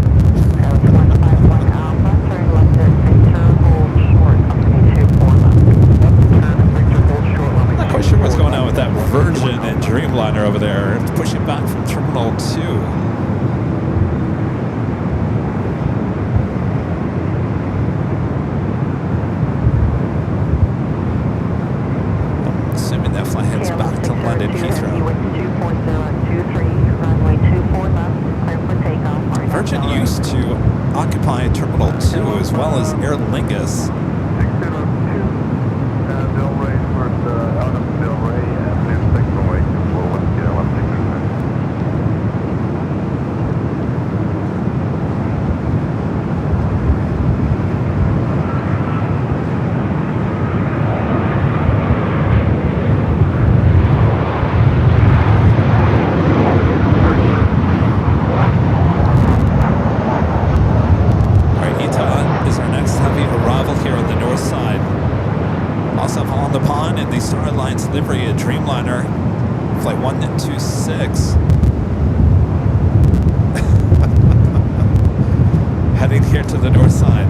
I'm not quite sure what's going on with that Virgin and Dreamliner over there. It's pushing back from Terminal 2. Assuming that flight heads back to London Heathrow. Virgin used to occupy Terminal 2 as well as Aer Lingus. Livery at Dreamliner, flight 126. Heading here to the north side.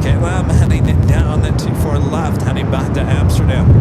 KLM heading down the 24 left, heading back to Amsterdam.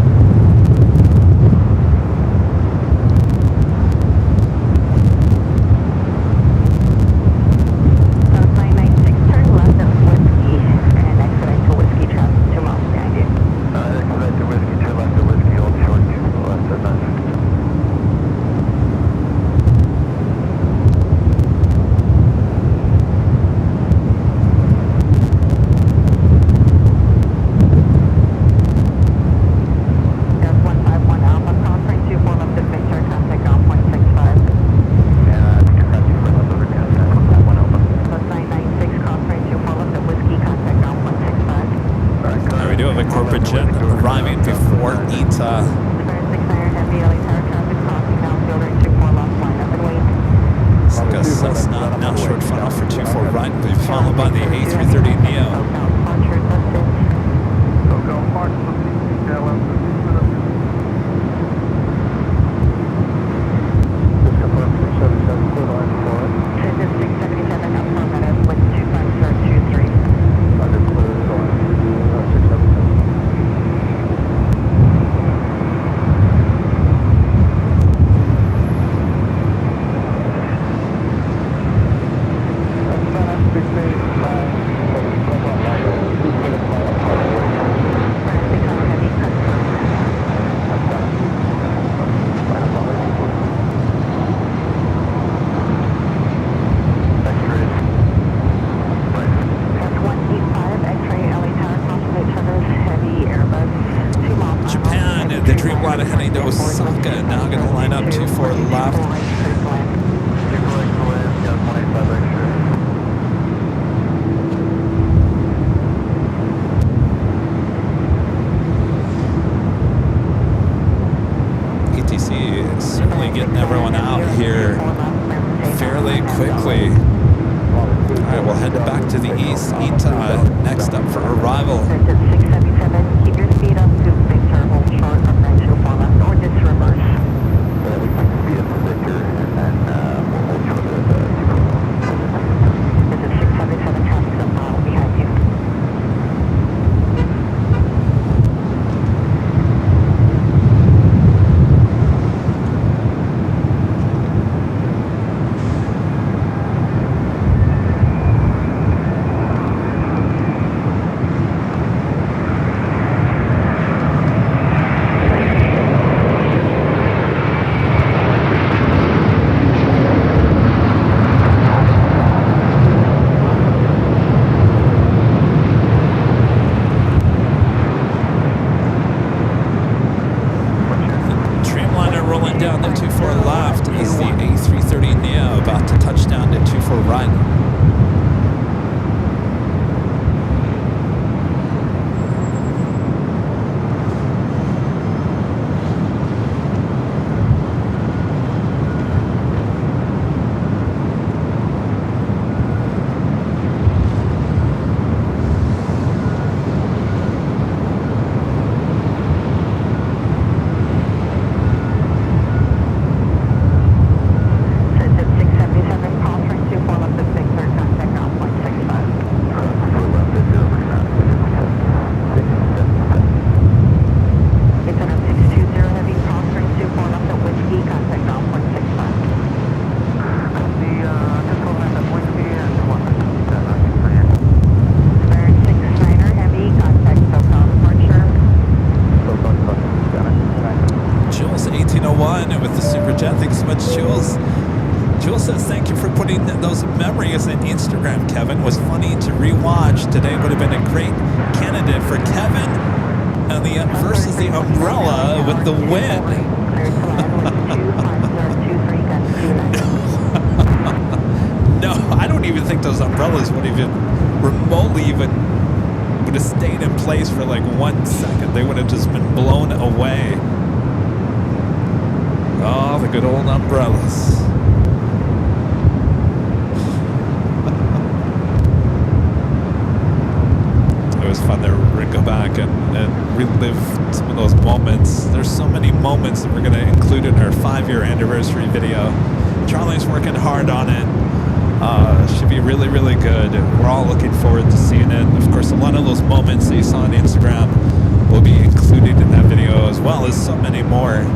Heading to Osaka, now going to line up 24 left. ATC is certainly getting everyone out here fairly quickly. Alright, we'll head back to the east. ETA next up for arrival. Keep your speed up to Victor, hold short of right to fall left, or just reverse. We can speed up to Victor, and then we'll hold short of the This is 677 traffic up behind you. Down to 24 left is the A330 Neo about to touch down to 24 right. With the super chat, thanks so much, Jules. Jules says, thank you for putting those memories in Instagram, Kevin. Was funny to rewatch. Today would have been a great candidate for Kevin and the versus the umbrella with the win. No, I don't even think those umbrellas would even remotely even would have stayed in place for like 1 second. They would have just been blown away. Oh, the good old umbrellas. It was fun to go back and relive some of those moments. There's so many moments that we're going to include in our 5-year anniversary video. Charlie's working hard on it. Should be really, really good. We're all looking forward to seeing it. Of course, a lot of those moments that you saw on Instagram will be included in that video, as well as so many more.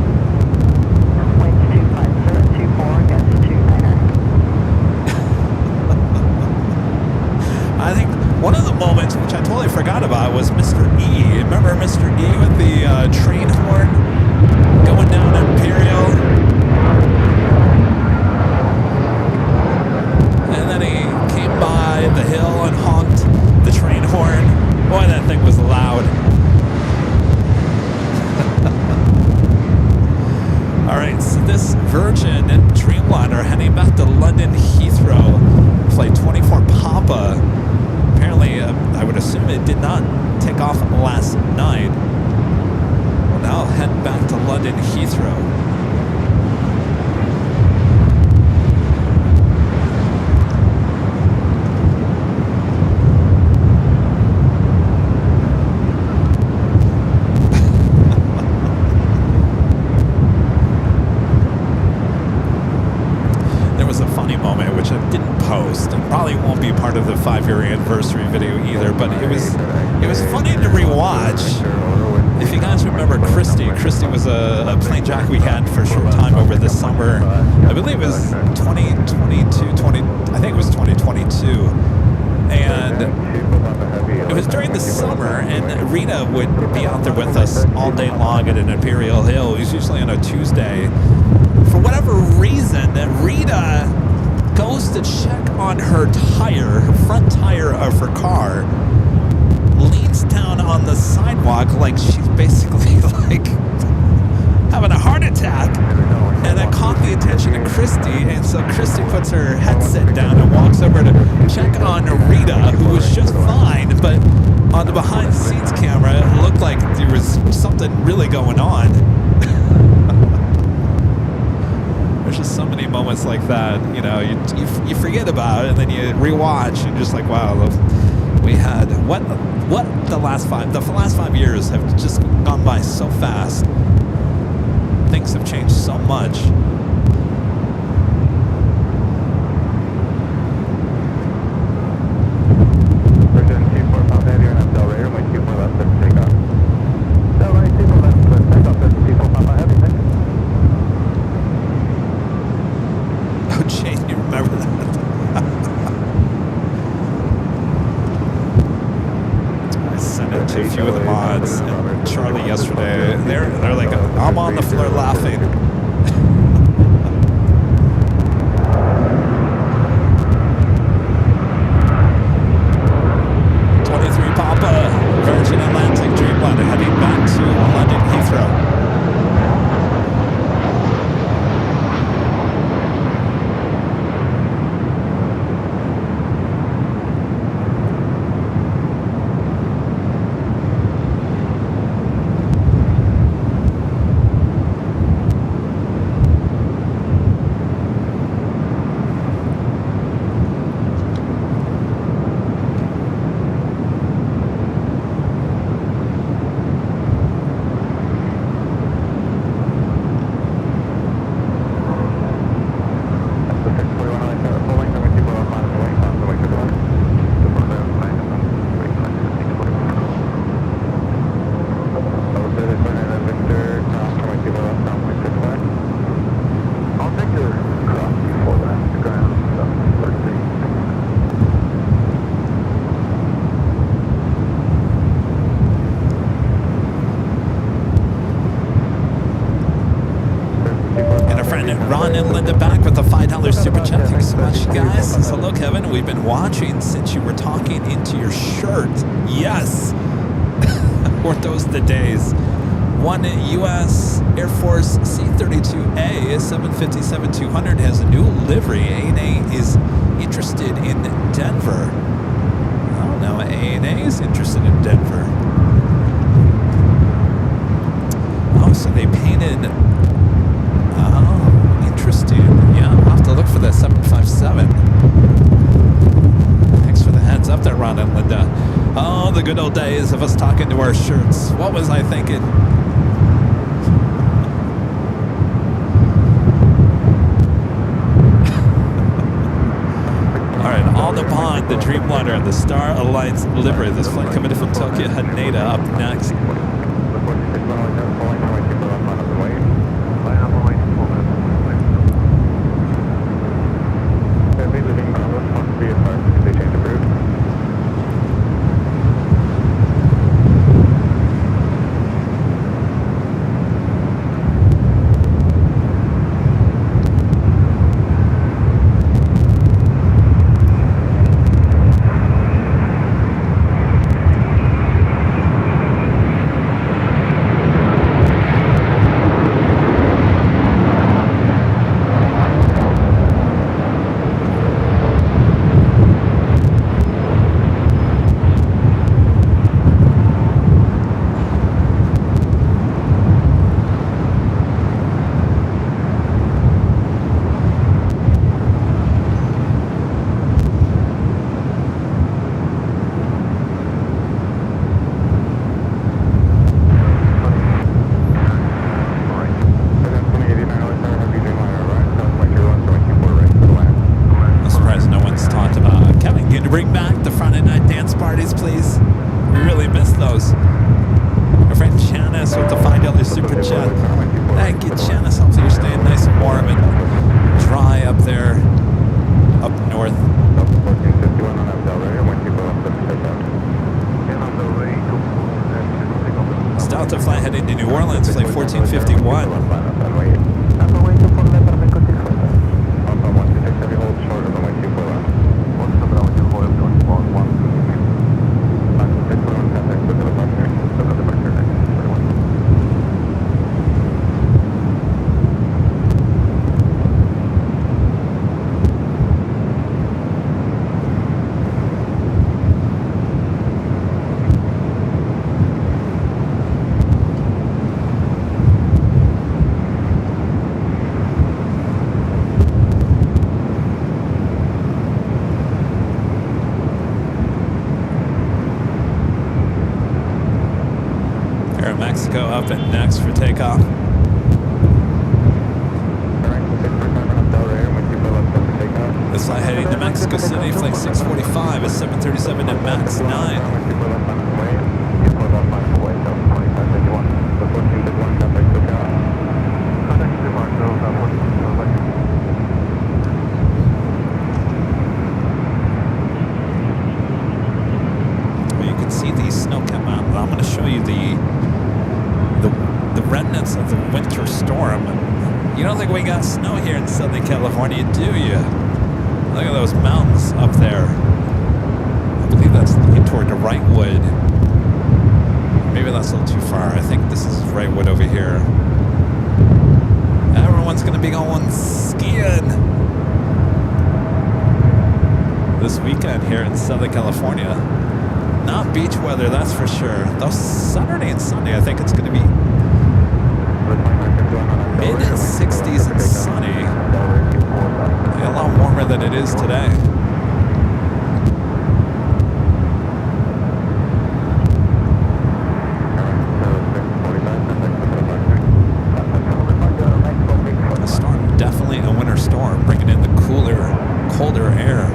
I think one of the moments which I totally forgot about was Mr. E. Remember Mr. E with the train horn going down Imperial? And then he came by the hill and honked the train horn. Boy, that thing was loud. All right, so this Virgin Dreamliner heading back to London Heathrow, flight 24 Papa. Apparently, I would assume it did not take off last night. We'll now head back to London Heathrow. Won't be part of the 5-year anniversary video either, but it was funny to rewatch. If you guys remember Christy was a plane jockey we had for a short time over the summer. I believe it was 2022, I think it was 2022. And it was during the summer, and Rita would be out there with us all day long at an Imperial Hill. It was usually on a Tuesday. For whatever reason, Rita goes to check on her tire, her front tire of her car, leans down on the sidewalk like she's basically like having a heart attack, and that caught the attention of Christy, and so Christy puts her headset down and walks over to check on Rita, who was just fine, but on the behind the scenes camera it looked like there was something really going on. There's just so many moments like that, you know, you forget about it, and then you rewatch and just like, wow, we had the last 5 years have just gone by so fast. Things have changed so much. And Ron and Linda back with the $5 super chat. Thanks so much, guys. Says, hello, Kevin. We've been watching since you were talking into your shirt. Yes. Weren't those the days? One U.S. Air Force C-32A 757-200 has a new livery. ANA is interested in Denver. Oh, now ANA is interested in Denver. Oh, so they painted... Oh, interesting. Yeah, I'll have to look for that 757. Thanks for the heads up there, Ron and Linda. Oh, the good old days of us talking to our shirts. What was I thinking? All right, all upon the Dreamliner and the Star Alliance livery. This flight coming in from Tokyo, Haneda up next. Up and next for takeoff. This flight heading to Mexico City, flight 645 is 737 at Max 9. Well, you can see these snow-capped mountains. I'm going to show you the remnants of the winter storm. You don't think we got snow here in Southern California, do you? Look at those mountains up there. I believe that's looking toward the Wrightwood. Maybe that's a little too far. I think this is Wrightwood over here. Everyone's going to be going skiing this weekend here in Southern California. Not beach weather, that's for sure. Though Saturday and Sunday, I think it's going to be mid-60s and sunny. A lot warmer than it is today. The storm, definitely a winter storm, bringing in the cooler, colder air.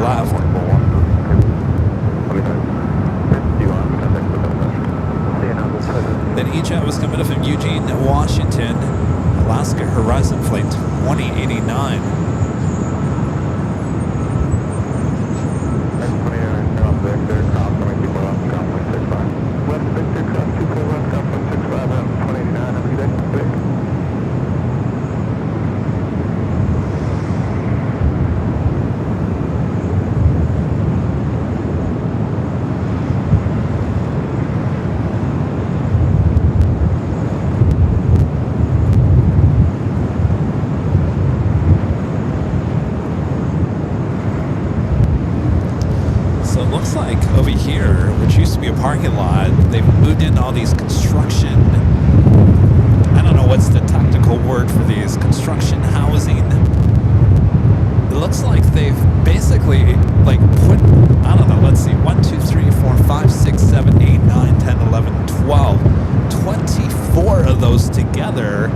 left. Then E-Jet was coming up from Eugene, Washington, Alaska Horizon Flight 2089. Parking lot, they've moved in all these construction, I don't know what's the technical word for these, construction housing. It looks like they've basically like put, I don't know, let's see, 1, 2, 3, 4, 5, 6, 7, 8, 9, 10, 11, 12, 24 of those together,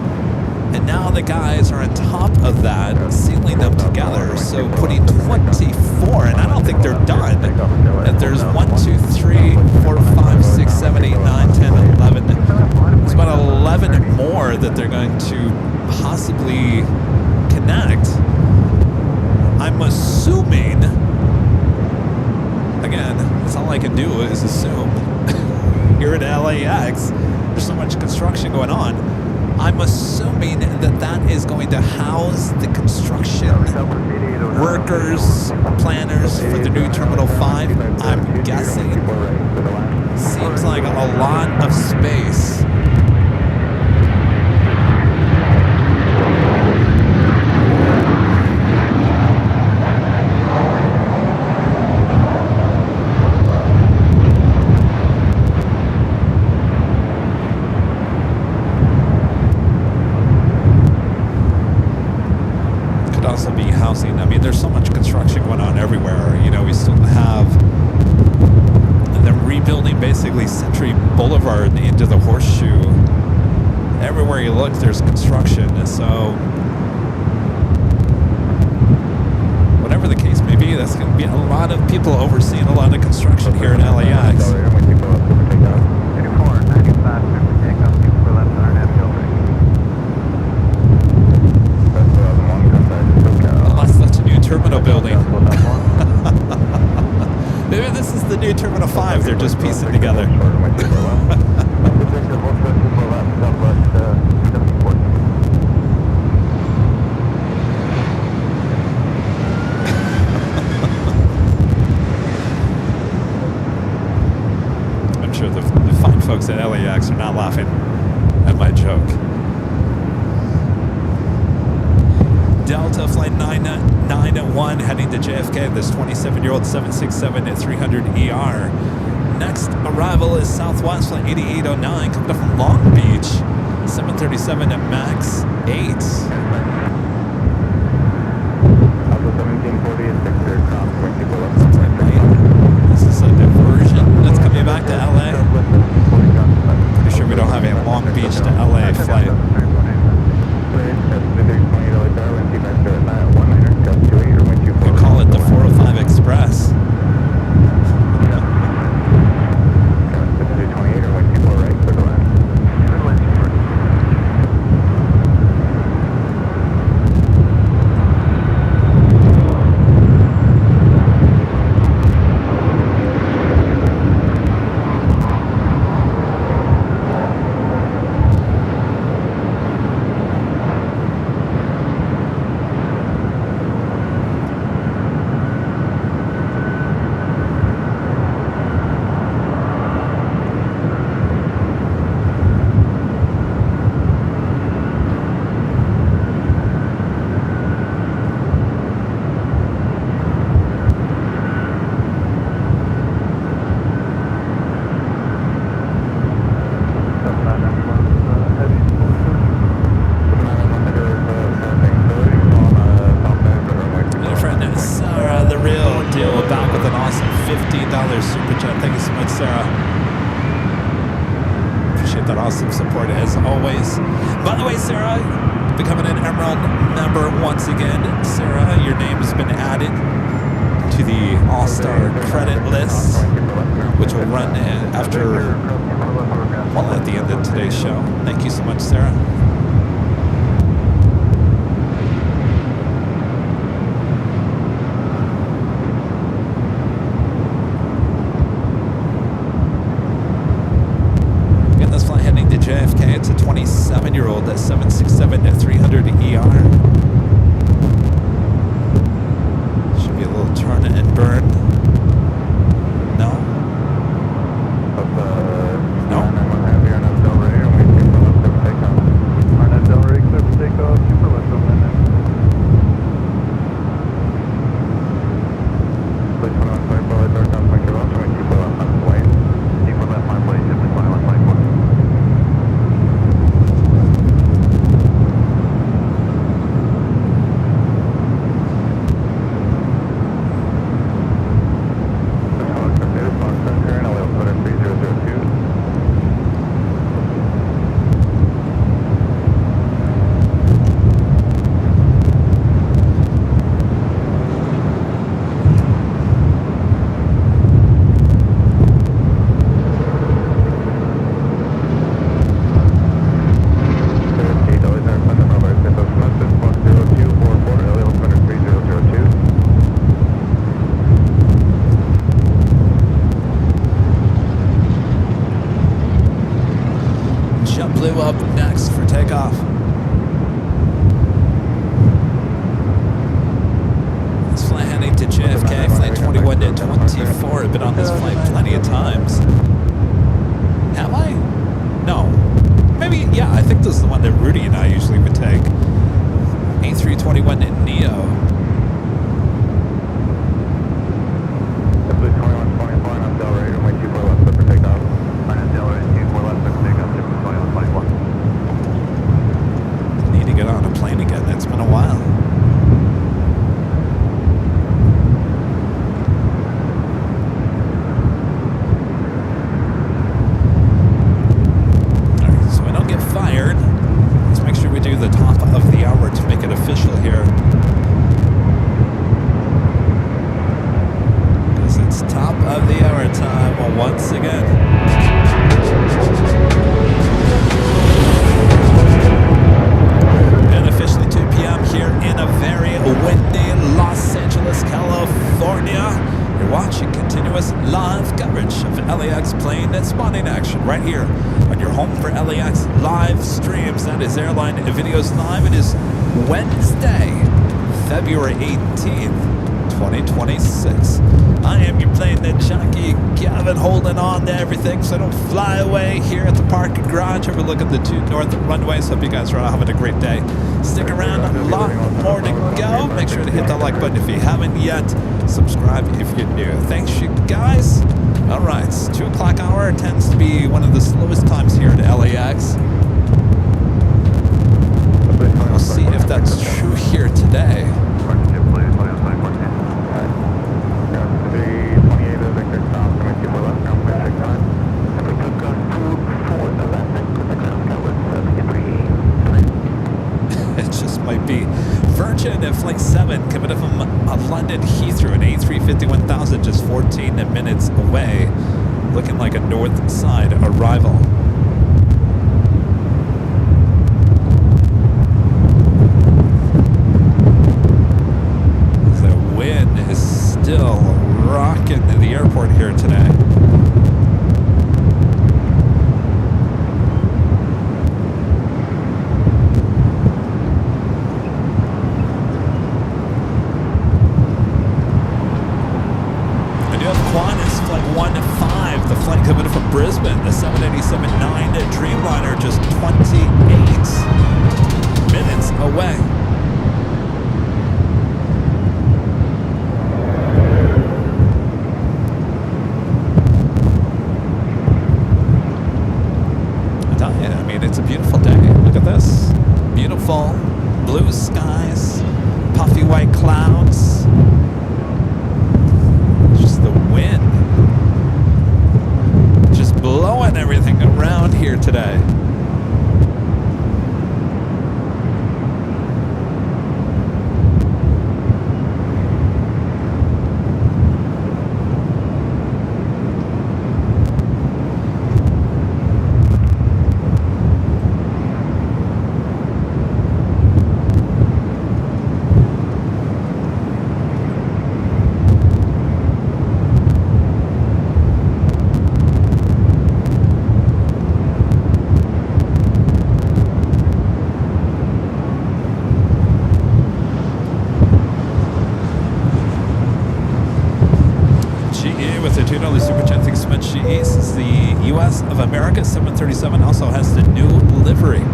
and now the guys are on top of that, sealing them together, so putting 24, and I don't think they're done. That there's 1, 2, 3, 4, 5, 6, 7, 8, 9, 10, 11. There's about 11 more that they're going to possibly connect. I'm assuming, again, that's all I can do is assume. Here at LAX, there's so much construction going on. I'm assuming that that is going to house the construction workers, planners for the new Terminal 5. I'm guessing. Seems like a lot of space. I mean, there's so much construction going on everywhere. You know, we still have them rebuilding basically Century Boulevard into the Horseshoe. Everywhere you look, there's construction. So, whatever the case may be, that's going to be a lot of people overseeing a lot of construction here in LAX. Terminal building. Maybe this is the new Terminal 5 they're just piecing together. I'm sure the fine folks at LAX are not laughing at my joke. Delta Flight 991 heading to JFK, this 27-year-old 767-300ER. Next arrival is Southwest Flight 8809 coming up from Long Beach, 737 at MAX 8. This is a diversion that's coming back to LA. Pretty sure we don't have a Long Beach to LA flight. You call it the 405 Express. to the All-Star credit list, which will run after, well, at the end of today's show. Thank you so much, Sarah. Again, this flight heading to JFK. It's a 27-year-old 767-300ER. Should be a little turn and burn. No? No? JetBlue up next for takeoff. This flight heading to JFK, flight 21 to 24. I've been on this flight plenty of times. Have I? No. Maybe, yeah, I think this is the one that Rudy and I usually would take. A321 Neo. Need to get on a plane again. It's been a while. Alright, so we don't get fired. Let's make sure we do the top of the hour to make it official here. Because it's top of the hour time once again. Officially 2 p.m. here in a very windy Los Angeles, California. You're watching continuous live coverage of LAX plane and spotting action right here on your home for LAX live streams. That is Airline Videos Live. It is Wednesday, February 18th, 2026. I am your Plane Jockey Kevin, holding on to everything so I don't fly away here at the parking garage overlooking the 2 north runways. Hope you guys are all having a great day. Stick around, a lot more to go. Make sure to hit that like button if you haven't yet. Subscribe if you're new. Thanks, you guys. All right, 2 o'clock hour tends to be one of the slowest times here at LAX. We'll see if that's true here today. Might be Virgin at flight 7 coming up from London Heathrow, an A350 1000 just 14 minutes away, looking like a north side arrival. The wind is still rocking the airport here today. Qantas flight 15, the flight coming from Brisbane, the 787-9 Dreamliner, just 28 minutes away. I mean, it's a beautiful day. Look at this. Beautiful blue skies, puffy white clouds. The wind just blowing everything around here today. $2 super chat. Thanks so much. This is the U.S. of America 737. Also has the new livery.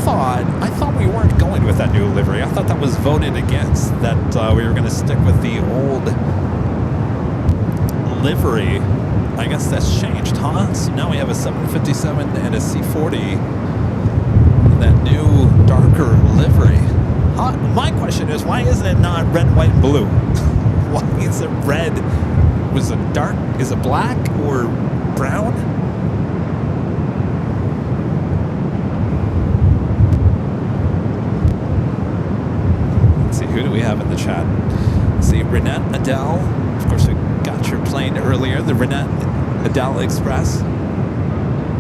I thought we weren't going with that new livery. I thought that was voted against, that we were going to stick with the old livery. I guess that's changed, huh? So now we have a 757 and a C40, that new darker livery. My question is, why isn't it not red, white, and blue? Why is it red? Was it dark? Is it black or brown? Who do we have in the chat? See, Renette Adele. Of course, we got your plane earlier, the Renette Adele Express.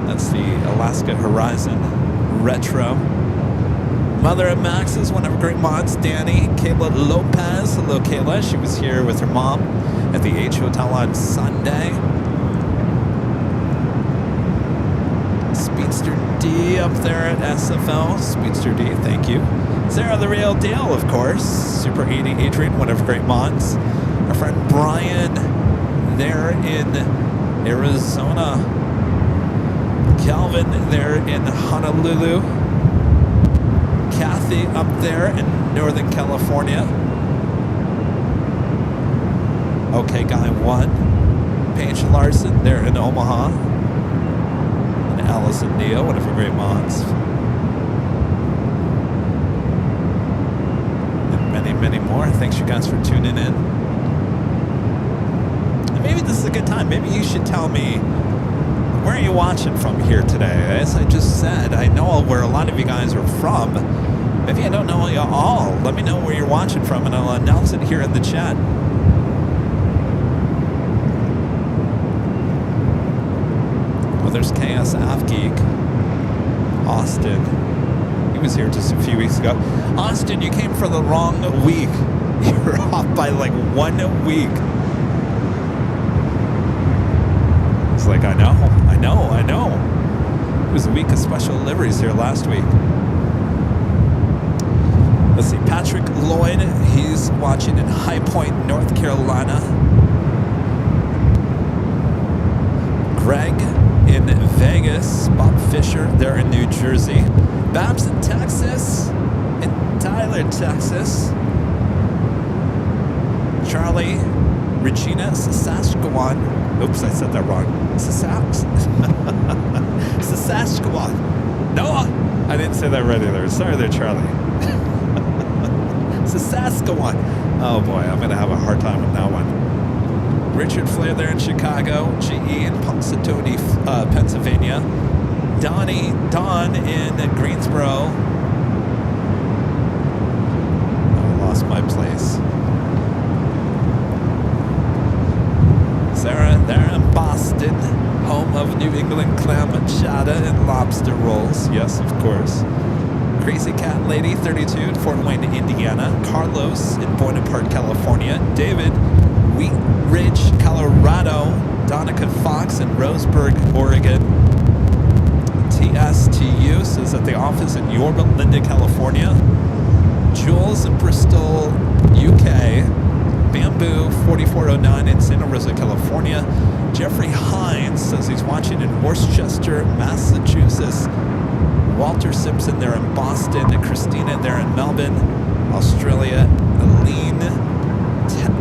That's the Alaska Horizon Retro. Mother of Max's, one of our great mods, Danny. Kayla Lopez. Hello, Kayla. She was here with her mom at the H Hotel on Sunday. Speedster D up there at SFL. Speedster D, thank you. Sarah the Real Deal, of course. Super 80 Adrian, one of our great mods. Our friend Brian there in Arizona. Calvin there in Honolulu. Kathy up there in Northern California. Okay, Guy 1. Paige Larson there in Omaha. And Allison Neal, one of our great mods. Many more. Thanks you guys for tuning in. And maybe this is a good time. Maybe you should tell me, where are you watching from here today? As I just said, I know where a lot of you guys are from. Maybe I don't know you all. Let me know where you're watching from and I'll announce it here in the chat. Well, there's KS Geek. Austin. He was here just a few weeks ago. Austin, you came for the wrong week. You were off by like 1 week. It's like, I know. It was a week of special liveries here last week. Let's see, Patrick Lloyd, he's watching in High Point, North Carolina. Greg in Vegas. Bob Fisher there in New Jersey. Babs in Texas. In Tyler, Texas. Charlie, Regina, Saskatchewan. Oops, I said that wrong. Saskatchewan. Noah! I didn't say that right either. Sorry there, Charlie. Saskatchewan. Oh boy, I'm going to have a hard time with that one. Richard Flair there in Chicago. GE in Punxsutawney, Pennsylvania. Don in Greensboro. I lost my place. Sarah there in Boston, home of New England clam chowder and lobster rolls. Yes, of course. Crazy Cat Lady 32 in Fort Wayne, Indiana. Carlos in Boynton Park, California. David, Wheat Ridge, Colorado. Donica Fox in Roseburg, Oregon. TSTU says at the office in Yorba Linda, California. Jules in Bristol, UK. Bamboo 4409 in Santa Rosa, California. Jeffrey Hines says he's watching in Worcester, Massachusetts. Walter Simpson there in Boston. Christina there in Melbourne, Australia. Aline,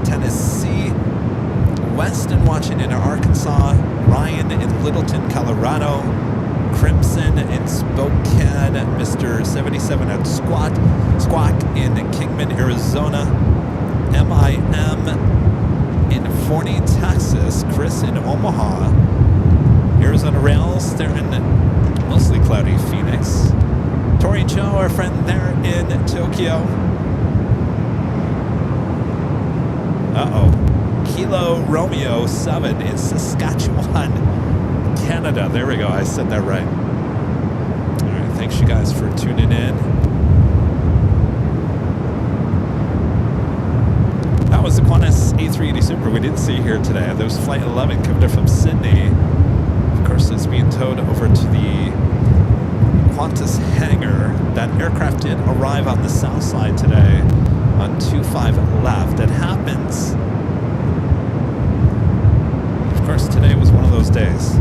Tennessee. Weston watching in Arkansas. Ryan in Littleton, Colorado. Crimson in Spokane. Mr. 77 at Squawk in Kingman, Arizona. MIM in Forney, Texas. Chris in Omaha. Arizona Rails, they're in mostly cloudy Phoenix. Tori Joe, our friend there in Tokyo. Kilo Romeo 7 in Saskatchewan, Canada. There we go. I said that right. All right. Thanks you guys for tuning in. That was the Qantas A380 Super we didn't see here today. There was Flight 11 coming in from Sydney. Of course, it's being towed over to the Qantas hangar. That aircraft did arrive on the south side today on 25 left. It happens. Of course, today was one of those days.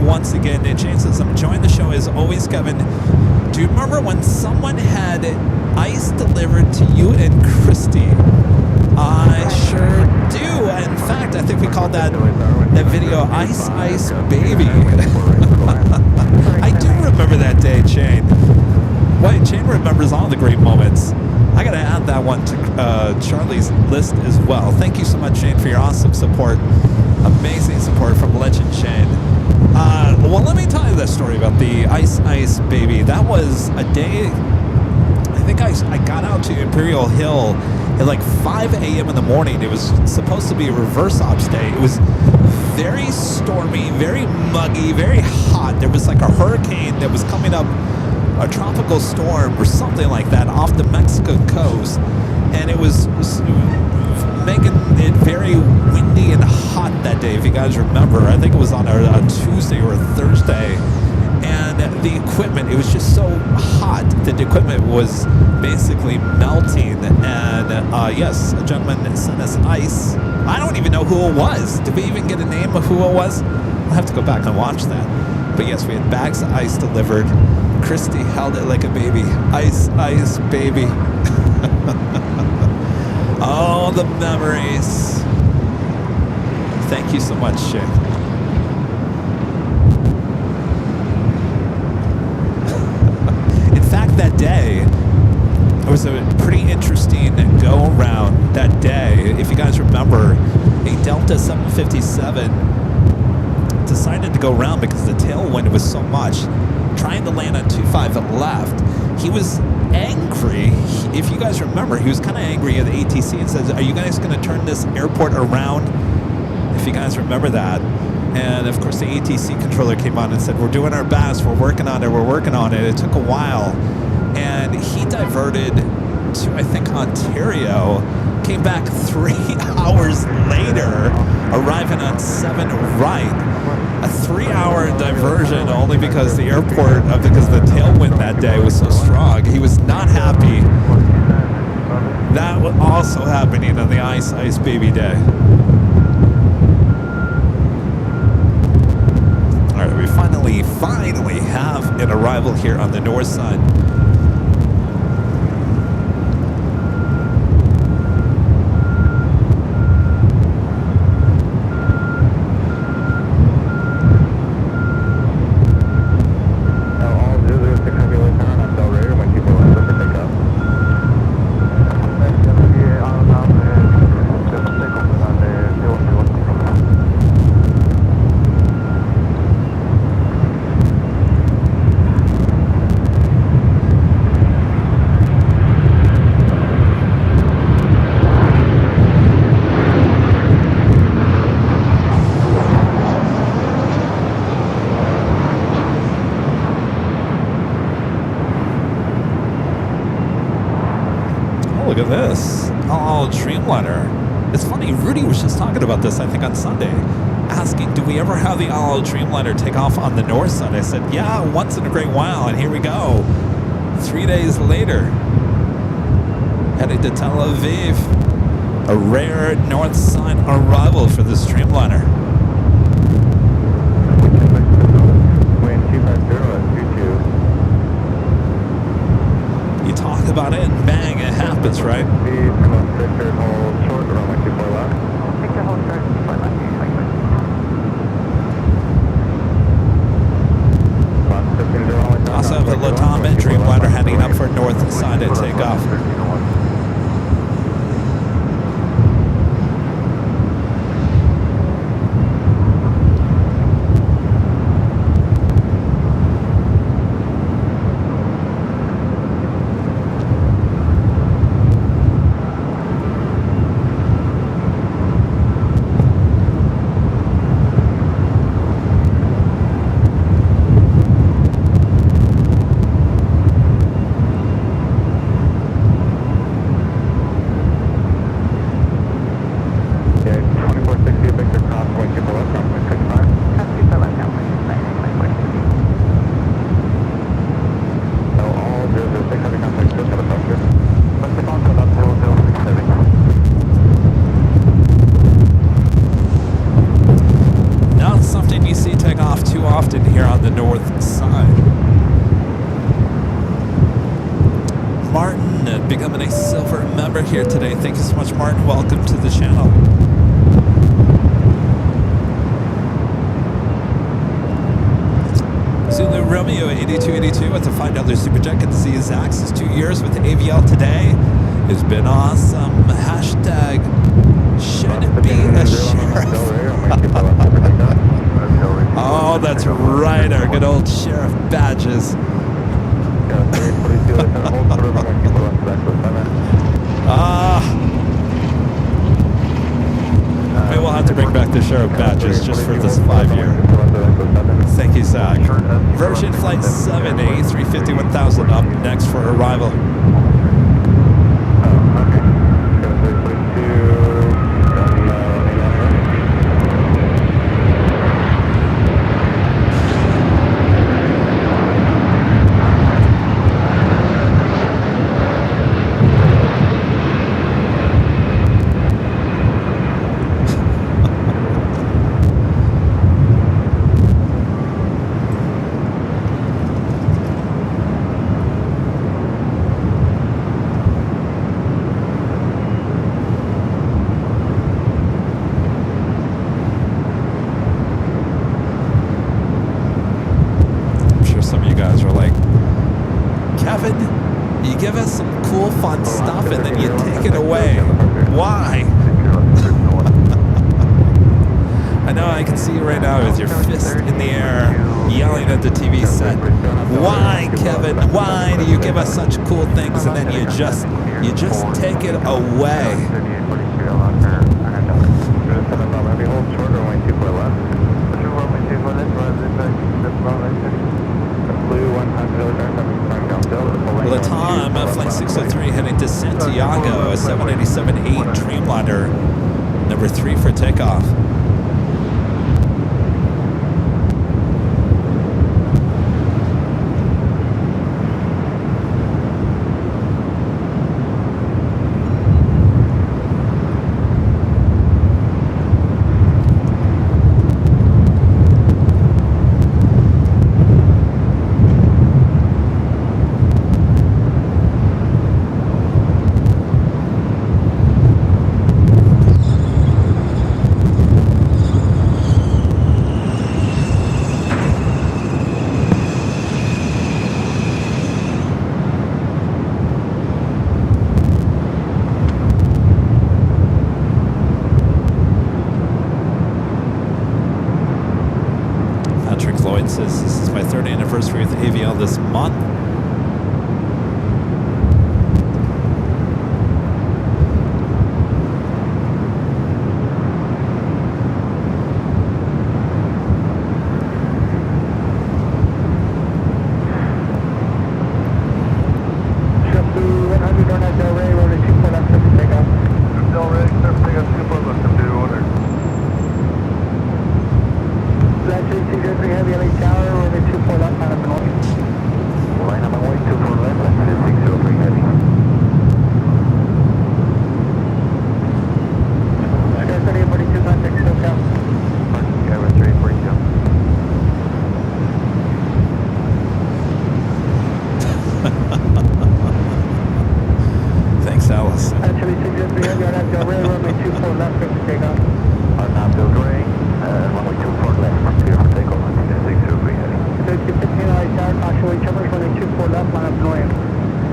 Once again, Jane says, I'm enjoying the show as always, Kevin. Do you remember when someone had ice delivered to you and Christy? I sure do. In fact, I think we called that video Ice Ice Baby. I do remember that day, Jane. Wait, Jane remembers all the great moments. I got to add that one to Charlie's list as well. Thank you so much, Jane, for your awesome support. Amazing support from Legend Shane. Well, let me tell you this story about the Ice Ice Baby. That was a day, I think I got out to Imperial Hill at like 5 a.m. in the morning. It was supposed to be a reverse ops day. It was very stormy, very muggy, very hot. There was like a hurricane that was coming up, a tropical storm or something like that off the Mexico coast. And it was making it very windy and hot that day, if you guys remember. I think it was on a Tuesday or a Thursday. And the equipment, it was just so hot that the equipment was basically melting. And yes, a gentleman sent us ice. I don't even know who it was. Did we even get a name of who it was? I'll have to go back and watch that. But yes, we had bags of ice delivered. Christy held it like a baby. Ice, ice, baby. Oh, the memories. Thank you so much, Shane. In fact, that day, it was a pretty interesting go-around that day. If you guys remember, a Delta 757 decided to go around because the tailwind was so much, trying to land on 25 left. He was angry. If you guys remember, he was kind of angry at the ATC and says, are you guys going to turn this airport around? If you guys remember that. And of course the ATC controller came on and said, we're doing our best, we're working on it. It took a while. And he diverted to, I think, Ontario, came back 3 hours later, arriving on 7 right. A 3-hour diversion only because the airport, because the tailwind that day was so strong. He was not happy. That was also happening on the Ice Ice Baby Day. All right, we finally have an arrival here on the north side. Look at this. Oh, Dreamliner. It's funny, Rudy was just talking about this, I think, on Sunday, asking, do we ever have the Dreamliner take off on the north side? I said, yeah, once in a great while, and here we go. 3 days later, heading to Tel Aviv. A rare north side arrival for this Dreamliner. You talk about it and bang, it happens, right? Also have the Latam and Dreamliner heading up for north side at takeoff. on the north side. Martin, becoming a silver member here today. Thank you so much, Martin. Welcome to the channel. Zulu Romeo 8282 with a $5 super jet. Good to see his access 2 years with AVL today. It's been awesome. Hashtag shouldn't be a sheriff. Oh, that's right. Our good old sheriff badges. Maybe we'll have to bring back the sheriff badges just for this 5-year. Thank you, Zach. Version Flight 7 A350 1000 up next for arrival. You just take it away. Latam, flight 603 heading to Santiago, a 787-8 Dreamliner, number 3 for takeoff. Says this is my 3rd anniversary with AVL this month. JetBlue 100 on that Del Rey, runway 24 left, surface takeoff. Del Rey, surface takeoff, 24 left, computer order. Heavy LA Tower, runway 24 left, line up and north. Line up and wait, 24 left, left 603 heavy. Sky 3842, contact SoCal. Sky 3842. Thanks, Alice. Actually, 603 heavy on that Del Rey, runway 24 left, surface takeoff. On that Del Rey, runway 24 left, clear for takeoff. 215 LA Tower, caution wait jumpers, runway 24 left, line up north.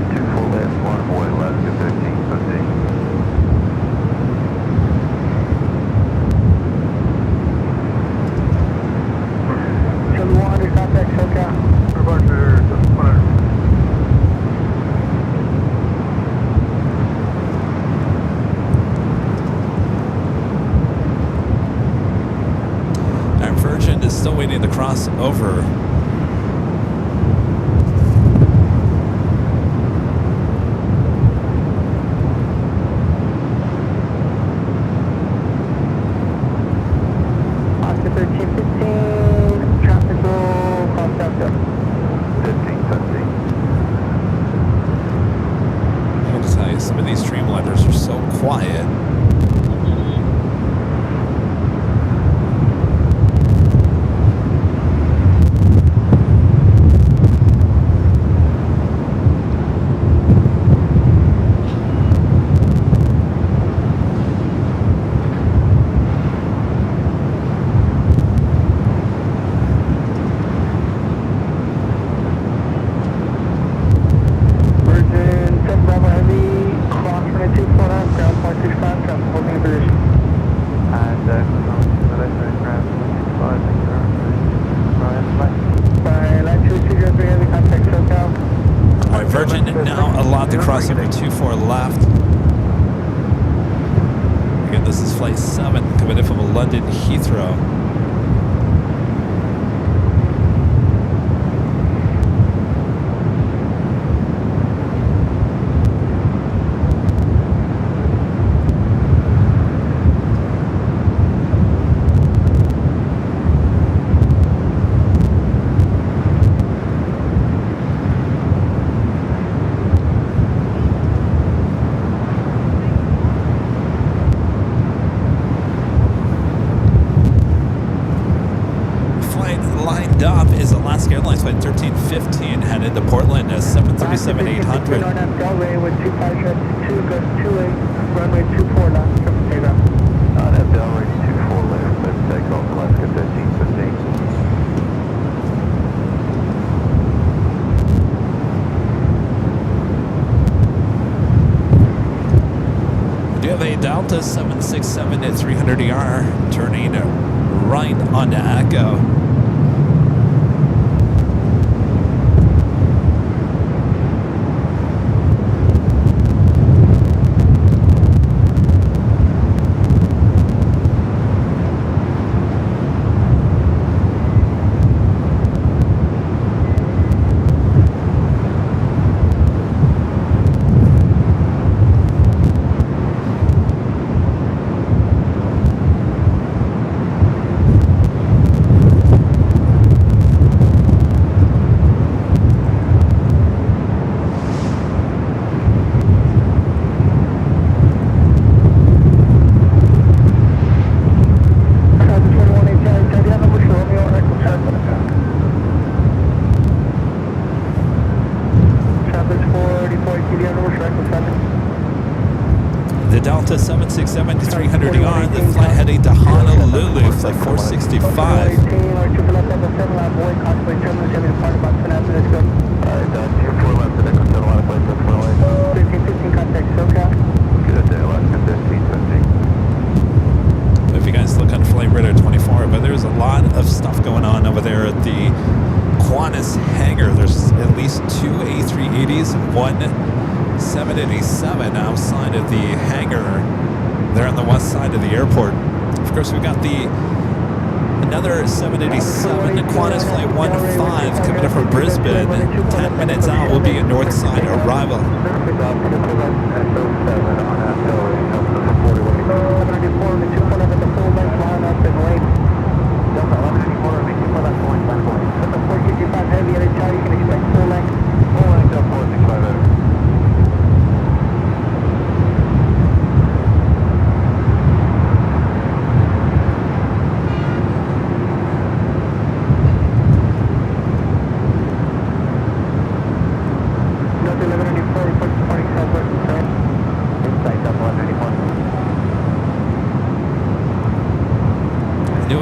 24 left, 1 boy left, 213, proceed. JetBlue 100, contact SoCal. Departure 100. Our Virgin is still waiting to cross over. Some of these Dreamliners are so quiet. crossover 24 left. Again, this is flight 7 coming in from London Heathrow. Airlines flight 1315 headed to Portland as 737-800. With 2 pilots, 2 goes 28, runway 24 left, triple takeoff. On that Delray 24 left, but take off Alaska 1315. We do have a Delta 767 at 300ER turning right onto Echo. The Delta 767 to 300ER, the flight heading to Honolulu, flight 465. If you guys look on Flight Radar 24, but there's a lot of stuff going on over there at the Qantas hangar. There's at least 2 A380s and 1 787 outside of the hangar there on the west side of the airport. Of course, we've got another 787 Quantas flight 15 coming up from Brisbane. 10 minutes out will be a north side arrival.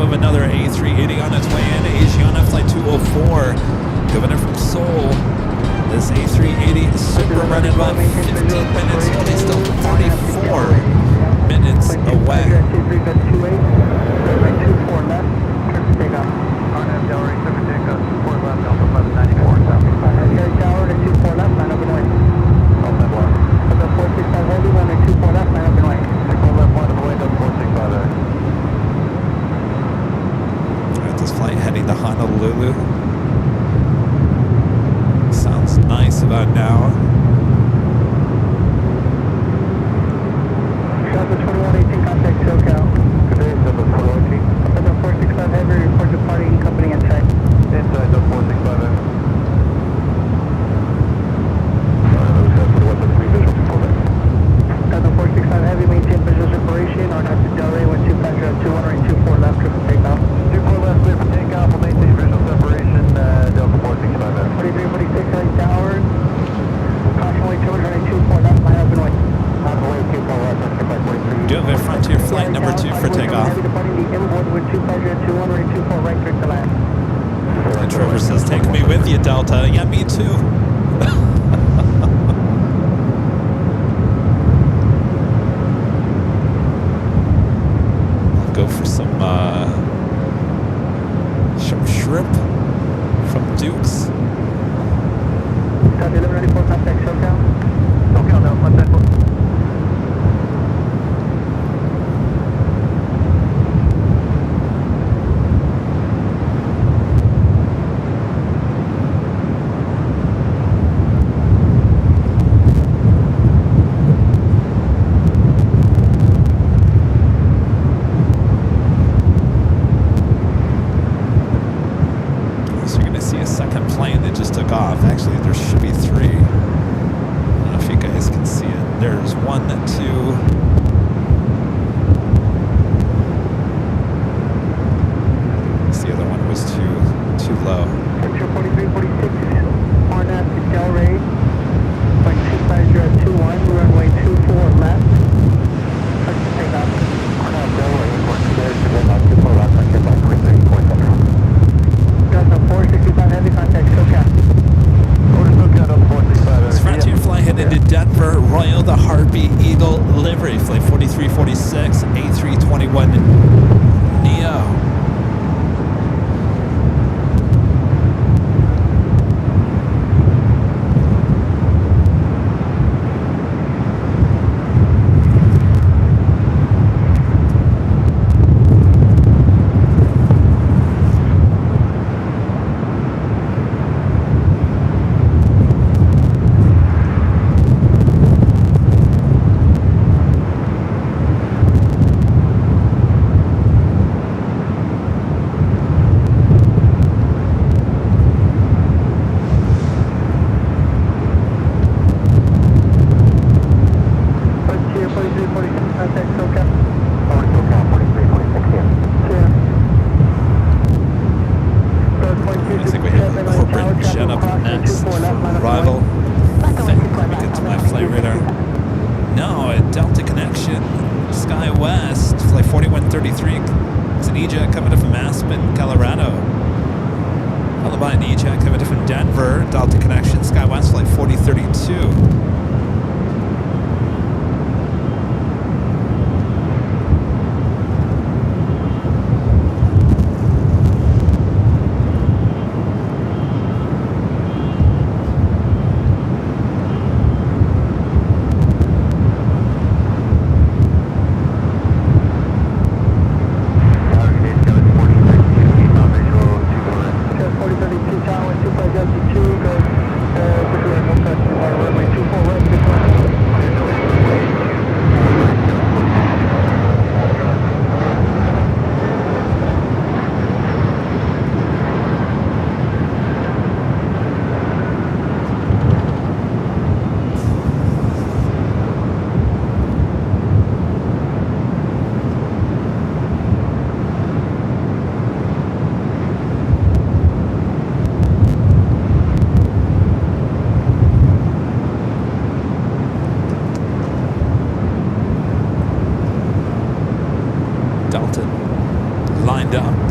Another A380 on its way in. Asiana flight 204 coming in from Seoul. This A380 is super running about 15 minutes, but it's still 44 minutes away. Flight heading to Honolulu. Sounds nice about now. Delta 2118, contact SoCal. Good day, Delta 2118. Delta 465 Heavy, report departing company inside. Inside the 465 Heavy. Delta 465 Heavy, maintain visual separation on after Delray with 2 passengers, 224 left, triple takeoff. 24 left, clear for takeoff, we'll maintain visual separation, Delta 465 Heavy. 4346, right tower. Approximately 224 left, line up and wait. Do you have a Frontier flight number 2 for takeoff? And Trevor says, take me with you, Delta. Yeah, me too. I'll go for some shrimp from Duke's. Delta 1194, contact SoCal. contact. So you're going to see a second plane that just took off. Actually, there should be three. I don't know if you guys can see it. There's 1, 2. The other one was too low. Picture 4346, Quantas to Delray, flight 25021, runway 24 left. Touch to take off. Quantas Delray, report clear to get off 24 left, touch your flight 4347. Delta 465, heavy contact, SoCal. Over to SoCal, Delta 465. It's Frontier flight headed to Denver, Royal the Harpy, Eagle livery, flight 4346, A321 Neo.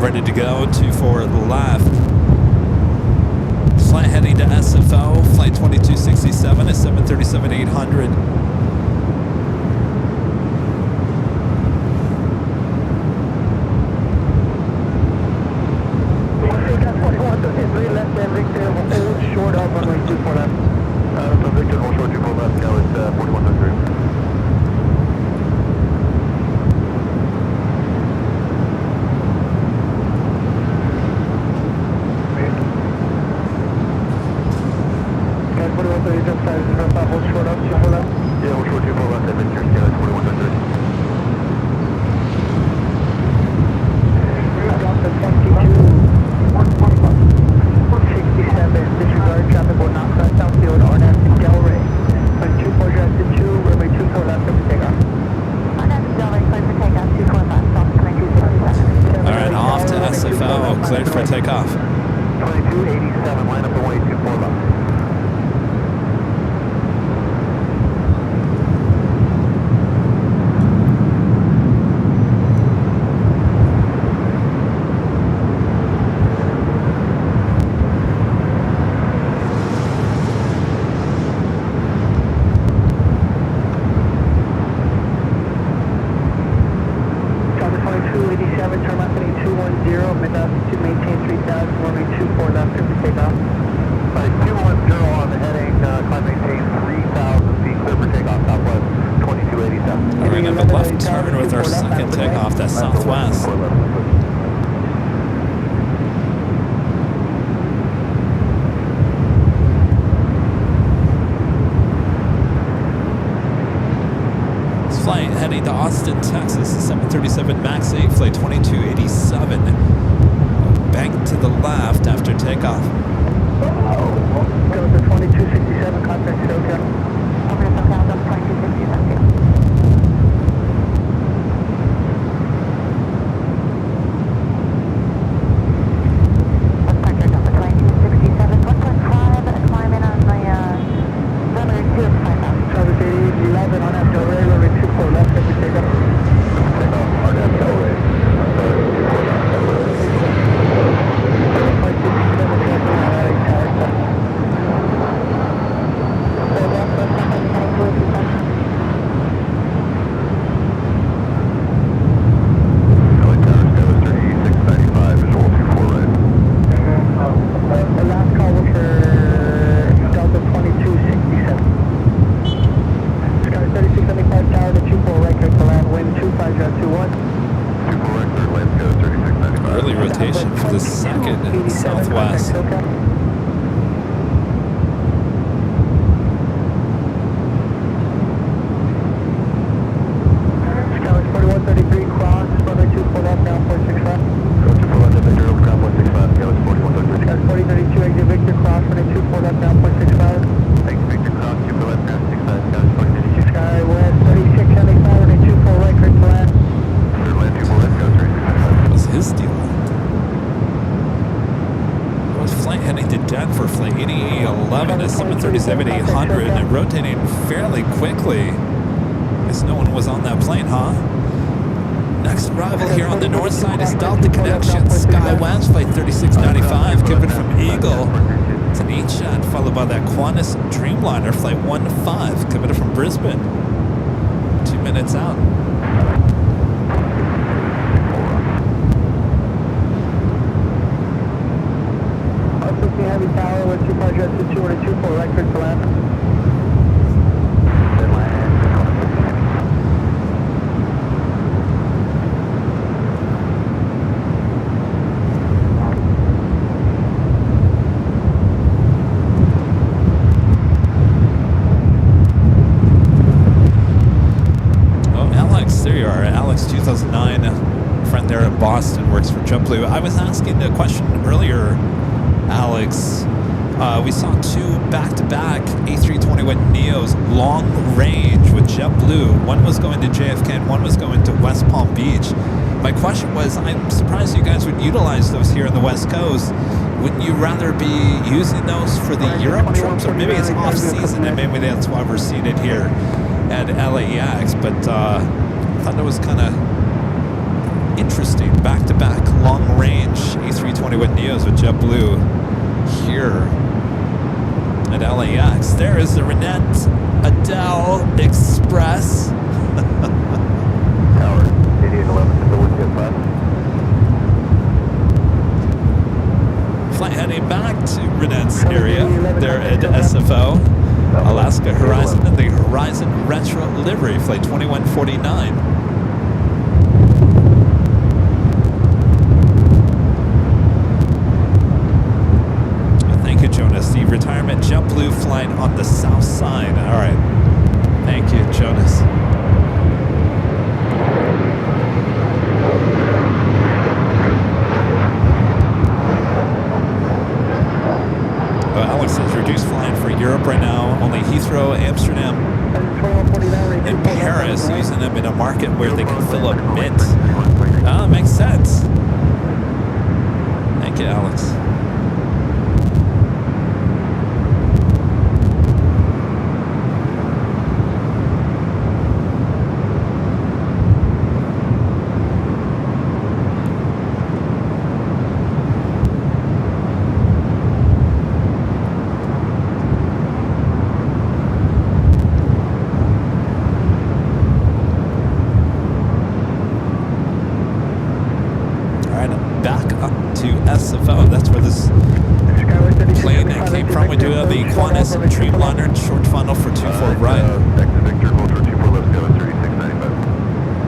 Ready to go, 24 left. Flight heading to SFO, flight 2267 is 737-800. Left and Victor, hold short up runway 24 left. Victor, hold short 24 left, now it's 4100. Hold short up, 24 left. Yeah, hold short 24 left, and Victor, scale at 4100. Drop the 167, disregard traffic will not cross downfield, RNAV to Delray. Flight 24 direct to 2, runway 24 left, clear for takeoff. RNAV to Delray, clear for takeoff, 245, South 2267. Alright, off to SFO, cleared for takeoff. 2287, line up the way 24 left. Climb maintain 3,000 feet, clear for takeoff. left turn with our second takeoff, that's Southwest. This flight heading to Austin, Texas, 737 MAX 8, flight 2287. Bank to the left after takeoff. Go to 2267, contact SoCal. Over to SoCal, 2267. Quantas Dreamliner flight 15 coming from Brisbane. 2 minutes out. Heavy tower with 224 record to land. Boston, works for JetBlue. I was asking the question earlier, Alex. We saw two back-to-back A321neos long range with JetBlue. One was going to JFK and one was going to West Palm Beach. My question was, I'm surprised you guys would utilize those here on the West Coast. Wouldn't you rather be using those for the Europe trips? Or maybe it's off-season and maybe that's why we're seeing it here at LAX. But I thought it was kind of interesting, back-to-back long-range A321neos with JetBlue here at LAX. There is the Renette Adele Express. Tower 8811 to Philadelphia class. Flight heading back to Renette's area there at SFO. Alaska Horizon and the Horizon Retro livery, flight 2149. Jonas, the retirement JetBlue flight on the south side. All right. Thank you, Jonas. Alex says reduced flying for Europe right now. Only Heathrow, Amsterdam, and Paris, using them in a market where they can fill up mint. Makes sense. Thank you, Alex. SFO, that's where this plane came from. We do have the Quantas and Dreamliner short funnel for 24 right. Victor, hold for 24 left, go 3695.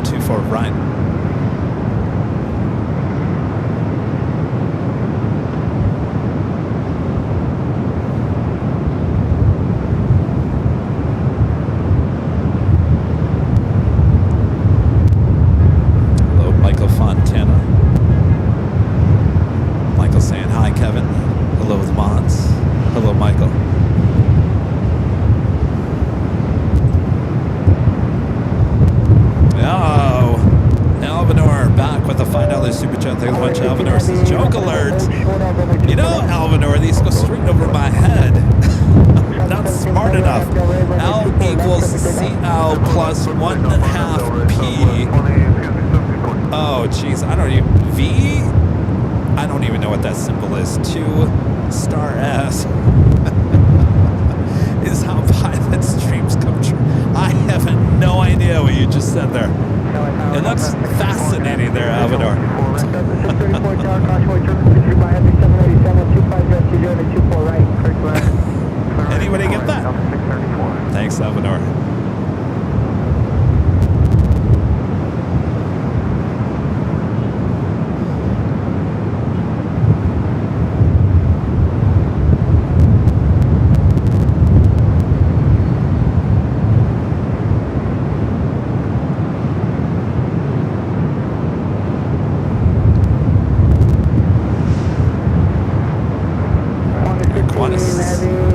24 right. Hello, Michael Fontana. Michael saying hi, Kevin. Hello, the mods. Hello, Michael. Oh, Alvanor back with a $5 super chat. Thanks a bunch. Alvanor says, joke alert. You know, Alvanor, these go straight over my head. Not smart enough. L equals CL plus 1/2 P. Oh, jeez. I don't even... V? I don't even know what that symbol is. 2 star S. Is how pilot streams come true. I have no idea what you just said there. It looks fascinating there, Alvador. Anybody get that? Thanks, Alvador.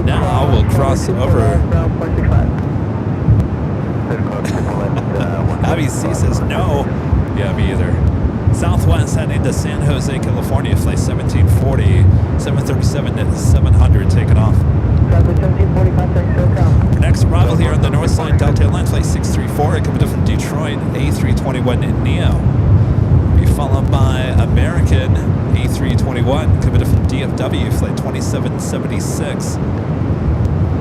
Now we'll cross over. Abby C says no. Yeah, me either. Southwest heading to San Jose, California. Flight 1740, 737-700 taking off. Next arrival here on the north side, Delta Airlines Flight 634 coming from Detroit, A321 Neo. Be followed by American A321 coming from DFW, Flight 2776.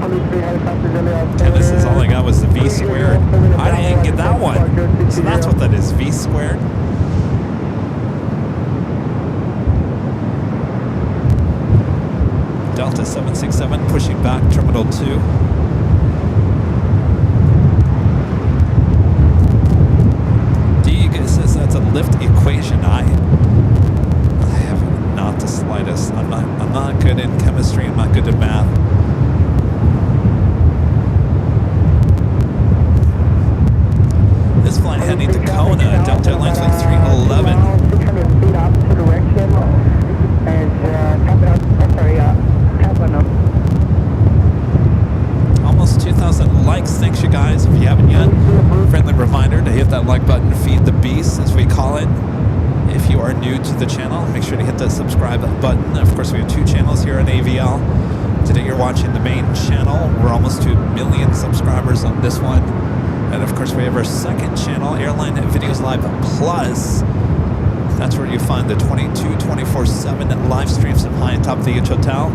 And this is all I got was the V squared. I didn't get that one. So that's what that is, V squared. Delta 767 pushing back Terminal 2. Deeg says that's a lift equation. I have not the slightest. I'm not good in chemistry. I'm not good at math. This flight heading to Kona, Delta Airlines Flight 311. Almost 2,000 likes. Thanks, you guys. If you haven't yet, friendly reminder to hit that like button, feed the beast, as we call it. If you are new to the channel, make sure to hit the subscribe button. Of course, we have 2 channels here on AVL. Today, you're watching the main channel. We're almost to 1 million subscribers on this one. And of course, we have our second channel, Airline Videos Live Plus. That's where you find the 24/7 live streams of High and Top VH Hotel.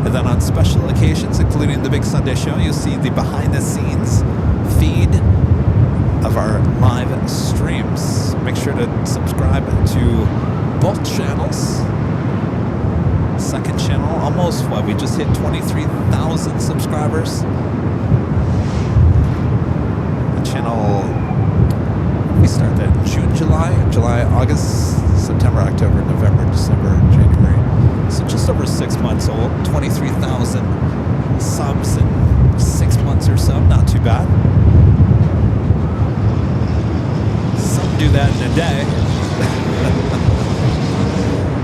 And then on special occasions, including the Big Sunday Show, you'll see the behind-the-scenes feed of our live streams. Make sure to subscribe to both channels. Second channel, almost, we just hit 23,000 subscribers. Channel, we start that June, July, August, September, October, November, December, January. So just over 6 months old, 23,000 subs in 6 months or so. Not too bad. Some do that in a day.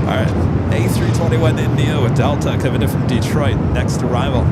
All right, A321 in Neo with Delta coming in from Detroit. Next arrival.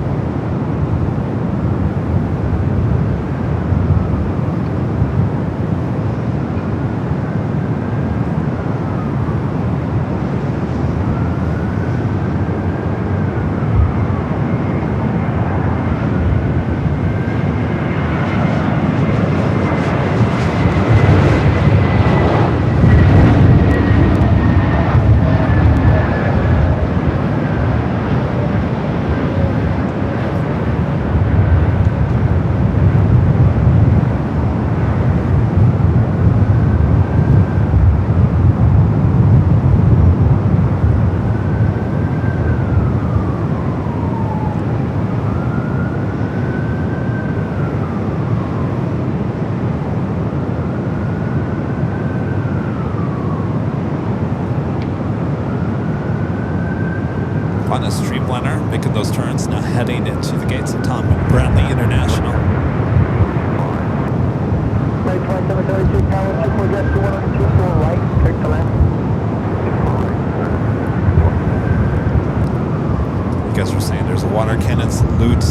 Qantas Dreamliner making those turns, now heading into the gates of Tom Bradley International. Flight 2732, Tower 24 Jet 2124 right, clear to land. You guys were saying there's a water cannon salute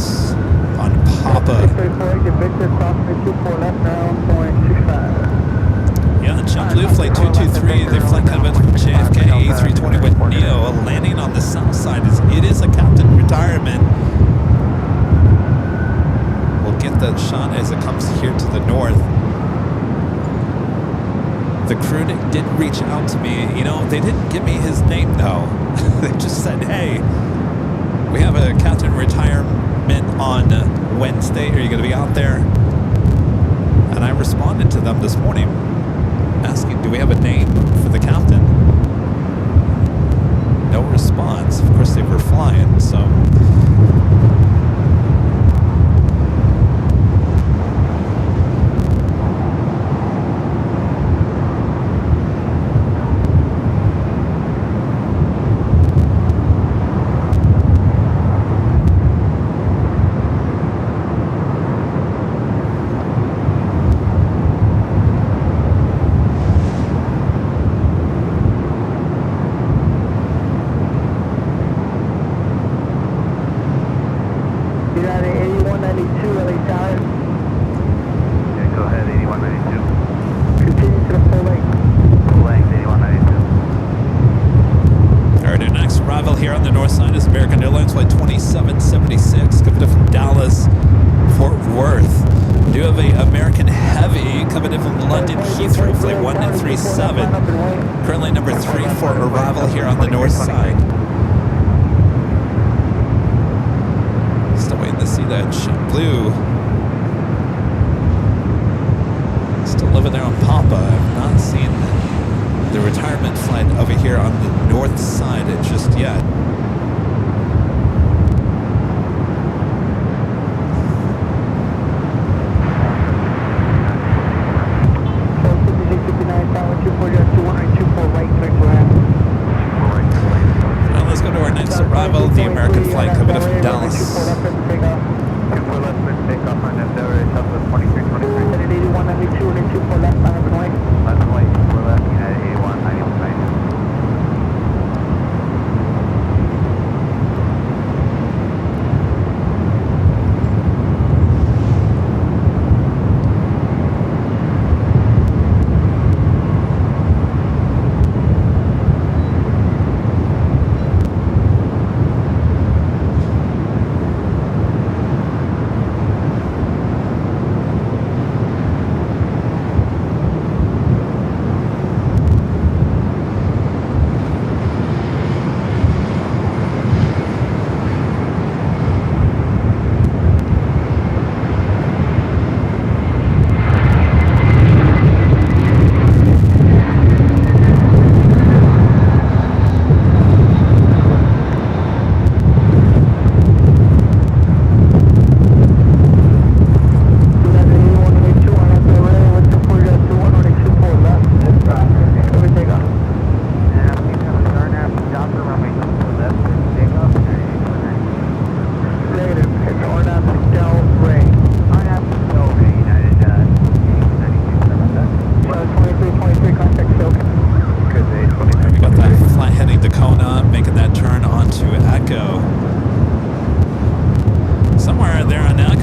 on Papa. 634, get Victor, crossing 24 left now, 0.65. Yeah, JetBlue Flight 223, they fly kind of from JFK A320 with Neo, landing on the south side. It is a captain retirement. We'll get that shot as it comes here to the north. The crew did reach out to me. You know, they didn't give me his name though. They just said, hey, we have a captain retirement on Wednesday. Are you going to be out there? And I responded to them this morning asking, do we have a name for the captain? No response. Of course, they were flying, so... Here on the north side is American Airlines Flight 2776, coming in from Dallas, Fort Worth. We do have a American Heavy coming in from London Heathrow, Flight 137. Currently number 3 for arrival here on the north side. Still waiting to see that JetBlue. Still living there on Papa. I've not seen the retirement flight over here on the north side just yet. Now let's go to our next arrival, the American flight coming up from Dallas.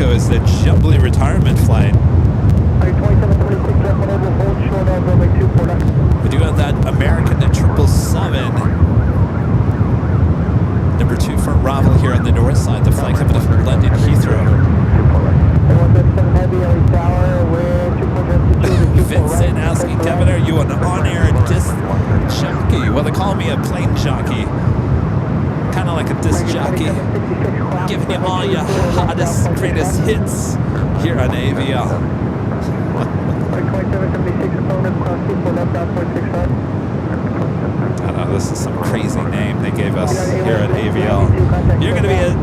Is the JetBlue retirement flight. We do have that American 777. Number 2 for arrival here on the north side. The flight coming up from London Heathrow. Vincent asking, Kevin, are you an on-air disc jockey? Well, they call me a plane jockey. Kind of like a disc jockey, giving you all your hottest, greatest hits here on AVL. I know, this is some crazy name they gave us here at AVL. You're going to be a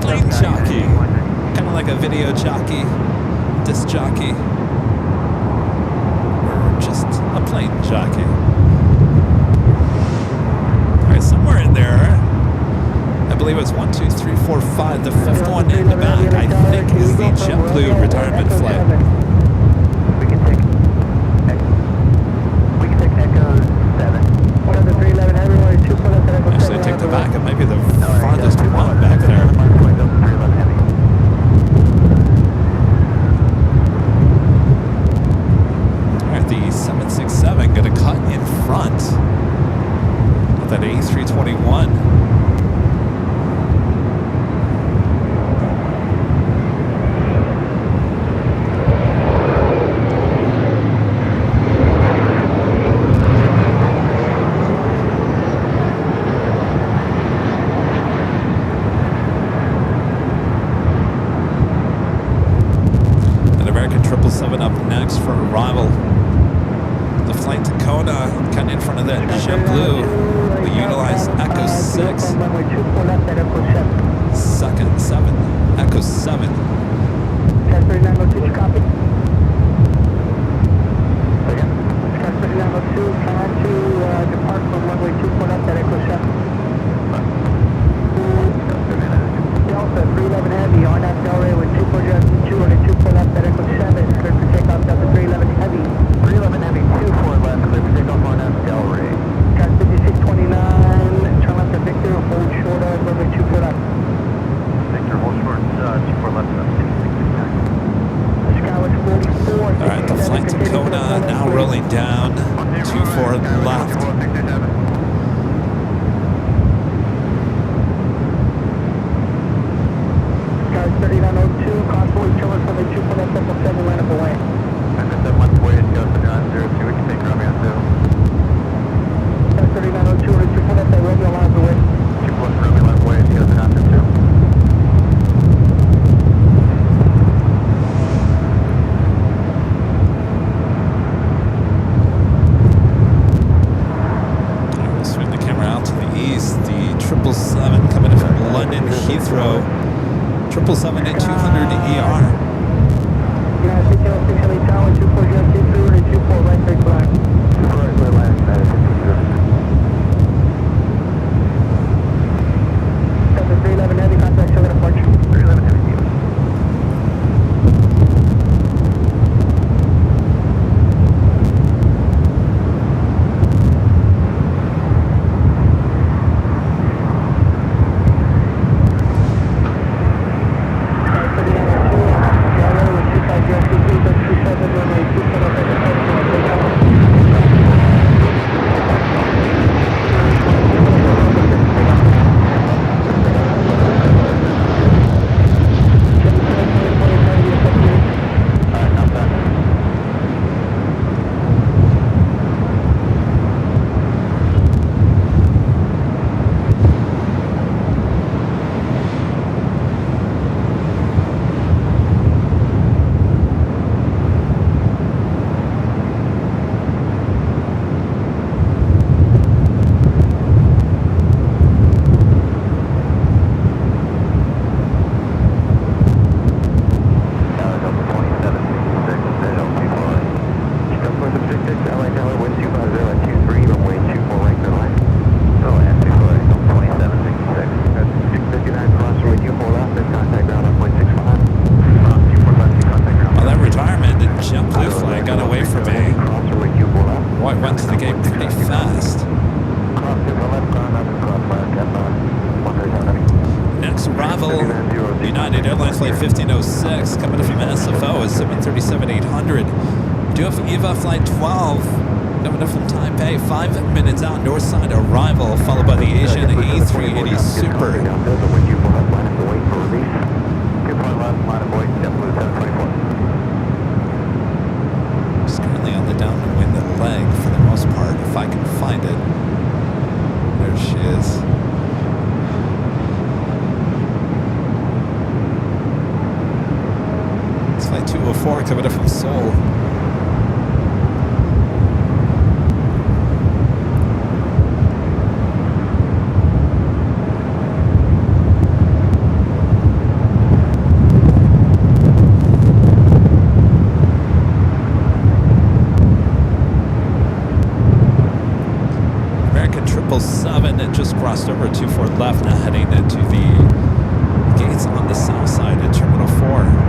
plane jockey, kind of like a video jockey, disc jockey, or just a plane jockey. All right, somewhere in there, is 1, 2, 3, 4, 5. The fifth one in the back, I think, is the JetBlue retirement flight. We can take Echo 7. Actually, take the back. It might be the farthest one back there. All right, the 767 going to cut in front of that A321. For arrival. The flight to Kona, kind of in front of that JetBlue, we utilize Echo 6. Second 7. Echo 7. Copy. Again. Plan to depart from runway 24 left at Echo 7. Delta 311 Heavy on that Delray with 24 and 24 left at Echo 7. Clear for takeoff Delta 311 Heavy. 311 Heavy, 24 left, clear for takeoff on that Delray. Cat 5629, turn left to Victor, hold short of runway 24 left. Victor, hold short, 24 left, 5669. Skywatch 44. Alright, the flight to Kona now rolling down, 24 left. Heathrow, 777 and 200 ER. United Airlines flight 1506 coming from SFO is 737-800. Do have Eva flight 12 coming up from Taipei, 5 minutes out north side arrival, followed by the Asian A380 Super. She's currently on the downwind leg for the most part, if I can find it. There she is. Flight 204 coming up from Seoul. 777 that just crossed over 24 left, now heading into the gates on the south side at Terminal 4.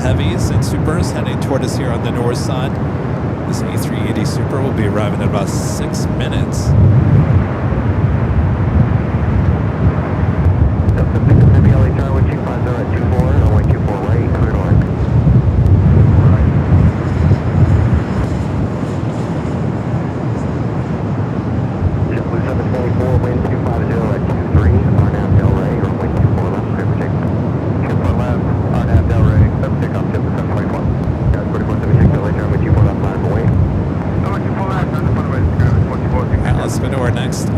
Heavies and supers heading toward us here on the north side. This A380 Super will be arriving in about 6 minutes.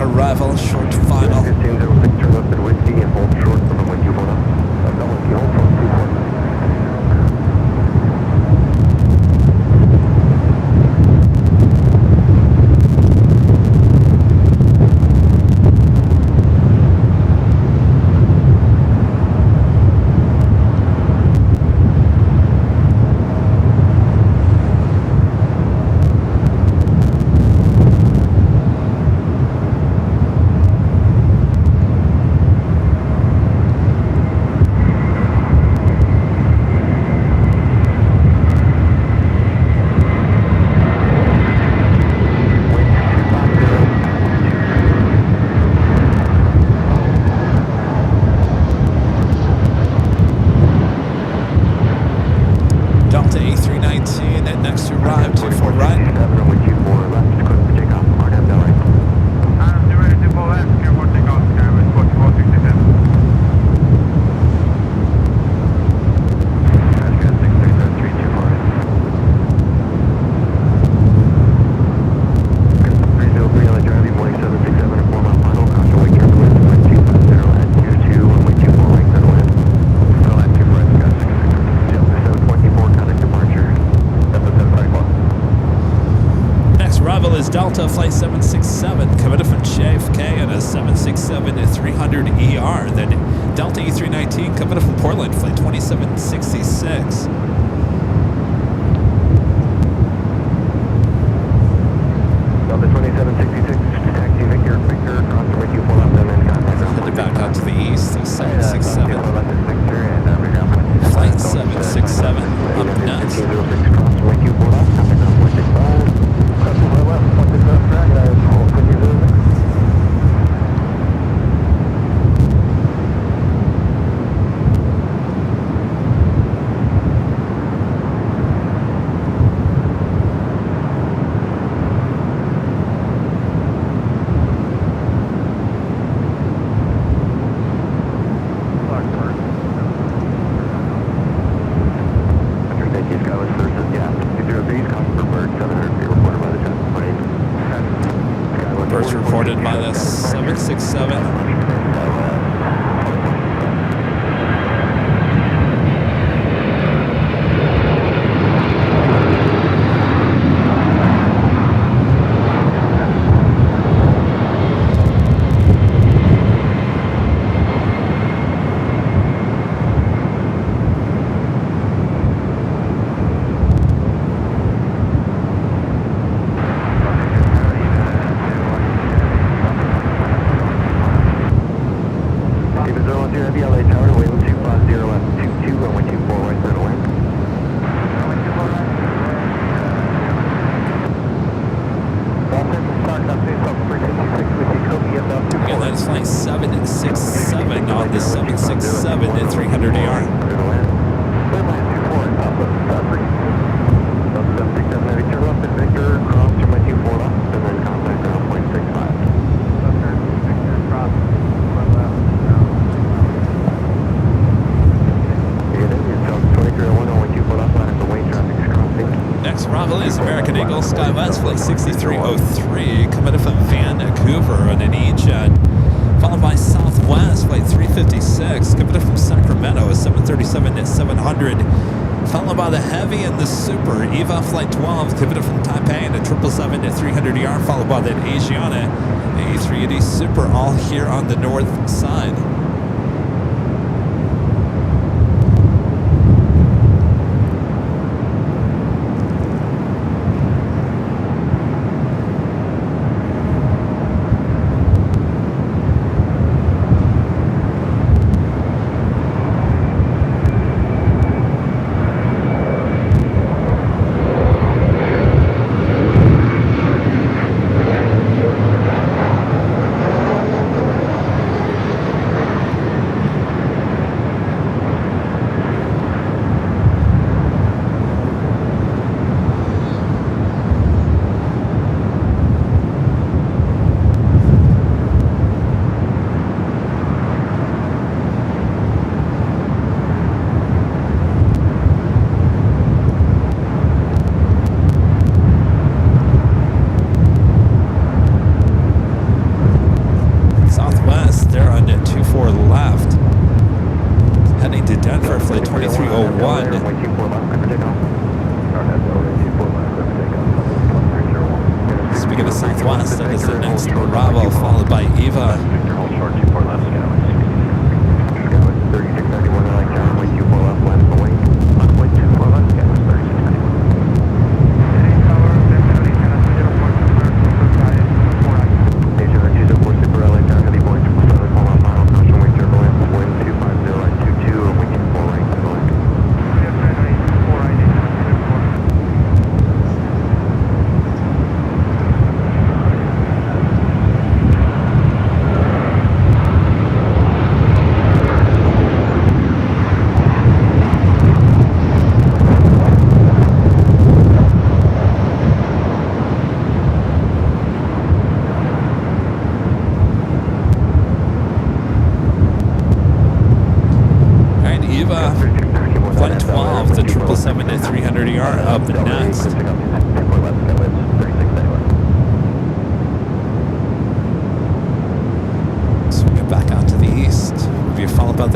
Arrival, short final. Delta A319 next to arrive, 24 right. Delta Flight 767 coming from JFK and a 767-300ER. Then Delta A319 coming from Portland, Flight 2766. Delta 2766, taxi Victor, cross the way 24 left and then contact. Headed back out to the east, 767. Flight 767 up next. Reported by the 767. Again, that is Flight 767 on the 767-300ER. Next arrival is American Eagle SkyWest Flight 6303 coming in from Vancouver on an E-Jet, followed by Southwest Flight 356 coming in from Sacramento, a 737-700 followed by the Heavy and the Super. Eva Flight 12, pivoted from Taipei, and a 777-300ER, followed by that Asiana A380 Super, all here on the north side.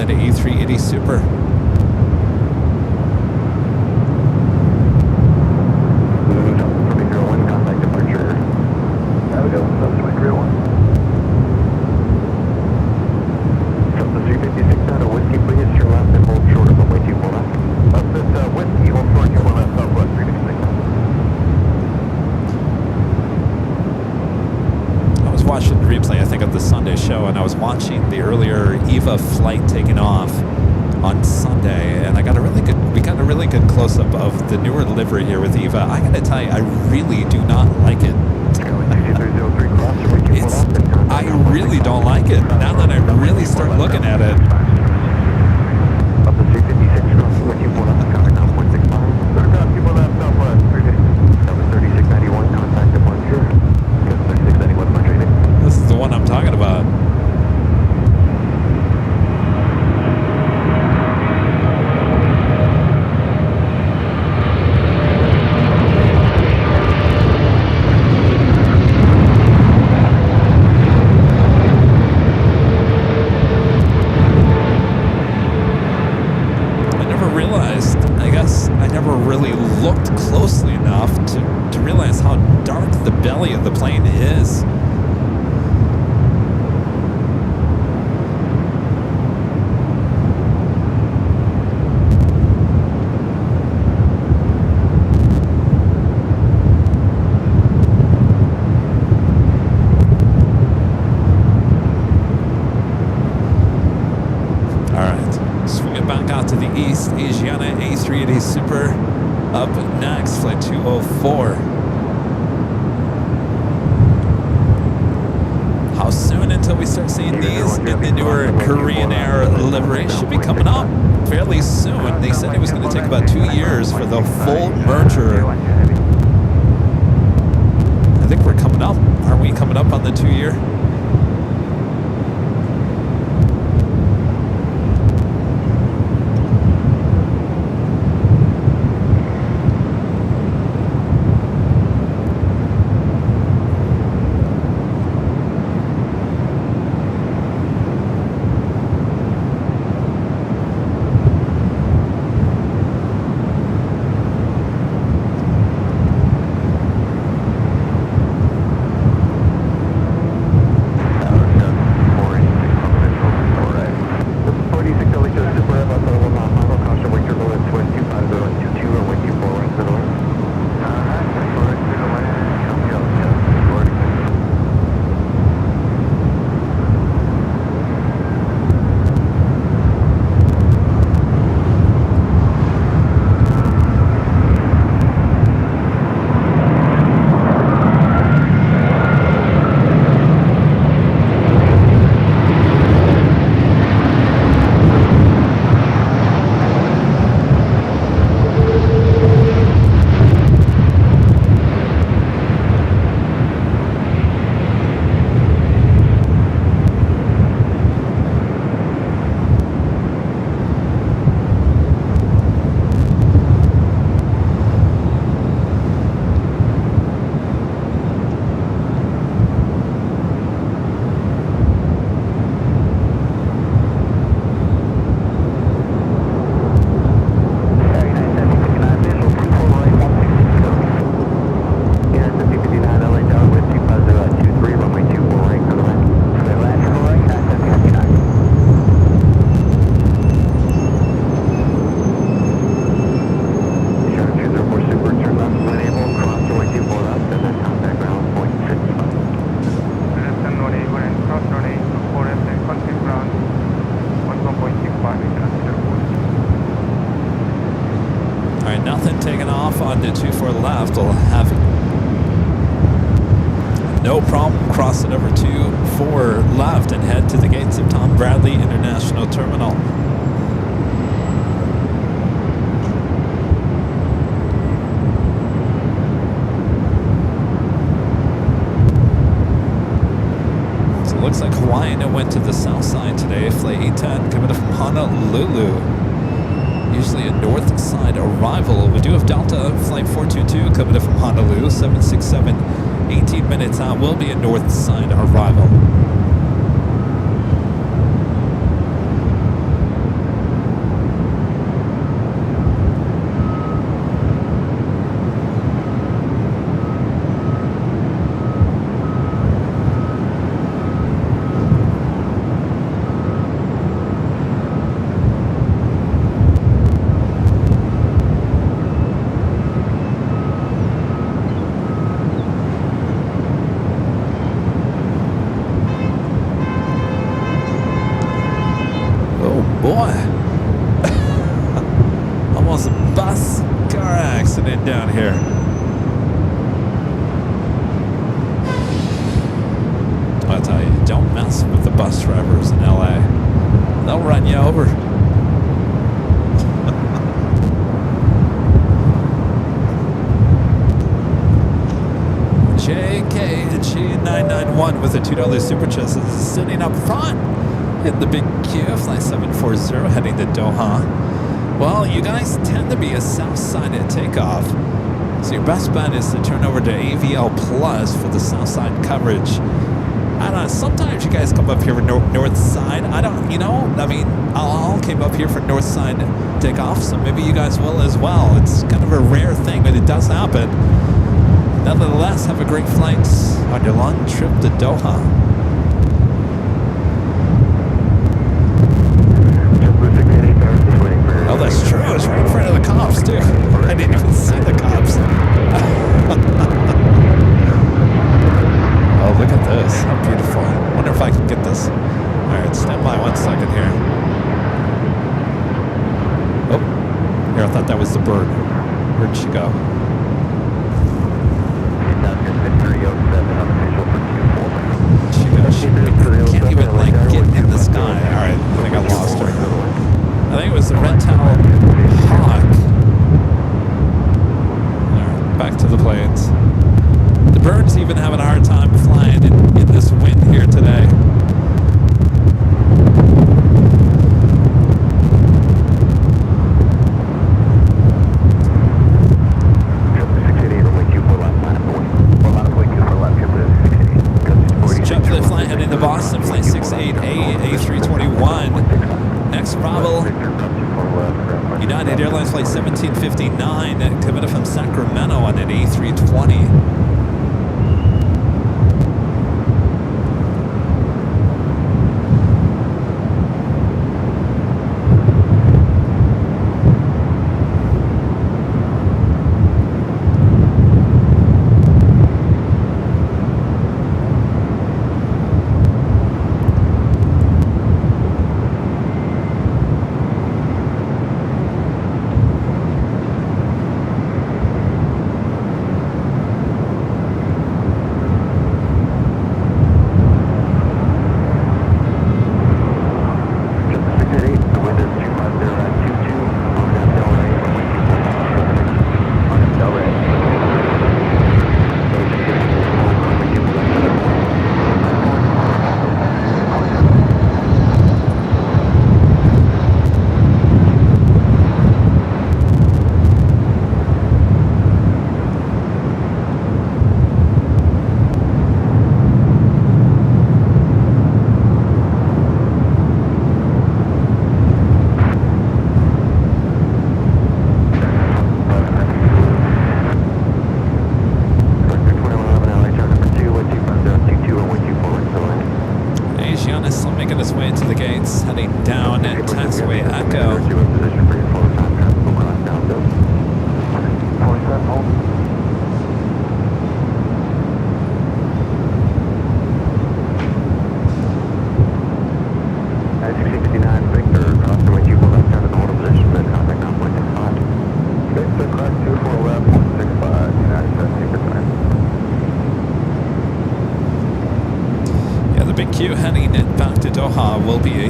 A380 Super. Show, and I was watching the earlier Eva flight taking off on Sunday, and we got a really good close-up of the newer livery here with Eva. I gotta tell you, I really do not like it. I really don't like it. Now that I really start looking at it. This is the one I'm talking about. Closely enough to realize how dark the belly of the plane is. All right, swinging back out to the east, Asiana A380 Super. Up next, flight 204. How soon until we start seeing these in the newer Korean Air livery? Should be coming up fairly soon. They said it was going to take about 2 years for the full merger. I think we're coming up. Aren't we coming up on the 2-year? right, nothing taking off on the 24 left. We'll have no problem crossing over 24 left and head to the gates of Tom Bradley International Terminal. So it looks like Hawaiian went to the south side today. Flight 810 coming from Honolulu. Usually a north side arrival. We do have Delta Flight 422 coming in from Honolulu, 767, 18 minutes out. Will be a north side arrival. Boy, almost a bus car accident down here. I'll tell you, don't mess with the bus drivers in LA. They'll run you over. JKG991 with a $2 super chest is sitting up front. In the big queue, flight 740 heading to Doha. Well, you guys tend to be a south-sided takeoff, so your best bet is to turn over to AVL Plus for the south side coverage. I don't know, sometimes you guys come up here for north side. I don't, you know, I mean, I'll came up here for north side takeoff, so maybe you guys will as well. It's kind of a rare thing, but it does happen. Nevertheless, have a great flight on your long trip to Doha. Oh, that's true. I was right in front of the cops, too. I didn't even see the cops. Oh, look at this. How beautiful. I wonder if I can get this. All right, stand by 1 second here. Oh, here, I thought that was the bird. Where'd she go? She can't even, like, get in the sky. All right, I think I lost her. I think it was the red towel hawk. Alright, back to the planes. The birds even having a hard time flying in this wind here today. JetBlue flight heading to Boston, flight 688 A321. Next Bravo, United Airlines flight 1759 coming from Sacramento on an A320.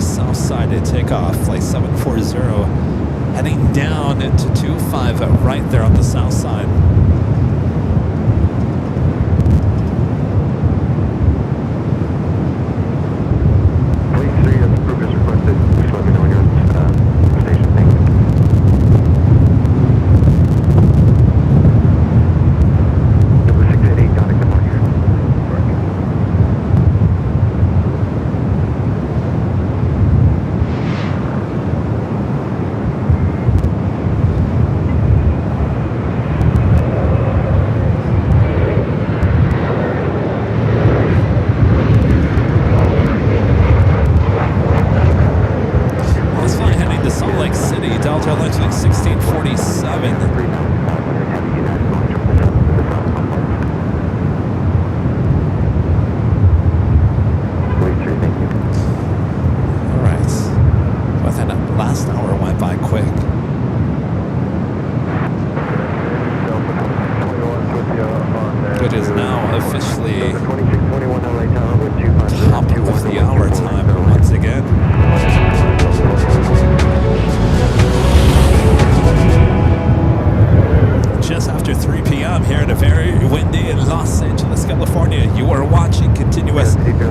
south side to take off. Flight 740 heading down into 25 right there on the south side.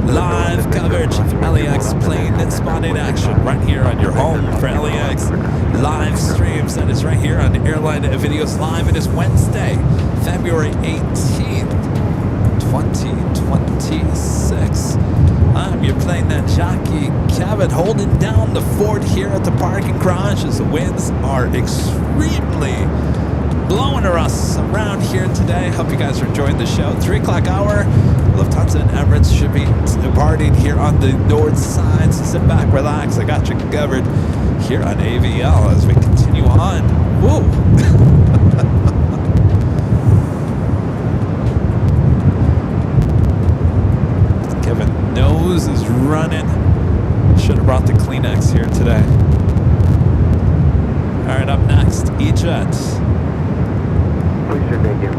Live coverage of LAX plane spotted action right here on your home for LAX live streams. That is right here on Airline Videos Live. It is Wednesday, February 18th, 2026. I'm your Plane Jockey Kevin, holding down the fort here at the parking garage as the winds are extremely blowing us around here today. Hope you guys are enjoying the show. 3 o'clock hour. Lufthansa and Emirates should be departing here on the north side, so sit back, relax. I got you covered here on AVL as we continue on. Woo! Kevin nose is running. Should have brought the Kleenex here today. All right, up next, E-Jet. Please, sir, thank you.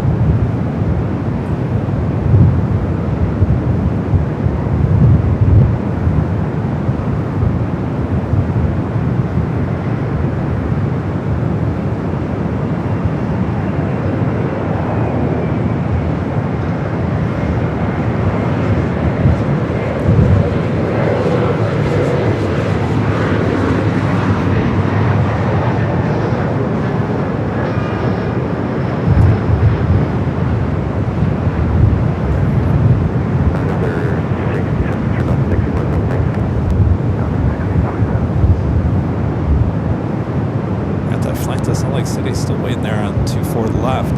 City still waiting there on 24 left.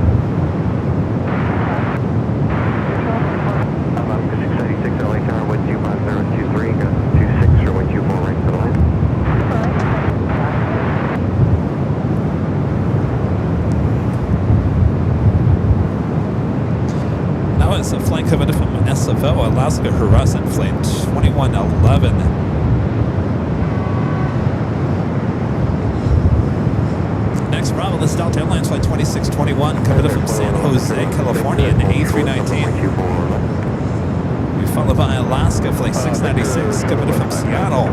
I'm up to 686 LA Tower with 25023, got 26 or 124 right to the line. Now it's a flight coming from SFO, Alaska Horizon Flight 2111. Bravo, this Delta Airlines Flight 2621 coming in from San Jose, California, an A319. We followed by Alaska Flight 696 coming in from Seattle,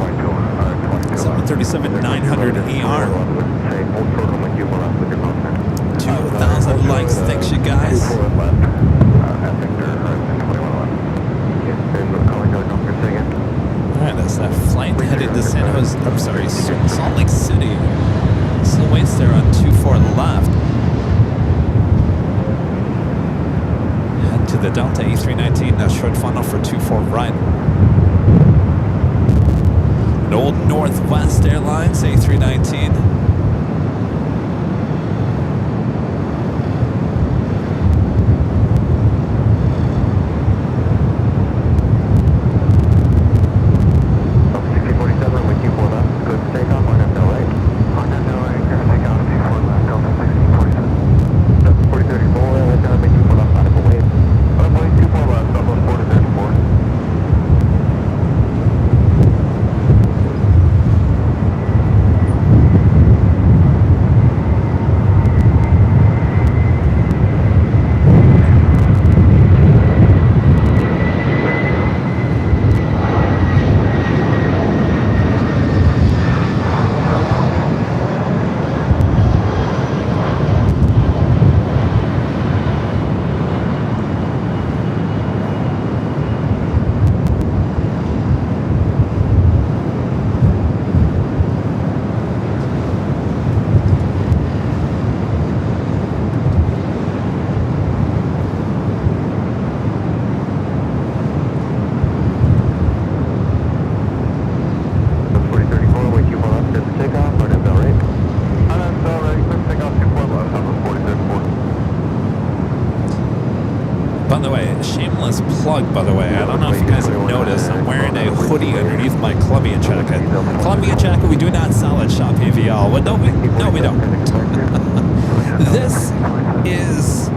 737-900ER. 2,000 likes, thanks you guys. Alright, that's that flight headed to San Jose, I'm sorry, Salt Lake City. Still waits there on 24 left. Head to the Delta A319, now short funnel for 24 right. An old Northwest Airlines A319. By the way, shameless plug, by the way. I don't know if you guys have noticed, I'm wearing a hoodie underneath my Columbia jacket. Columbia jacket we do not sell at Shop AVL. Well, no, we don't. This is...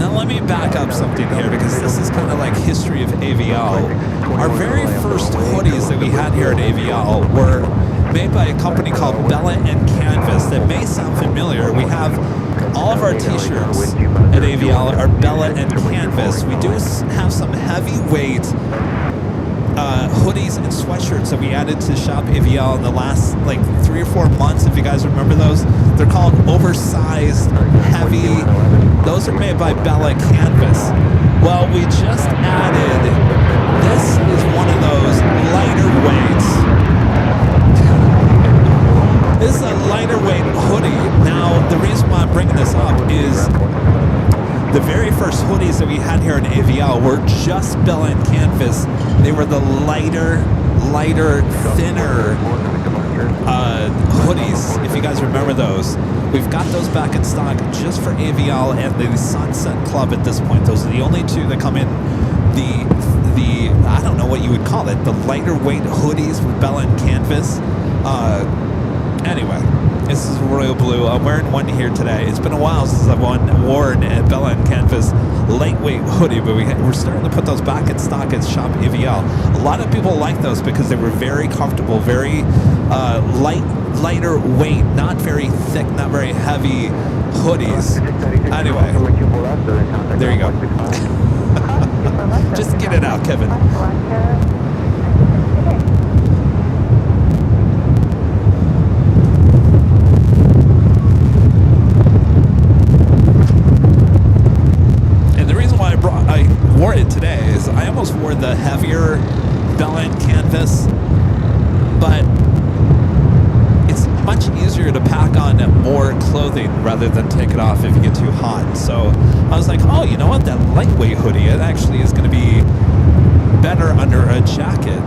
Now let me back up something here, because this is kind of like history of AVL. Our very first hoodies that we had here at AVL were made by a company called Bella and Canvas. That may sound familiar. We have all of our t-shirts at AVL are Bella and Canvas. We do have some heavyweight hoodies and sweatshirts that we added to Shop AVL in the last like 3 or 4 months, if you guys remember those. They're called oversized, heavy. Those are made by Bella Canvas. Well, we just added, this is one of those lighter weights. This is a lighter weight hoodie. Now, the reason why I'm bringing this up is the very first hoodies that we had here in AVL were just Bella and Canvas. They were the lighter, thinner hoodies, if you guys remember those. We've got those back in stock just for AVL and the Sunset Club at this point. Those are the only two that come in the I don't know what you would call it, the lighter weight hoodies with Bella and Canvas. Anyway, this is royal blue. I'm wearing one here today. It's been a while since I've worn a Bella and Canvas lightweight hoodie, but we're starting to put those back in stock at Shop AVL. A lot of people like those because they were very comfortable, very lighter weight, not very thick, not very heavy hoodies. Anyway, there you go. Just get it out, Kevin. I wore it today is I almost wore the heavier Bella and Canvas, but it's much easier to pack on more clothing rather than take it off if you get too hot. So I was like, oh, you know what, that lightweight hoodie, it actually is going to be better under a jacket.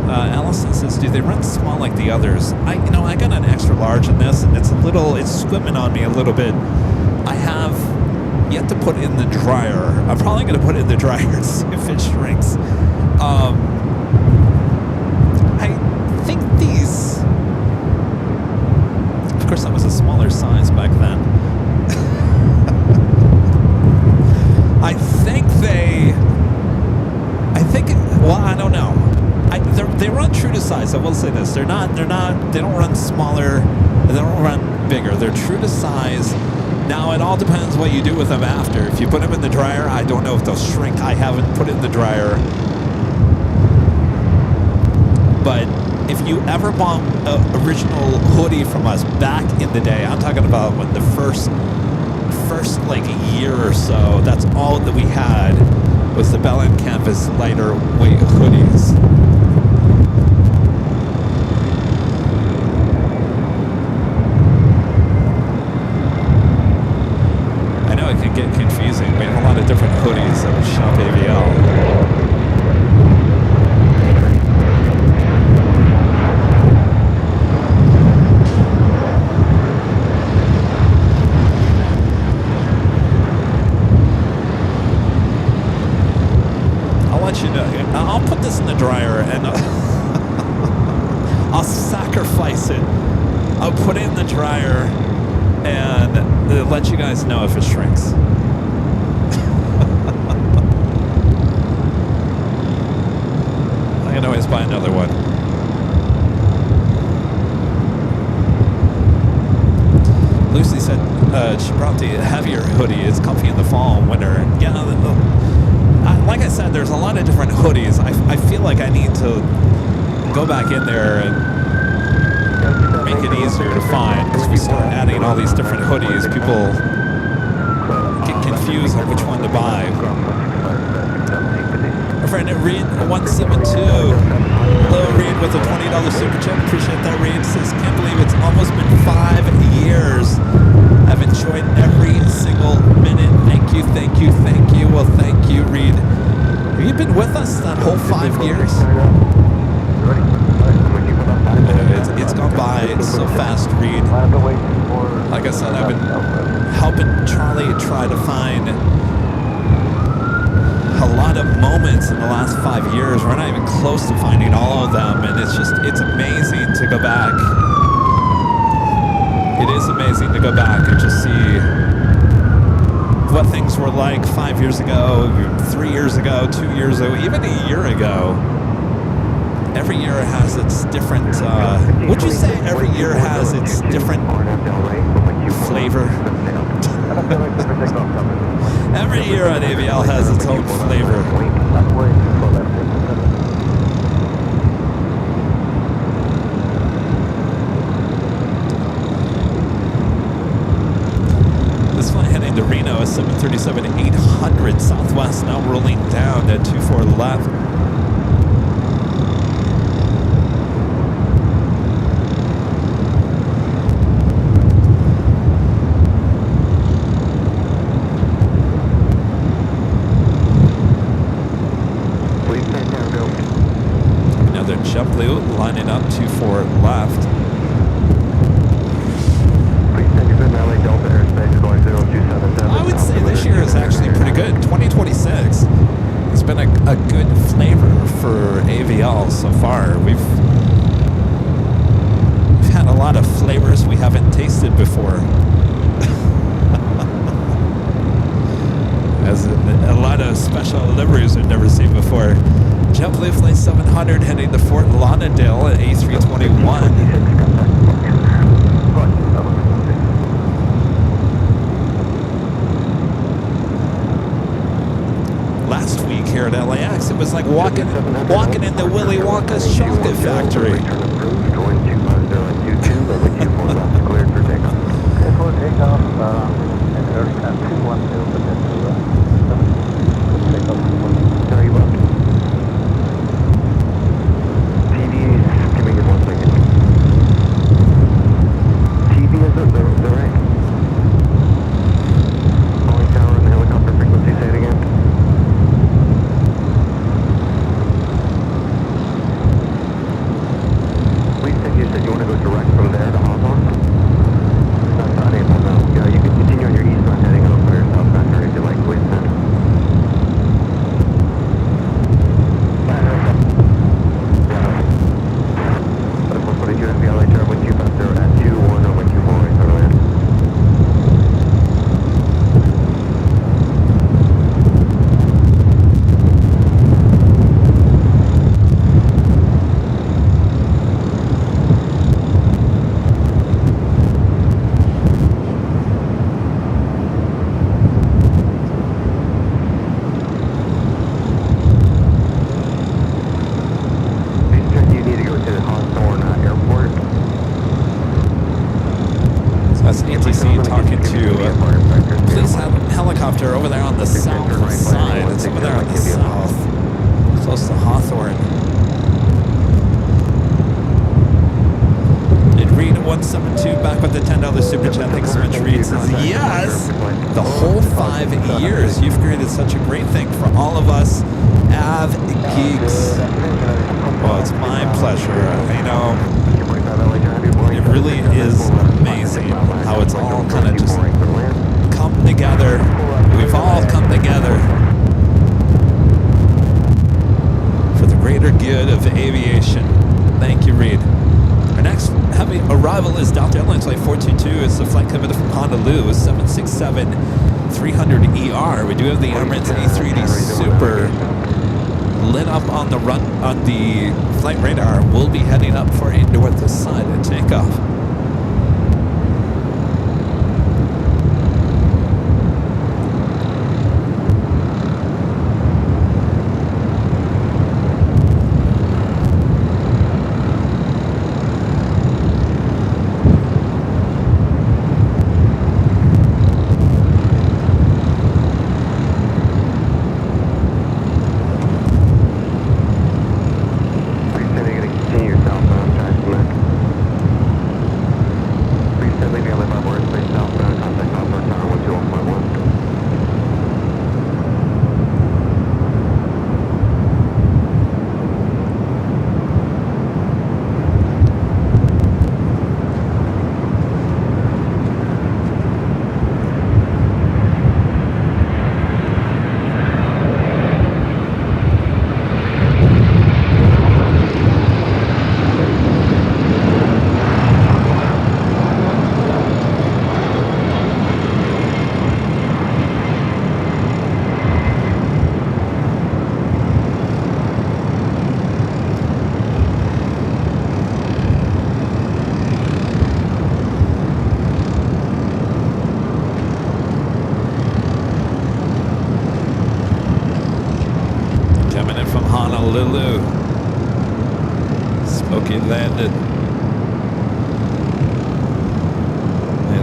Allison says, do they run small like the others? I got an extra large in this, and it's swimming on me a little bit. I have yet to put in the dryer. I'm probably going to put it in the dryer and see if it shrinks. I think these... Of course, that was a smaller size back then. Well, I don't know. They run true to size. I will say this: they don't run smaller. They don't run bigger. They're true to size. Now, it all depends what you do with them after. If you put them in the dryer, I don't know if they'll shrink. I haven't put it in the dryer. But if you ever bought an original hoodie from us back in the day, I'm talking about when the first like a year or so, that's all that we had was the Bella and Canvas lighter weight hoodies. I know it can get confusing. We have a lot of different hoodies at Shop AVL. I'll put this in the dryer and I'll sacrifice it. I'll put it in the dryer and let you guys know if it shrinks. I can always buy another one. Lucy said she brought the heavier hoodie. It's comfy in the fall and winter. Yeah, like I said, there's a lot of different hoodies. I feel like I need to go back in there and make it easier to find, because we start adding all these different hoodies. People get confused on which one to buy. Our friend Reed172. Hello, Reed, with a $20 super chat. Appreciate that, Reed. Says, can't believe it's almost been 5 years. I've enjoyed every single minute. Thank you, thank you, thank you. Well, thank you, Reed. Have you been with us that whole 5 years? It's gone by so fast, Reed. Like I said, I've been helping Charlie try to find a lot of moments in the last 5 years. We're not even close to finding all of them, and it's amazing to go back. It is amazing to go back and just see what things were like 5 years ago, 3 years ago, 2 years ago, even a year ago. Every year has its different, would you say every year has its different flavor? Every year on AVL has its own flavor. This flight heading to Reno is 737-800 Southwest, now rolling down at 24 left. JetBlue lining up 24 left. I would say this year is actually pretty good. 2026 has been a good flavor for AVL so far. We've had a lot of flavors we haven't tasted before. As in a lot of special liveries we've never seen before. JetBlue Flight 700 heading to Fort Lauderdale at A321. Last week here at LAX, it was like walking into Willy Wonka's chocolate factory. Over there on the south side. It's over there on the south, close to Hawthorne. Did Reed 172 back with the $10 super chat? Thanks so much, Reed. Says yes. The whole 5 years you've created such a great thing for all of us Av geeks. Well, it's my pleasure. You know, it really is amazing how it's all kind of just come together. We've all come together for the greater good of aviation. Thank you, Reed. Our next heavy arrival is Delta Airlines Flight 422. It's the flight coming from Honolulu, 767-300ER. We do have the Emirates A380 Super lit up on the flight radar. We'll be heading up for a north side of takeoff.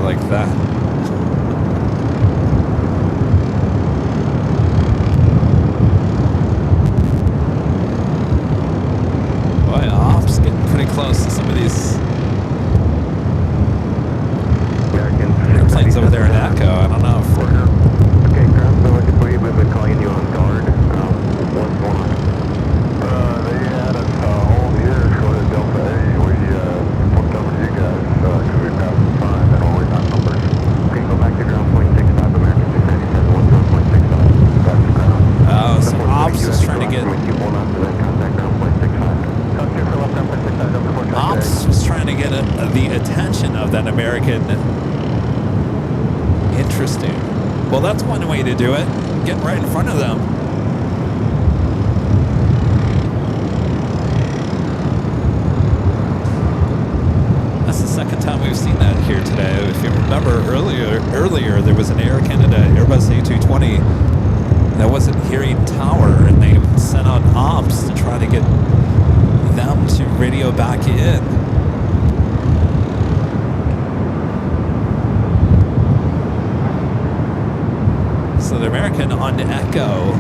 like that. Boy, ops getting pretty close to some of these airplanes over there in Echo. I don't know if Okay, ground still looking for you. We've been calling you on guard. What's going on? They had us hold here short of Delta A. We booked over to you guys because we passed the sign and always not numbers. Okay, go back to ground point 65 American 697 10.65. Back to ground. oh, so ops is trying to get ops was trying to get the attention of that American. Interesting. Well, that's one way to do it. Get right in front of them. That's the second time we've seen that here today. If you remember earlier there was an Air Canada Airbus A320 that wasn't hearing tower, and they sent out ops to try to get them to radio back in. So the American on Echo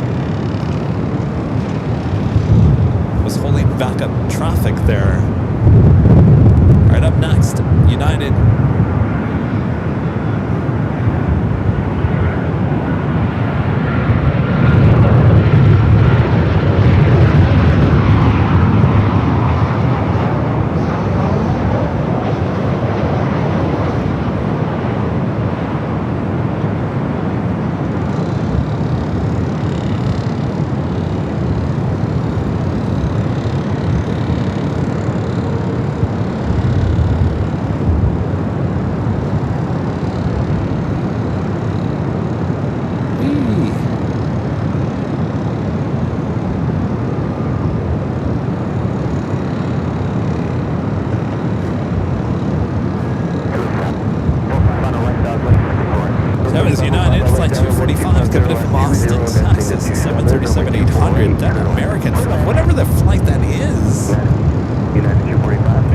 was holding back up traffic there. Right up next, United.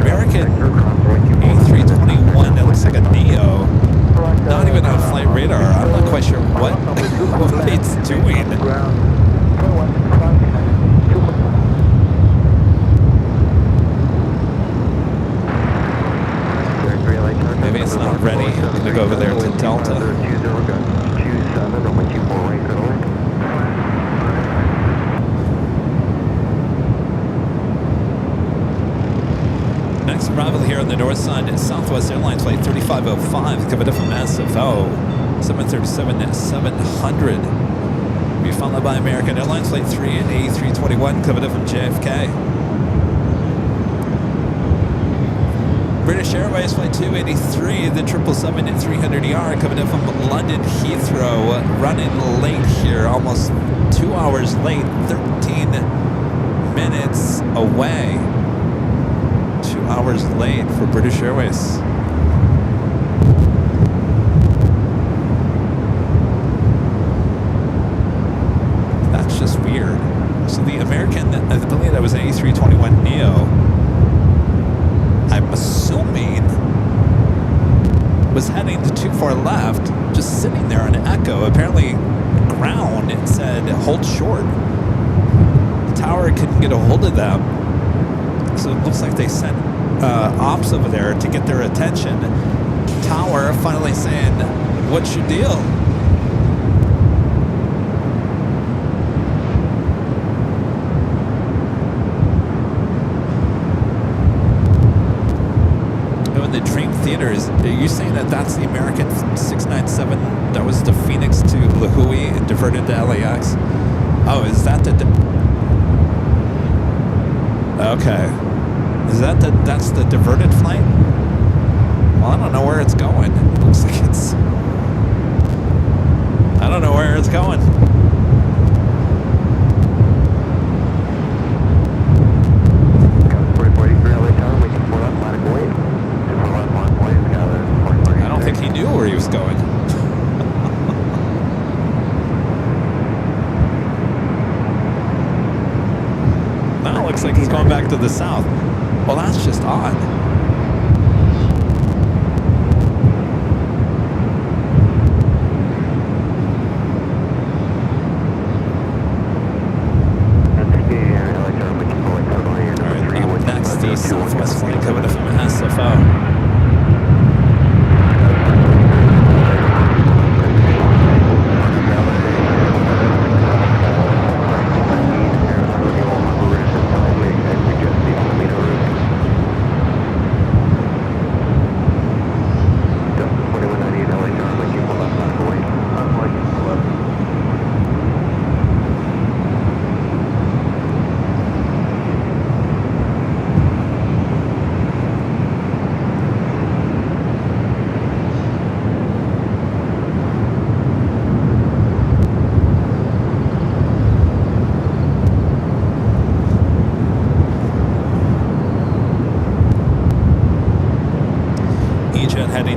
American A321, that looks like a Neo. Not even on flight radar. I'm not quite sure what it's doing. Maybe it's not ready. I'm going to go over there to Delta. Next arrival here on the north side is Southwest Airlines flight 3505, coming up from SFO, 737-700. Be followed by American Airlines flight 3 and A321, coming up from JFK. British Airways flight 283, the 777-300ER, coming up from London Heathrow, running late here, almost 2 hours late, 13 minutes away. 2 hours late for British Airways. That's just weird. So the American, I believe that was an A321 Neo, I'm assuming was heading to too far left, just sitting there on Echo. Apparently ground, it said hold short. The tower couldn't get a hold of them. So it looks like they sent ops over there to get their attention. Tower finally saying, what's your deal? Oh, in the Dream Theaters, are you saying that that's the American 697 that was the Phoenix to La Hui and diverted to LAX? Oh, is that the... Okay. Is that that's the diverted flight? Well, I don't know where it's going. It looks like it's... I don't know where it's going. I don't think he knew where he was going. Now it looks like he's going back to the south. Well, that's just odd.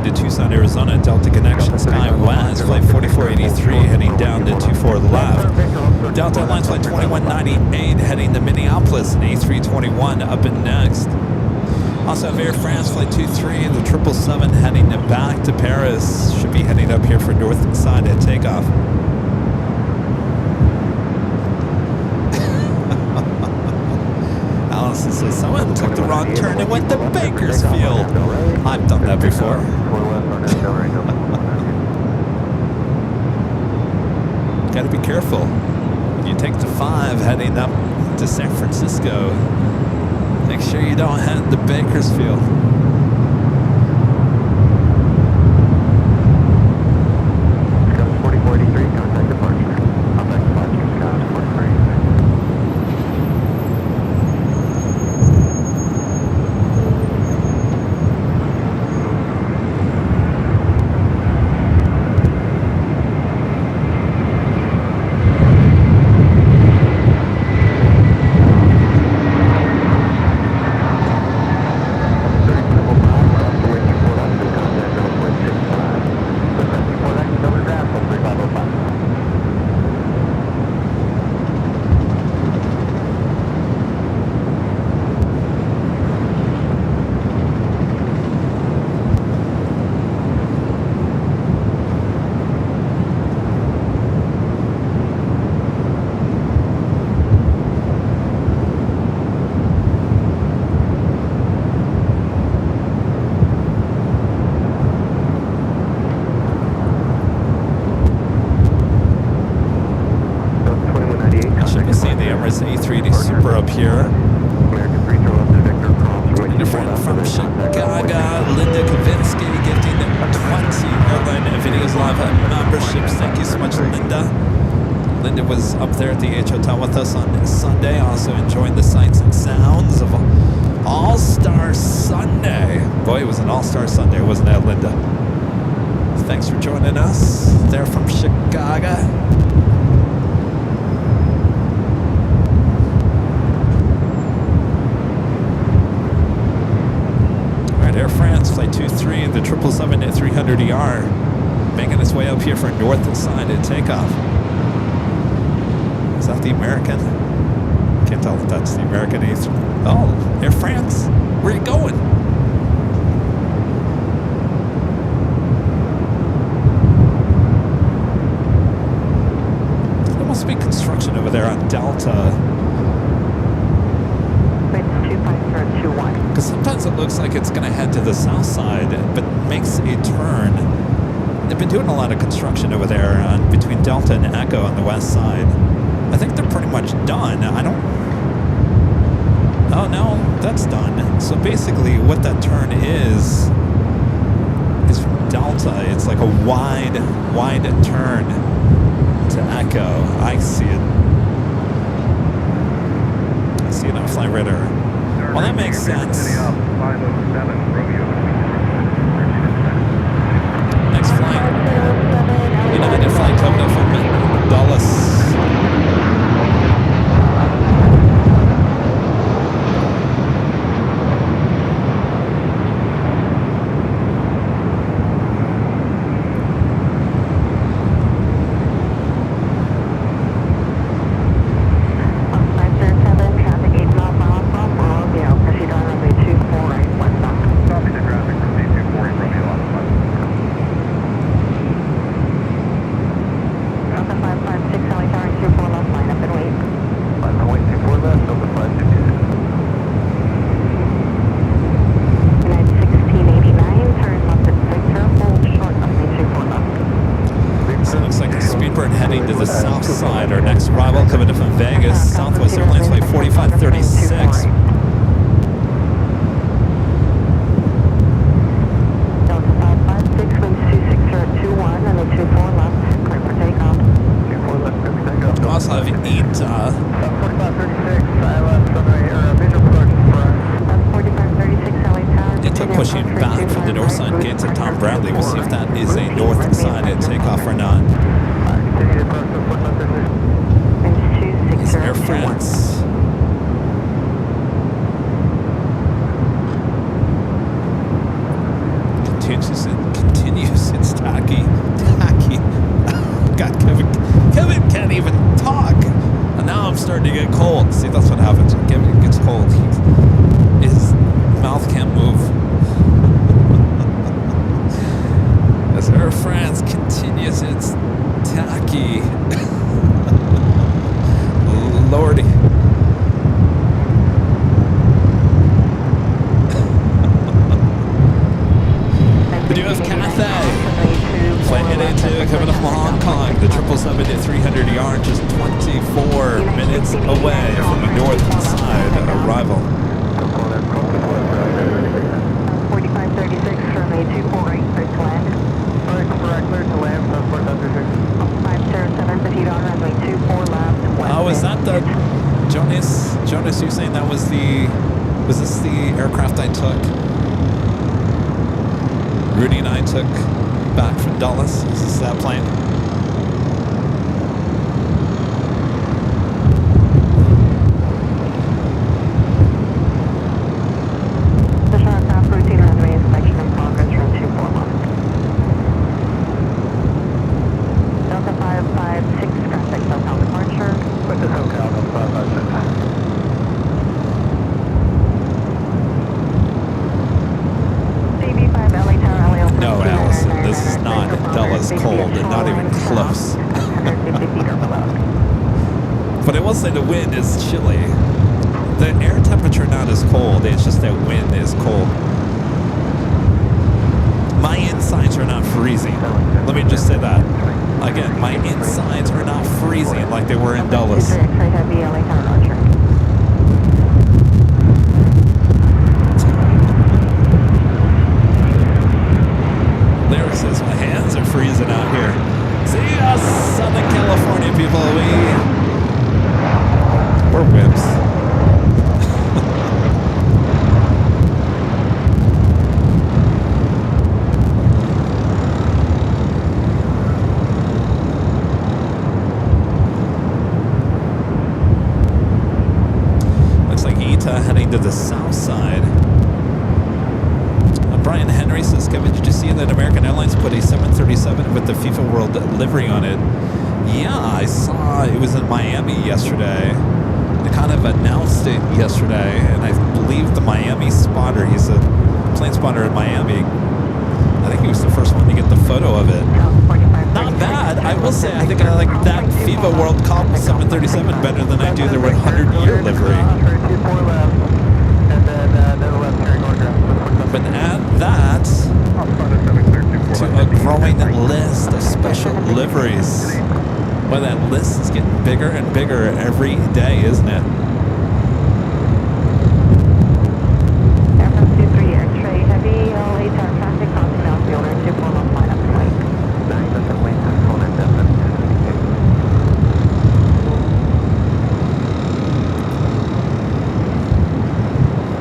to Tucson, Arizona. Delta Connection Sky West, flight 4483 heading down to 24 left. Delta Airlines flight 2198 heading to Minneapolis, and A321 up and next. Also have Air France flight 23 and the 777 heading back to Paris. Should be heading up here for north side at takeoff. Allison says someone took the wrong turn and went to Bakersfield. I've done that before. Got to be careful when you take the 5 heading up to San Francisco. Make sure you don't head to Bakersfield. Scout 4483, contact departure. Contact departure, Scout 4483. Emirates A380 Super up here. And a friend from Chicago, Linda Kavinsky, gifting 20 Airline videos live memberships. Thank you so much, Linda. Linda was up there at the H Hotel with us on Sunday, also enjoying the sights and sounds of All-Star Sunday. Boy, it was an All-Star Sunday, wasn't that, Linda? Thanks for joining us. They're from Chicago. Air France flight 23, the 777-300ER, making its way up here for north side at takeoff. Is that the American? Can't tell if that's the American A380. Oh, Air France, where are you going? There must be construction over there on Delta. Because sometimes it looks like it's going to head to the south side, but makes a turn. They've been doing a lot of construction over there between Delta and Echo on the west side. I think they're pretty much done. Oh no, that's done. So basically what that turn is from Delta. It's like a wide turn to Echo. I see it. I see it on Flight Radar. Well, that makes sense. Next flight. United flight coming up from Dallas. tacky. God, Kevin can't even talk. And now I'm starting to get cold. See, that's what happens when Kevin gets cold. His mouth can't move. As Air France continues its tacky. Lordy. We do have Cathay. Plane A2 coming up from Hong Kong. The 777-300ER just 24 minutes away from the northern side arrival. 4536 from A248, clear to land. Clear to land, transport under 507, proceed on runway 24 left. Oh, is that the Jonas, you saying that was this the aircraft I took? Rudy and I took back from Dulles. Is this that plane? Official aircraft routine runway inspection in progress from 24 left. Delta 556, contact SoCal departure. With the SoCal, Delta 556. No, Allison, this is not Dulles cold, and not even close. But I will say the wind is chilly. The air temperature not as cold, it's just that wind is cold. My insides are not freezing. Let me just say that. Again, my insides are not freezing like they were in Dulles. Lyric says my hands are freezing out here. See us, Southern California people, we're wimps. Looks like Ita heading to the south side. Brian Henry says, Kevin, did you see that American Airlines put a 737 with the FIFA World livery on it? Yeah, I saw it was in Miami yesterday. They kind of announced it yesterday, and I believe the Miami spotter, he's a plane spotter in Miami. I think he was the first one to get the photo of it. Not bad. I will say, I think I like that FIFA World Cup 737 better than I do their 100-year livery. But add that to a growing list of special liveries. Well, that list is getting bigger and bigger every day, isn't it? Aircraft 23 X-ray heavy, LA tower traffic, crossing out the order 24 left line up and wait.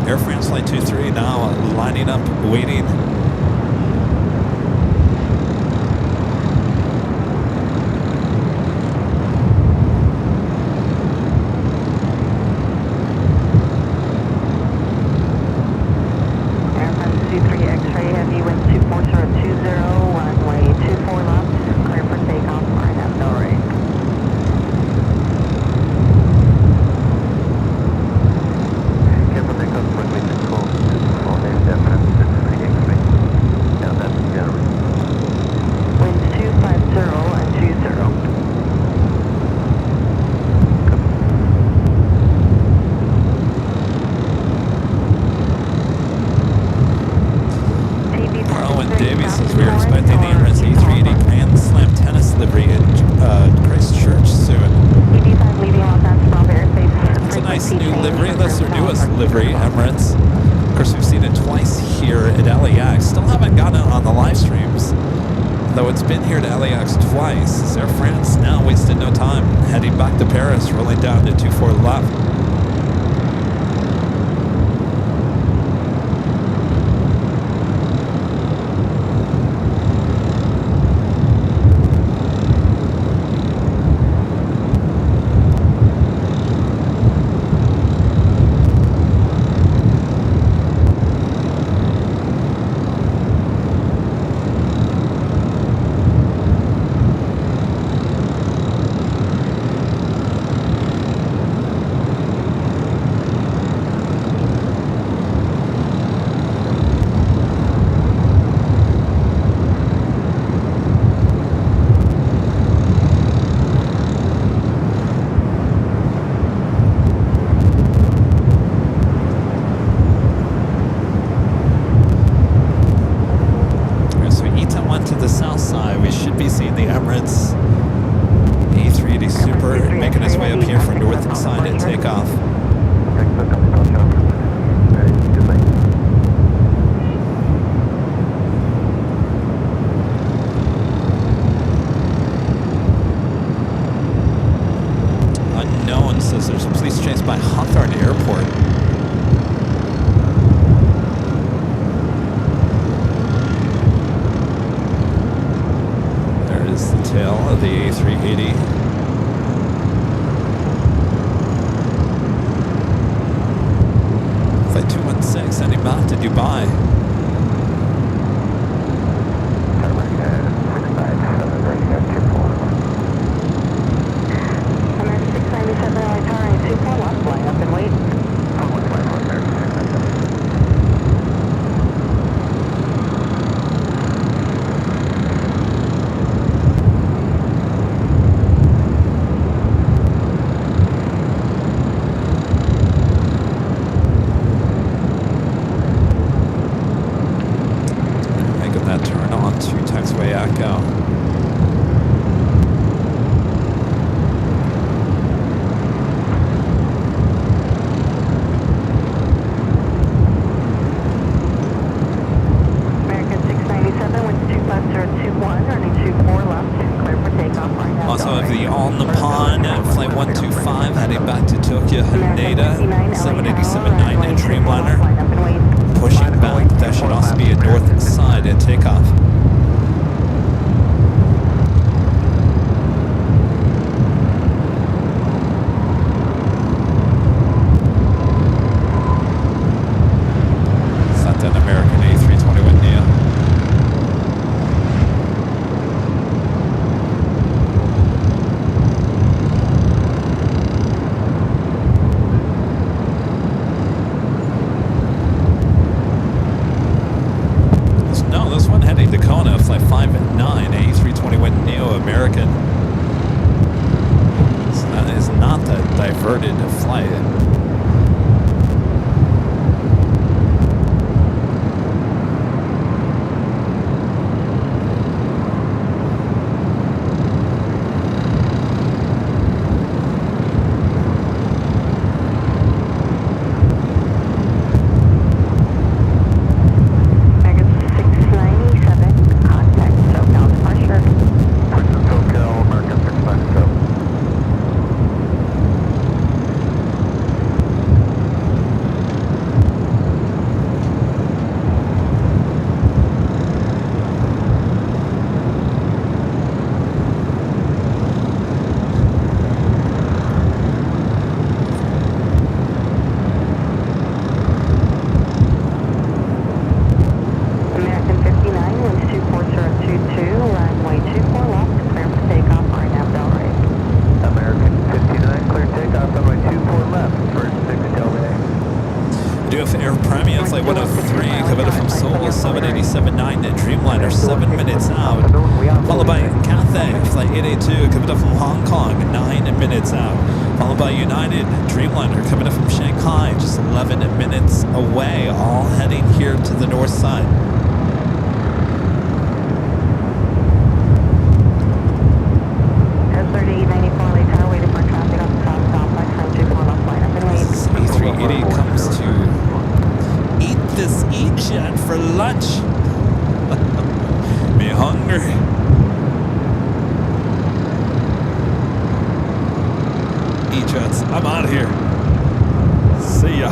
Air France Flight 23 now lining up, waiting. Aircraft 23 X-ray heavy, wind 24020, runway 24 left, clear for takeoff, line up, no rate. We are expecting the Emirates A380 Grand Slam tennis livery in Christchurch soon. It's a nice new livery. That's their newest livery, Emirates. Of course, we've seen it twice here at LAX. Still haven't gotten it on the live streams, though it's been here to LAX twice. Air France now wasted no time, heading back to Paris, rolling down to 24 left. the A380. Flight 216 heading back to Dubai. American 697, LA Tower, 24 left, line up and wait. Making that turn on to taxiway Echo. Also have the On the Pond flight 125 heading back to Tokyo Haneda 787-9 Dreamliner. Pushing back, that should also be a north side at takeoff. Is that an American A380 neo? This one heading to Kona, flight 509, A321 Neo American. So that is not a diverted flight. Air Premium, flight 103, coming from Seoul, 787-9 Dreamliner, 7 minutes out. Followed by Cathay, flight 882, coming up from Hong Kong, 9 minutes out. Followed by United Dreamliner, coming up from Shanghai, just 11 minutes away, all heading here to the north side. A380 comes to eat this E-Jet for lunch. Me hungry. E-Jets, I'm out of here. See ya.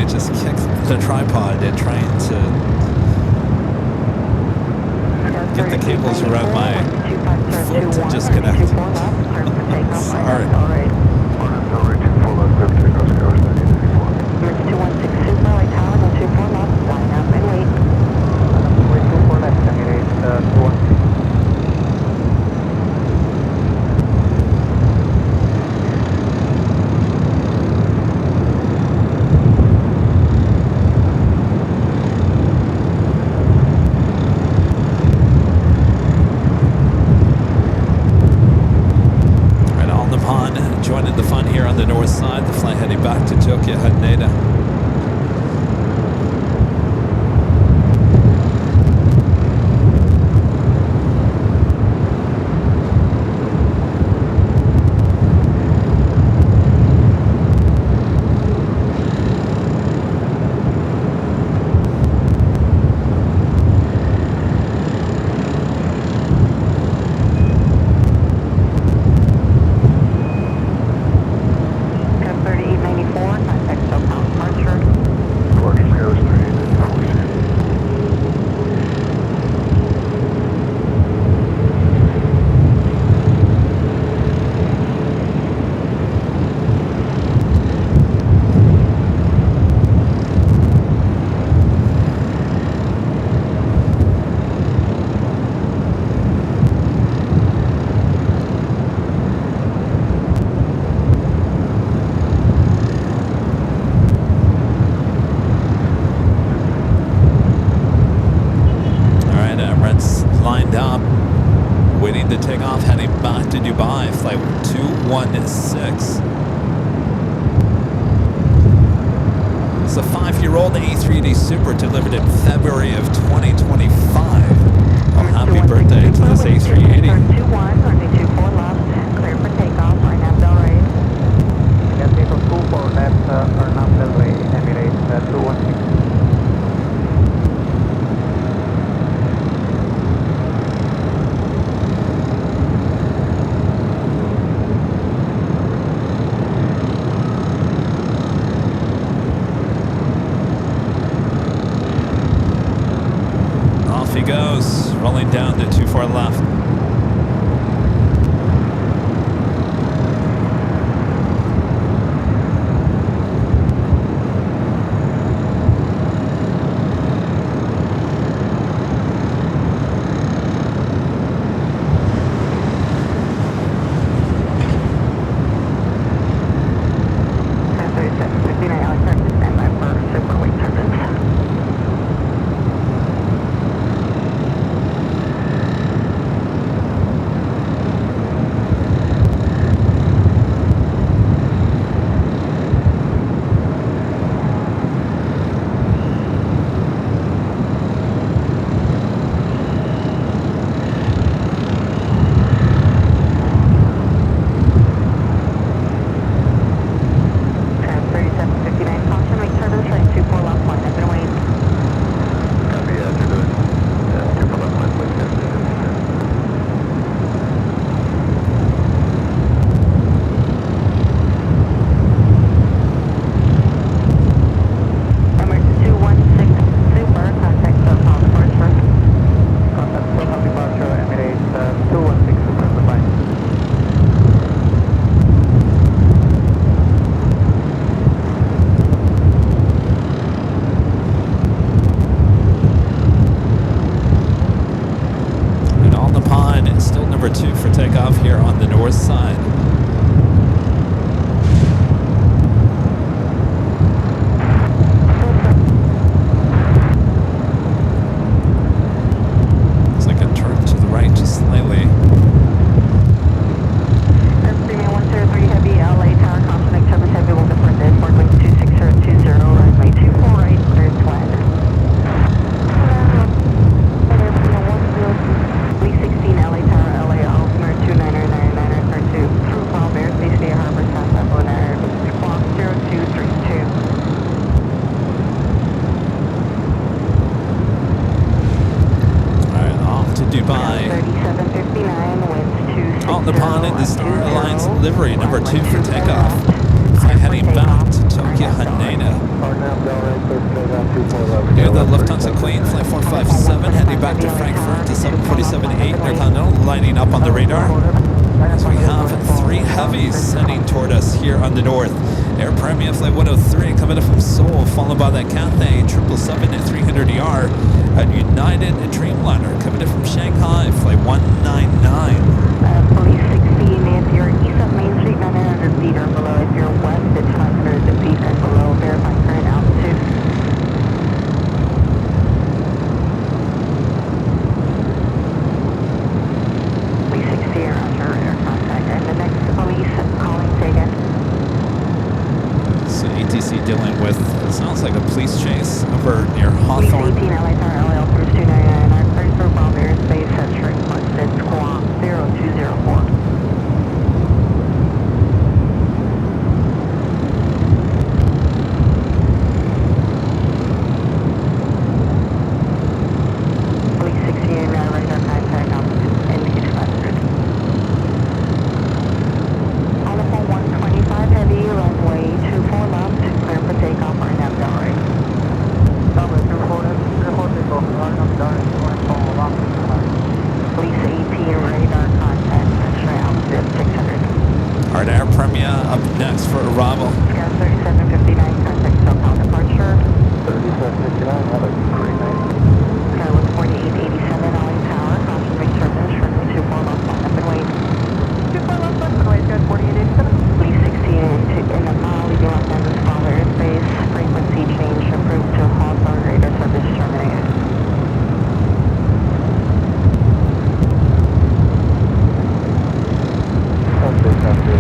Just kicked the tripod and trying to get the cables around my foot to disconnect. Sorry. 6. It's a 5-year-old A380 Super delivered in February of 2025. Well, happy birthday to this A380. 21, runway 24 left, clear for takeoff, right now, bell right. Yes, vehicle 24 left, Arnab Delray, Emirates 216. Off he goes, rolling down to 24 left. Takeoff here on the north side. Looks like a turn to the right just slightly. Premium 103 Heavy, LA Tower, confirming service Heavy will depart this, board wing 26020, runway 24 right, clear to land. 316 LA Tower, LA, altimeter 2999 through Palm Bear, Space Bay Harbor, South Atlanta, squawk 0232. Alright, off to Dubai. 3759, winds 260. On the pond in the Star Alliance livery, number 2 for takeoff. Fly heading back to Tokyo Haneda. Arnab Delray, clear for takeoff 24 left. Near the Lufthansa Queen, flight 457, heading back to Frankfurt to 747-8 Intercontinental, lining up on the radar. As we have 3 heavies heading toward us here on the north. Air Premia Flight 103 coming up from Seoul, followed by that Cathay 777 at 300ER. And United Dreamliner coming in from Shanghai, Flight 199. Police 16, if you're east of Main Street, 900 feet or below. If you're west, it's 500 feet and below. Verify current altitude. Police 60, roger, air contact. And the next police calling, say again. So ATC dealing with, it sounds like a police chase over near Police Hawthorne. 18, LA Tower, LA, Altimeter 299. I'm cleared for Palm Bear Space, head requested squawk 0204. Police 16, radar contact, altitude indicated 500. On the phone 125 heavy, runway 24 left, clear for takeoff, right now, down right. Police 18, radar contact, measuring altitude 600. Alright, Air Premia up next for arrival. Scout 3759, contact southbound departure. 3759, have a great night. Scout with 4887, LA Tower, confirming service, runway 24 left, line up and wait. 24 left, line up and wait, Scout 4887. Police 16 in the mile, leaving Los Angeles, follow airspace, frequency change approved to Hawthorne, radar service terminated. Okay, copy.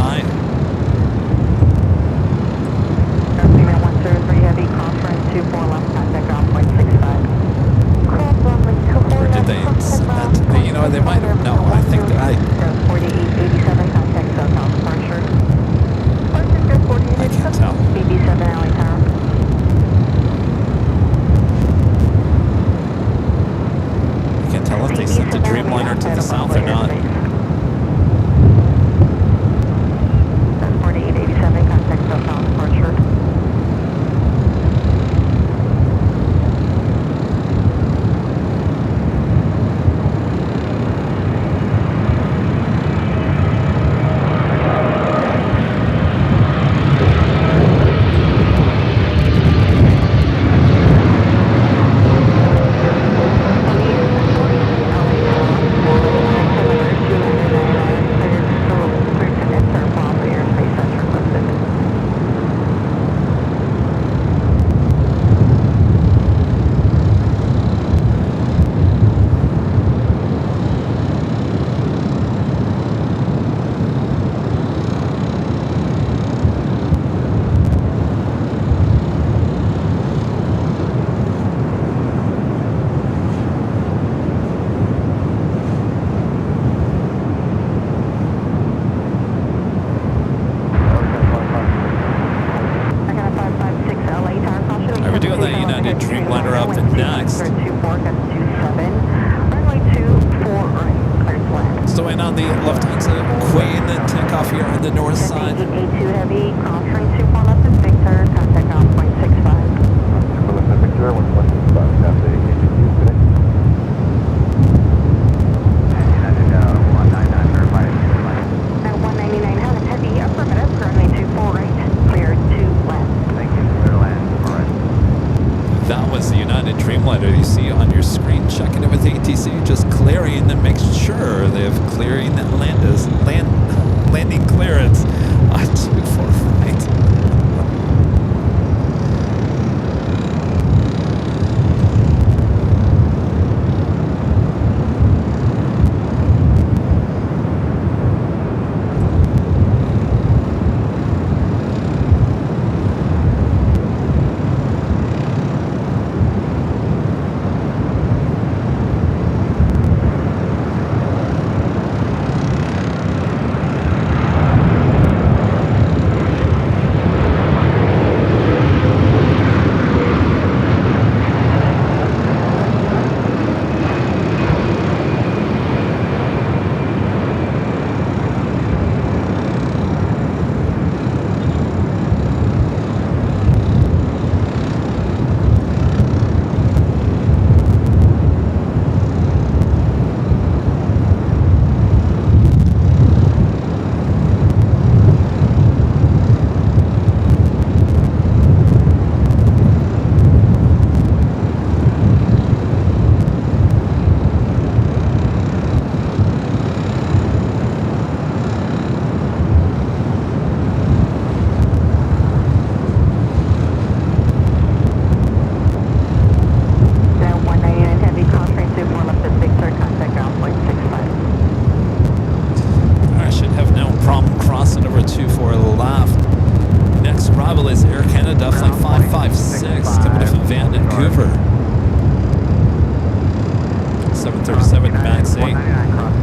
high. Dreamliner 103 heavy, crosswind 24 left, contact ground point 65. Or did they send that to me? You know, they might have. No, I think that I 4887, contact southbound departure. can't tell. BB7 Alley Tower. I can't tell if they sent the Dreamliner to the south or not. 4887, contact southbound departure. Dreamliner up next. Still waiting on the Lufthansa Queen takeoff here on the north side. A2 heavy, crosswind 24 left is Victor, contact ground point 65. Victor, 165, Cathay ATC, finish. At 199, Helen heavy, affirmative, currently 24 right, clear to land. Thank you, clear land, all right. That was the United Dreamliner you see on your screen. Checking it with ATC, just clearing and make sure they have clearing landing clearance on 24 right.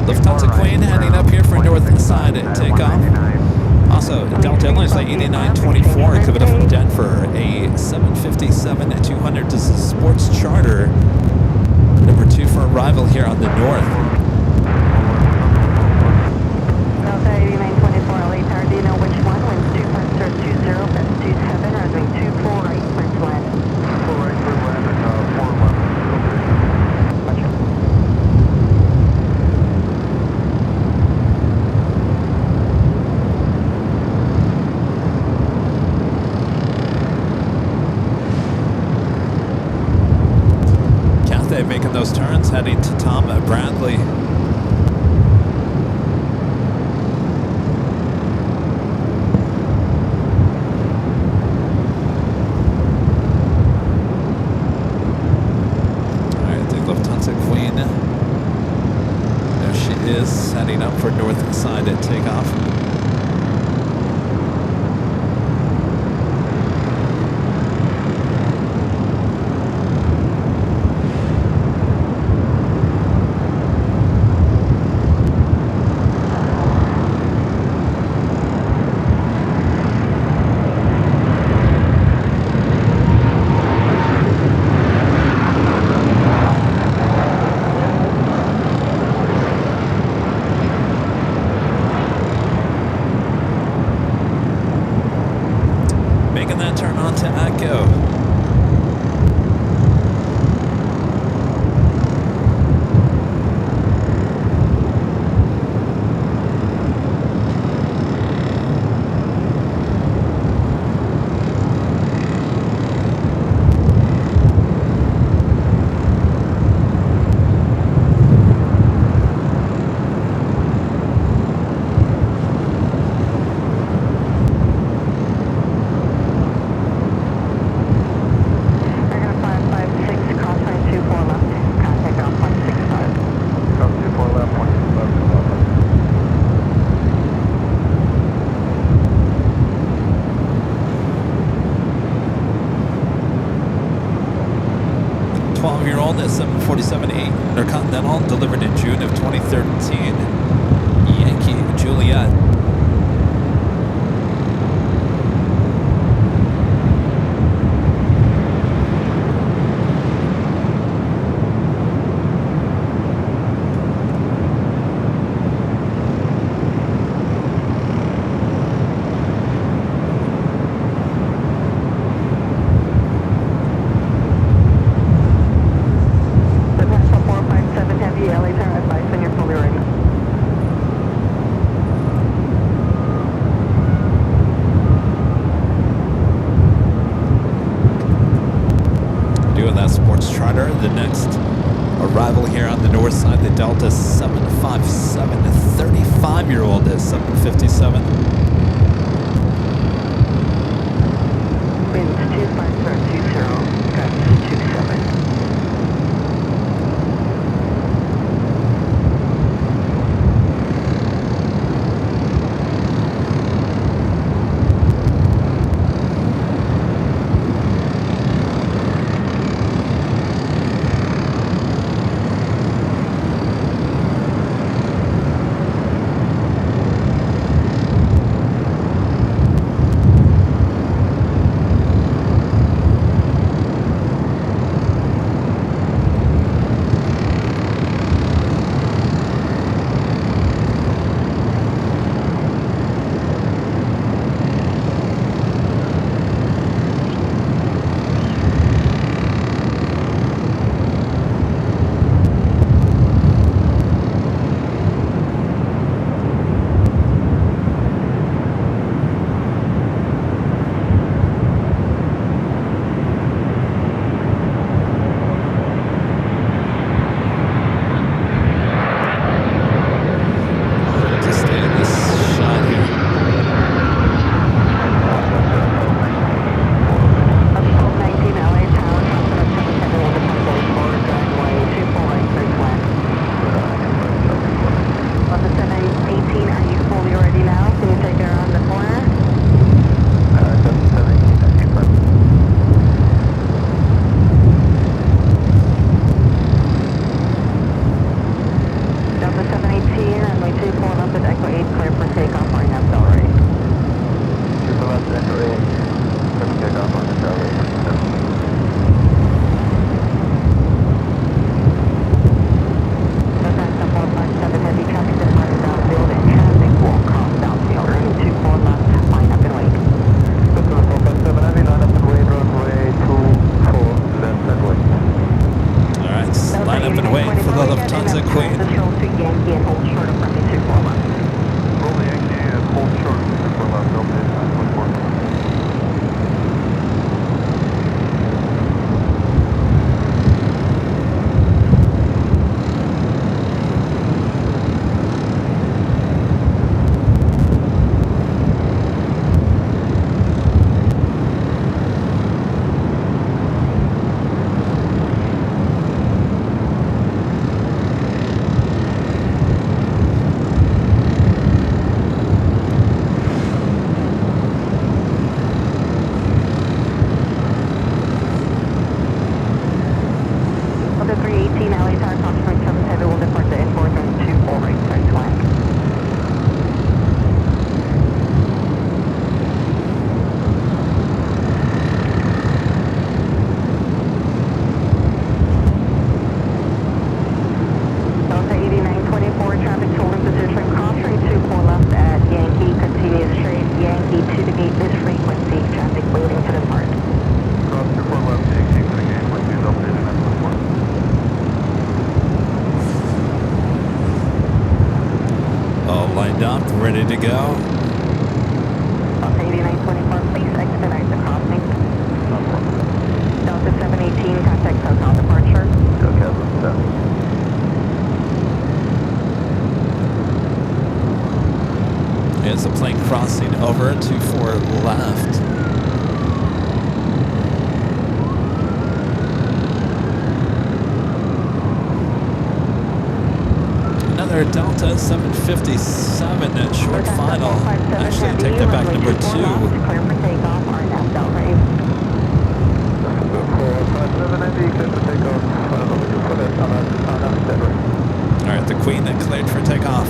Lufthansa Queen heading up here for north side at takeoff. Also, Delta Airlines flight 8924 coming up from Denver, a 757-200. This is a sports charter. Number 2 for arrival here on the north. Delta 8924 LA Tower, do you know which one? Winds 2.020, best 27, runway 24 right, clear to land. 4 right, clear to land, and 4 left. Making those turns, heading to Tom Bradley. Alright, the Lufthansa Queen. There she is, heading up for north side at takeoff. Delta 747-8 Intercontinental, delivered in June of 2013. Yankee Juliet. The next arrival here on the north side, the Delta 757, a 35-year-old is 757. Winds 25020, gusts 27. Lufthansa Queen. Control to Yankee and hold short of runway 24 left. Roll the Yankee and hold short of 24 left, Delta 318 LA Tower, Foxtrot 7 Heavy will depart the airport on 24 right side flank. Delta 8924, traffic holding position, crossing 24 left at Yankee, continuous straight, Yankee to the gate, this frequency, traffic waiting to depart. Cross 24 left, Yankee to the gate, winds Delta 8924. All lined up, ready to go. Delta 8924, please expedite the crossing. Delta 718, contact SoCal departure. Kevin, 7. It's a plane crossing over 24 left. Another Delta 757 at short final. Actually, take that back, number 2. Clear for takeoff, RNAV Delta 8. 457 Heavy, clear for takeoff, All right, the Queen cleared for takeoff.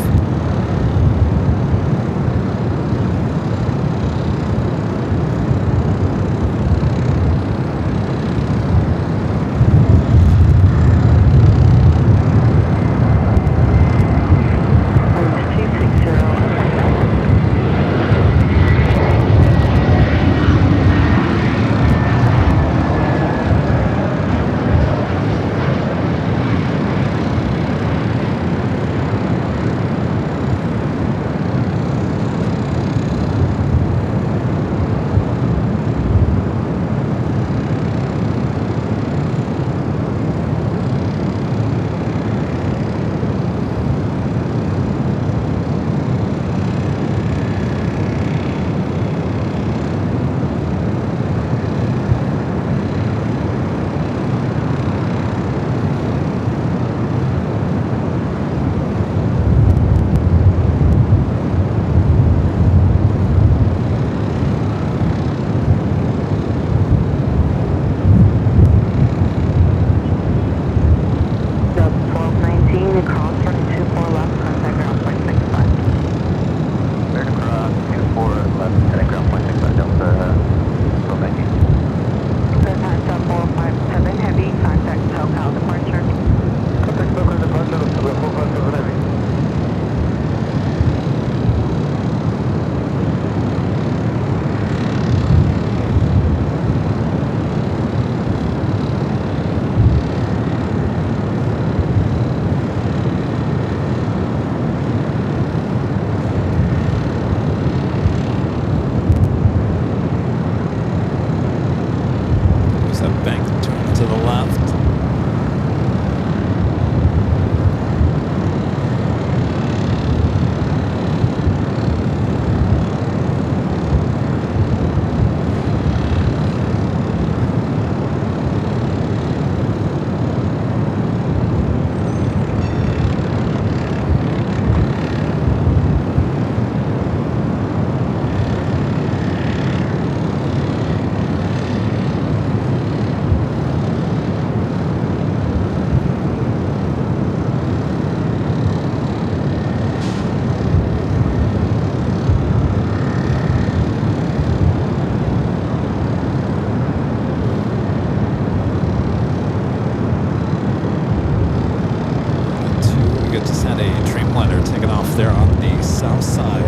Dreamliner taking off there on the south side.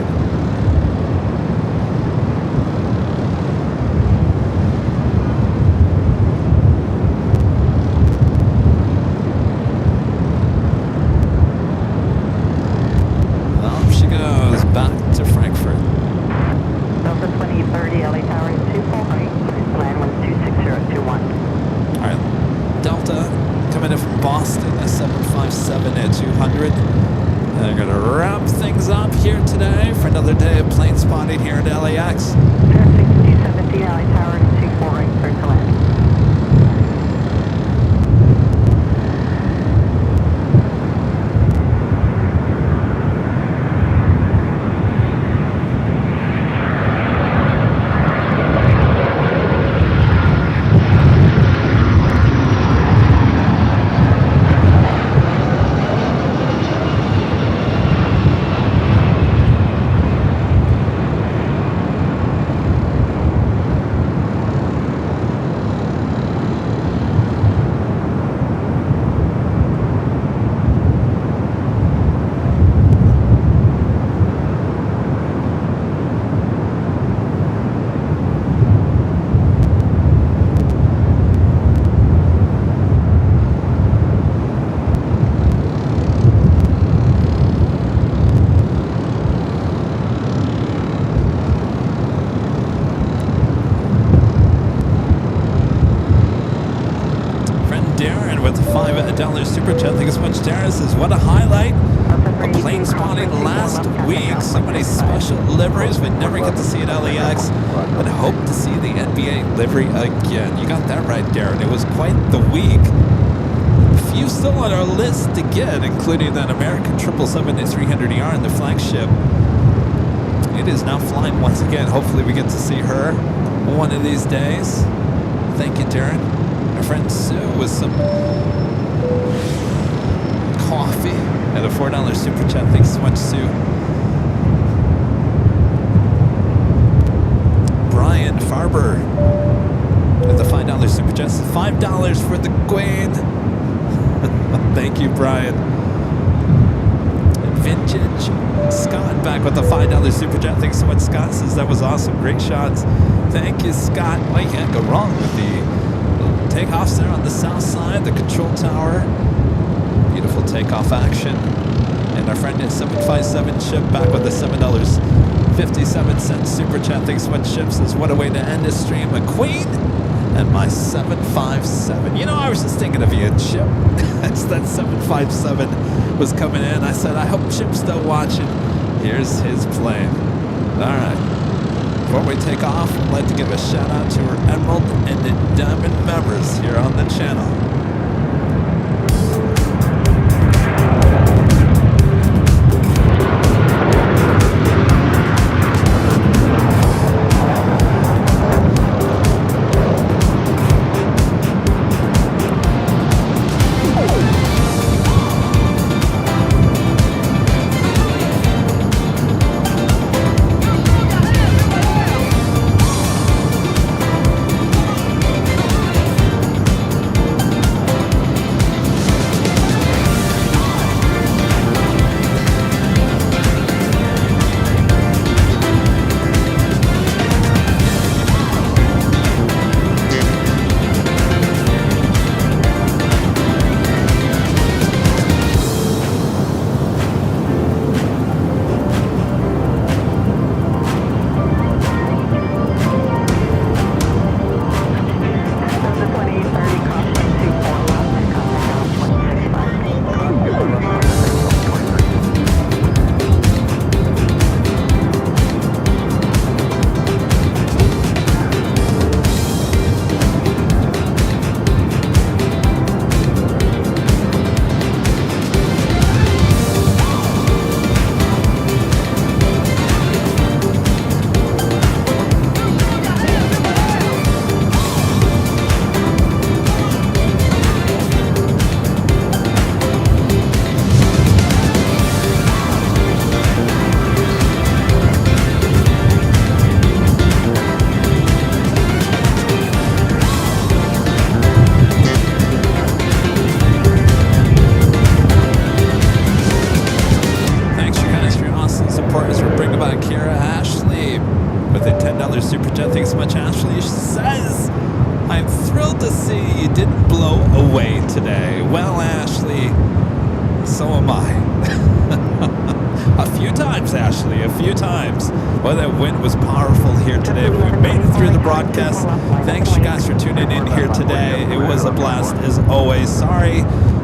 Off she goes back to Frankfurt. Delta 2030 LA Tower 24 right, land 26021. Alright, Delta coming in from Boston, a 757 at 200. They're going to wrap things up here today for another day of plane spotting here at LAX. 270 LA Tower 24 right, clear to land. $5 super chat. Thank you so much, Darren. Says, what a highlight of plane spotting last week. So many special liveries we never get to see at LAX, but hope to see the NBA livery again. You got that right, Darren. It was quite the week. A few still on our list to get, including that American 777 A380 in the flagship. It is now flying once again. Hopefully we get to see her one of these days. Thank you, Darren. My friend Sue with some coffee and a $4 super chat. Thanks so much, Sue. Brian Farber with the $5 super chat. $5 for the Queen. Thank you, Brian. Vintage Scott back with the $5 super chat. Thanks so much, Scott. Says that was awesome. Great shots. Thank you, Scott. Well, you can't go wrong with the takeoffs there on the south side, the control tower. Beautiful takeoff action. And our friend at 757 Ship back with the $7.57 super chat. Thanks so much, Ship. Says, what a way to end this stream. A Queen and my 757. You know, I was just thinking of you, Chip. As that 757 was coming in, I said, I hope Chip's still watching. Here's his plane. All right. Before we take off, I'd like to give a shout out to our Emerald and Diamond members here on the channel.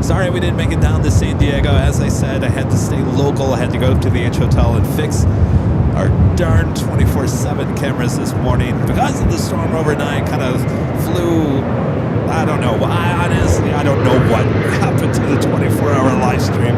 Sorry we didn't make it down to San Diego. As I said, I had to stay local. I had to go up to the H Hotel and fix our darn 24/7 cameras this morning. Because of the storm overnight, kind of flew, I don't know. Honestly, I don't know what happened to the 24-hour live stream.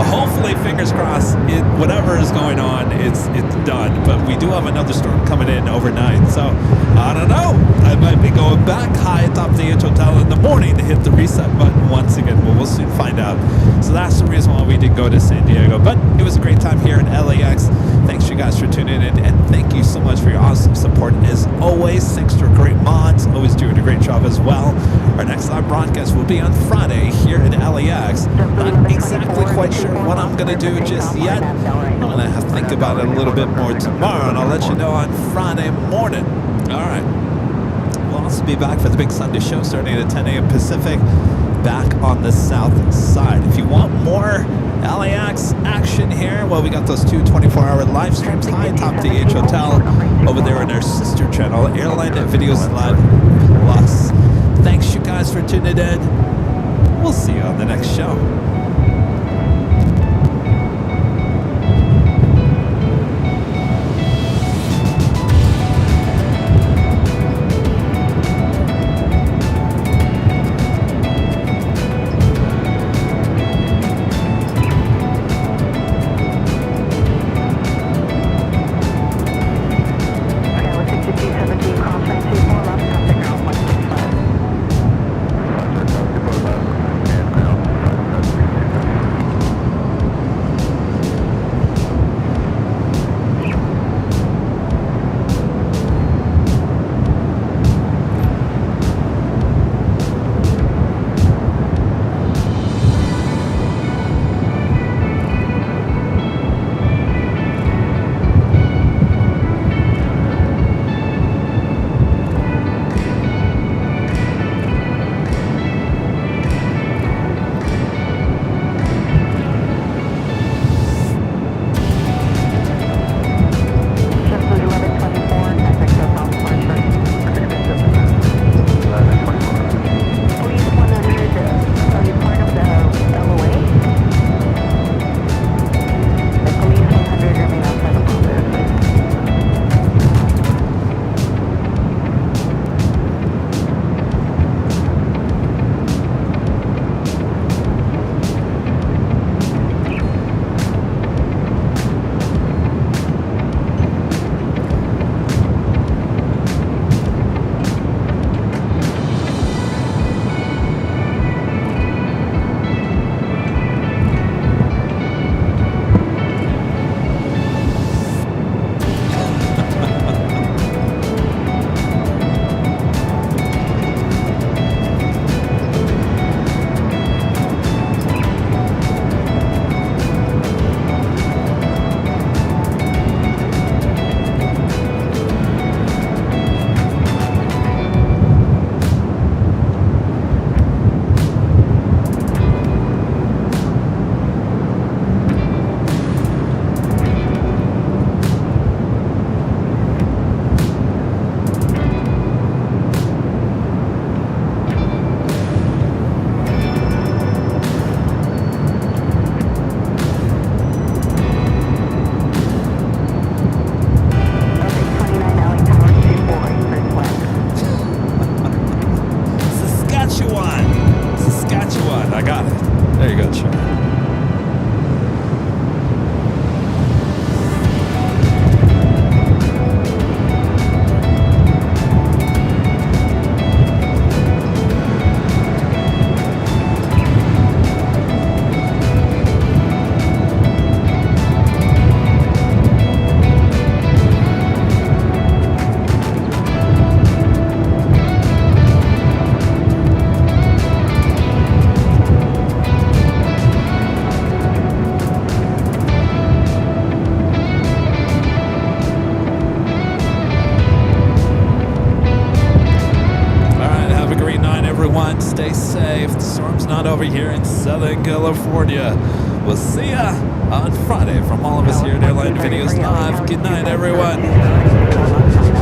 Hopefully, fingers crossed, whatever is going on, it's done. But we do have another storm coming in overnight. So, I don't know. I might be going back high atop the H Hotel in the morning to hit the reset button once again. But we'll soon find out. So that's the reason why we did go to San Diego. But it was a great time here in LAX. Thanks you guys for tuning in. And thank you so much for your awesome support as always. Thanks to our great mods. Always doing a great job as well. Our next live broadcast will be on Friday here in LAX. Not exactly quite sure what I'm going to do just yet. I'm going to have to think about it a little bit more tomorrow. And I'll let you know on Friday morning. All right. We'll also be back for the big Sunday show starting at 10 a.m. Pacific, back on the south side. If you want more LAX action here, well, we got those two 24-hour live streams high atop the H Hotel over there in our sister channel, Airline Videos Live Plus. Thanks, you guys, for tuning in. We'll see you on the next show. over here in Southern California. We'll see ya on Friday from all of us here at Airline Videos Live. Good night, everyone.